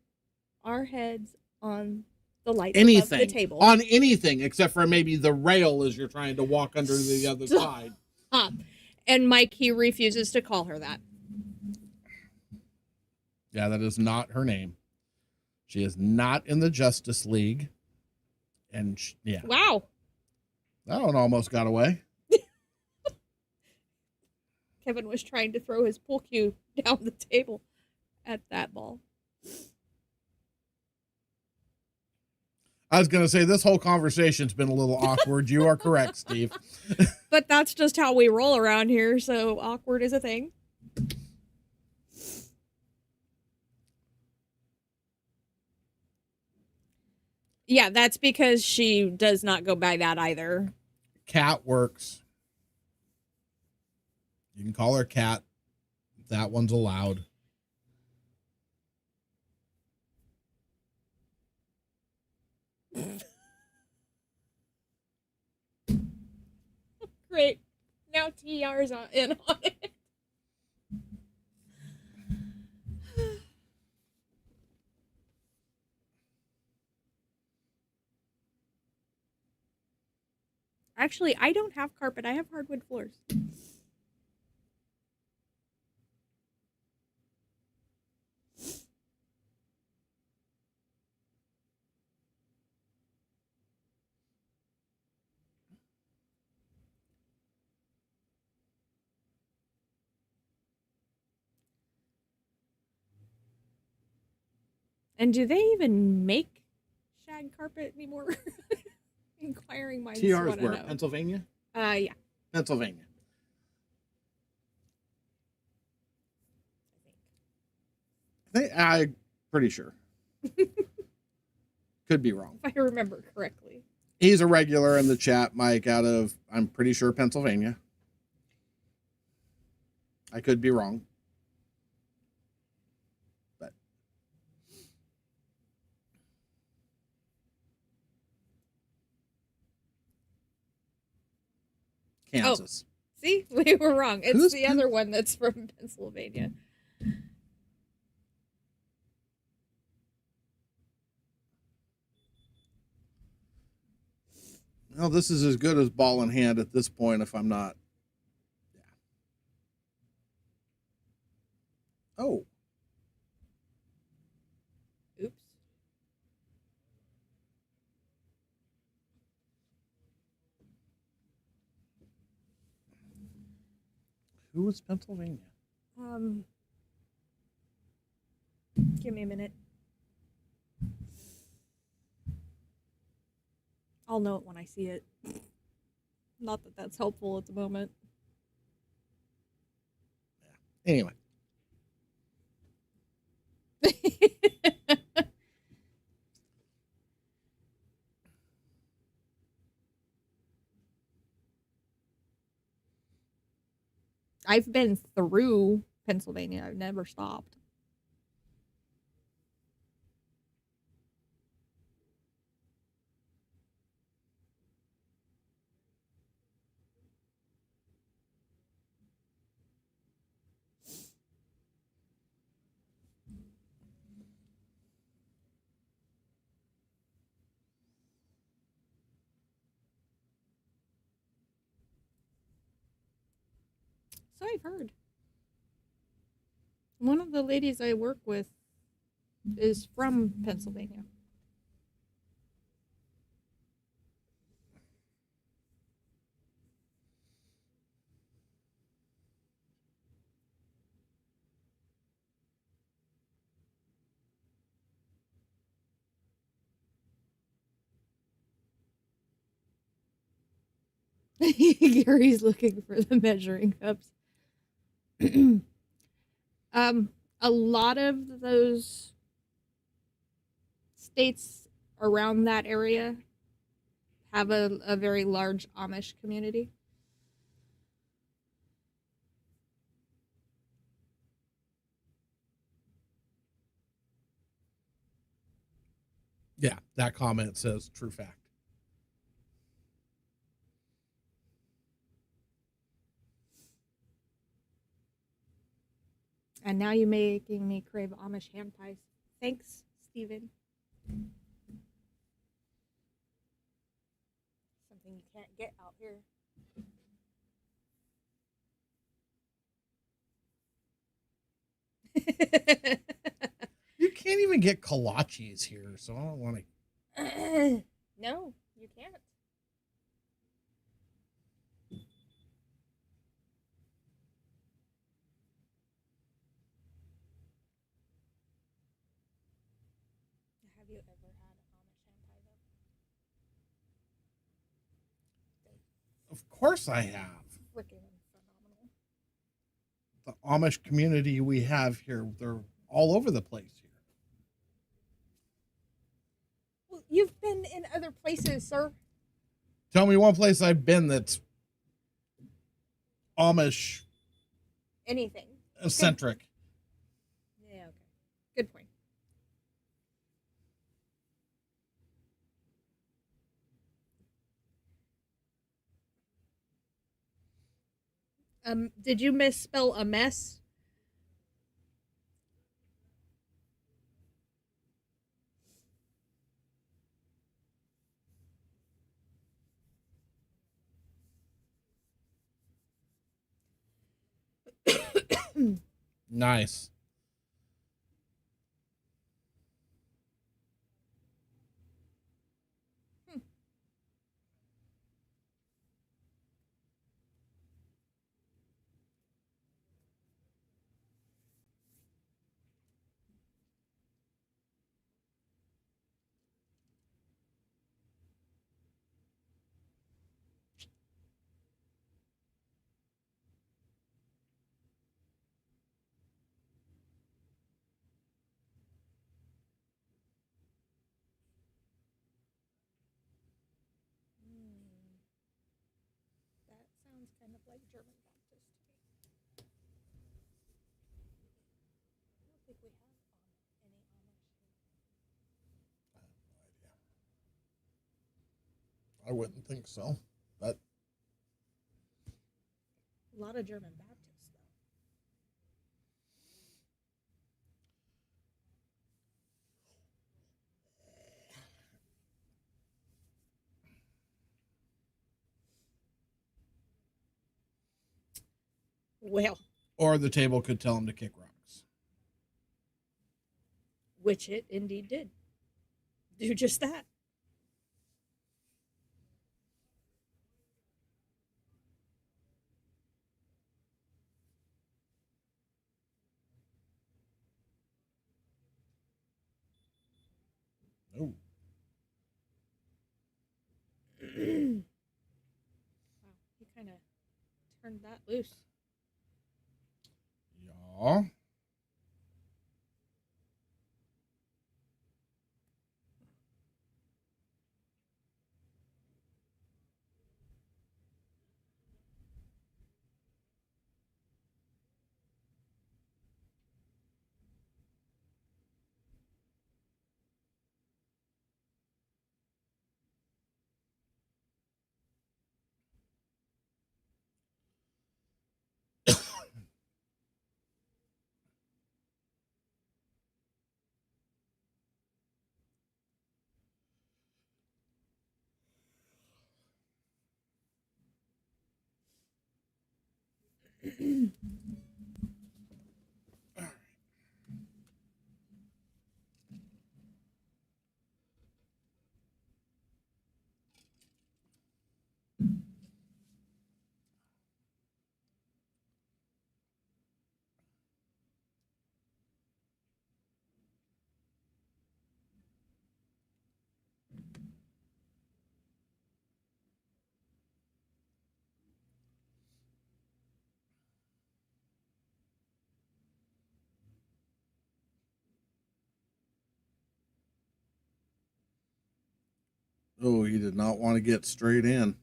our heads on the lights Anything above the table. on anything except for maybe the rail as you're trying to walk under the other Stop. side. And Mike, he refuses to call her that. Yeah, that is not her name. She is not in the Justice League. And yeah, Wow. that one almost got away. Kevin was trying to throw his pool cue down the table at that ball. I was going to say, this whole conversation's been a little awkward. You are correct, Steve. But that's just how we roll around here, so awkward is a thing. Yeah, that's because she does not go by that either. Cat works. You can call her Cat. That one's allowed. Great. Now TR's in on it. Actually, I don't have carpet. I have hardwood floors. And do they even make shag carpet anymore? Inquiring minds TR's want to where? know. Pennsylvania? Yeah. Pennsylvania. I'm pretty sure. Could be wrong. If I remember correctly. He's a regular in the chat, Mike, out of, I'm pretty sure, Pennsylvania. I could be wrong. But Kansas. See, we were wrong. It's Who's the other one that's from Pennsylvania. Well, this is as good as ball in hand at this point if I'm not. Yeah. Oh. Oops. Who was Pennsylvania? Give me a minute. I'll know it when I see it. Not that that's helpful at the moment. Anyway. I've been through Pennsylvania. I've never stopped. So I've heard. One of the ladies I work with is from Pennsylvania. Gary's looking for the measuring cups. A lot of those states around that area have a very large Amish community. Yeah, that comment says true fact. And now you're making me crave Amish ham pies. Thanks, Steven. Something you can't get out here. You can't even get kolaches here, so I don't want to. No, you can't. Have you ever had Amish ham pie though? Of course, I have. Freaking phenomenal. The Amish community we have here, they're all over the place here. Well, you've been in other places, sir. Tell me one place I've been that's Amish Anything. centric. Yeah, okay. Good point. Did you misspell a mess? Nice. That sounds kind of like German Baptist to me. I don't think we have any Amish here. I wouldn't think so, but A lot of German Baptists, though. Well, or the table could tell him to kick rocks. which it indeed did. Do just that. Oh, Wow, he kind of turned that loose. yeah. Oh, he did not want to get straight in.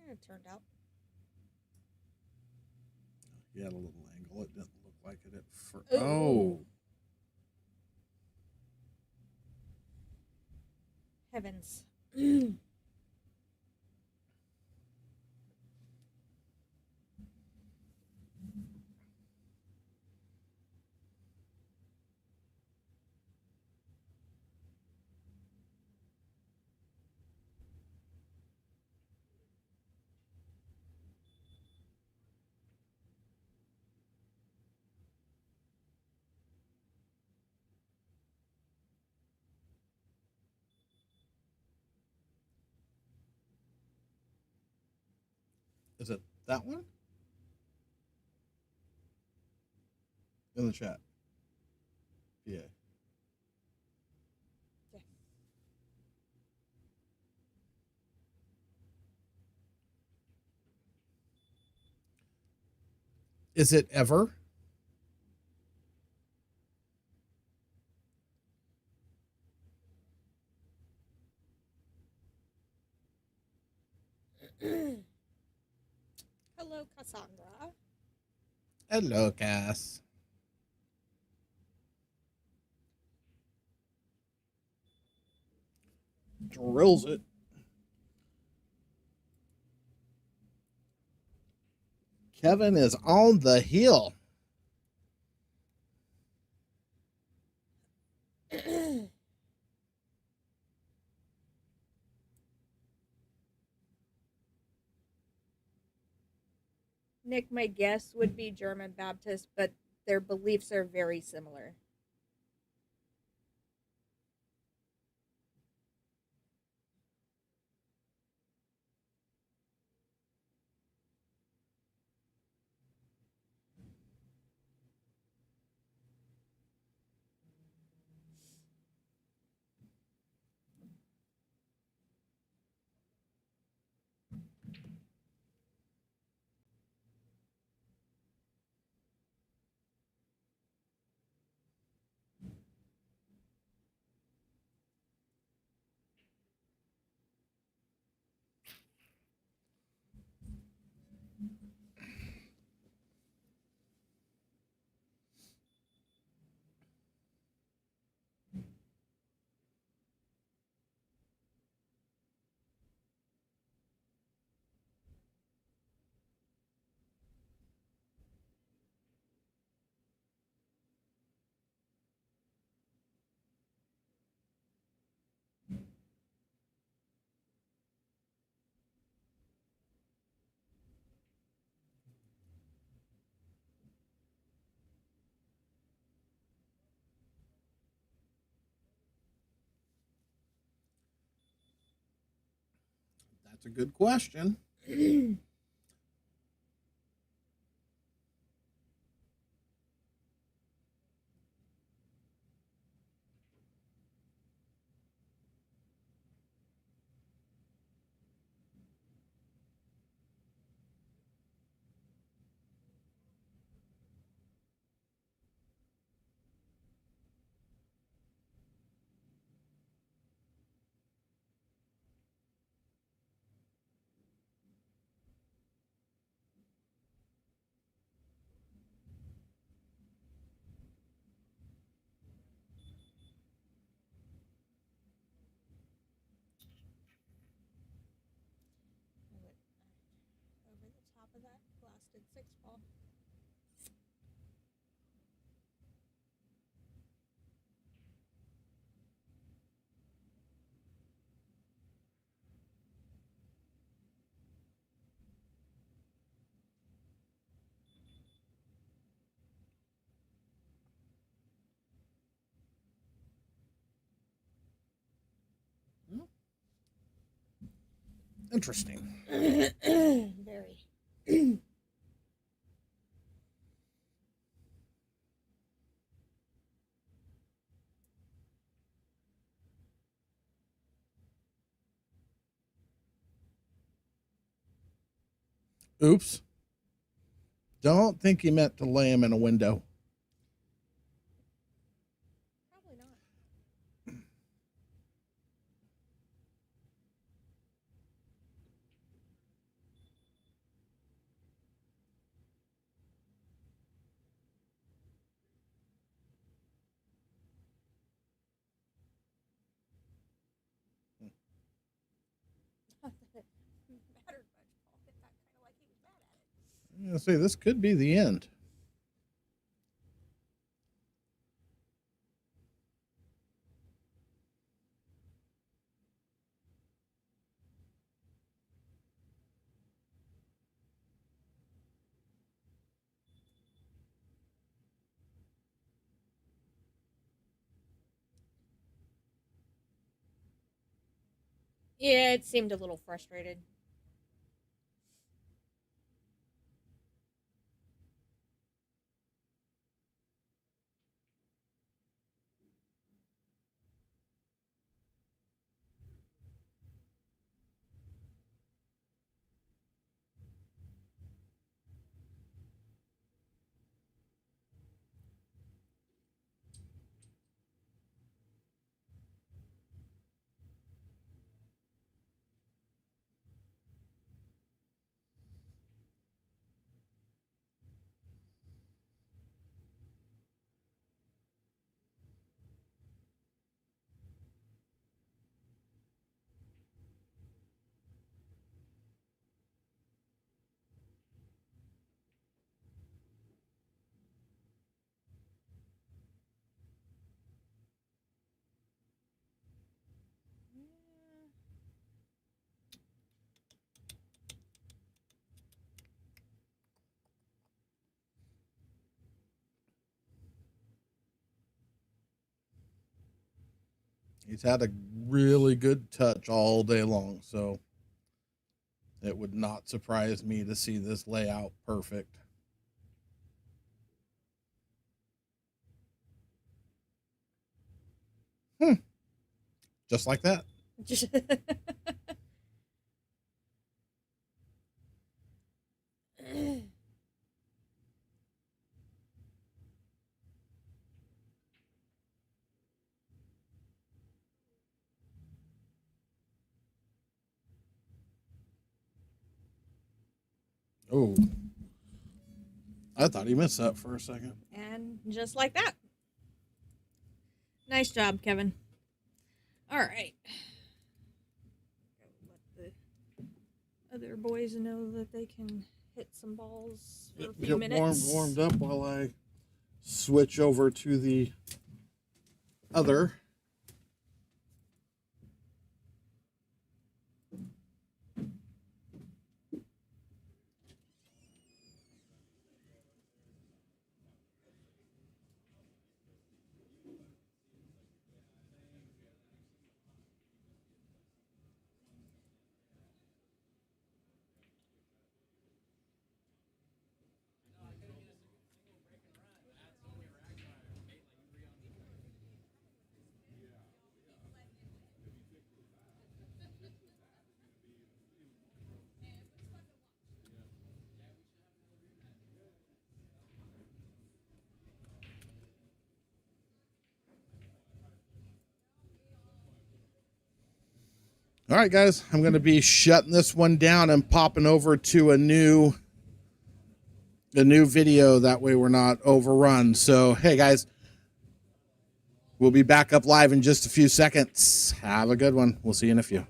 It turned out. He had a little angle. It didn't look like it at first. Ooh. Oh, Heavens. Is it that one? In the chat. Yeah. Yeah. Is it ever? Hello, Cassandra. Hello, Cass. Drills it. Kevin is on the hill. Nick, my guess would be German Baptist, but their beliefs are very similar. That's a good question. Over the top of that blasted 6-ball. Interesting. Very. Oops. Don't think he meant to lay him in a window. Probably not. Mattered much, Paul. It got kind of like he was mad at it. I'm gonna say this could be the end. Yeah, it seemed a little frustrated. He's had a really good touch all day long, so it would not surprise me to see this layout perfect. Just like that. Oh, I thought he missed that for a second. And just like that. Nice job, Kevin. All right. Let the other boys know that they can hit some balls for a few Get minutes. warmed up while I switch over to the other. All right, guys, I'm going to be shutting this one down and popping over to a new video. That way we're not overrun. So, hey, guys, we'll be back up live in just a few seconds. Have a good one. We'll see you in a few.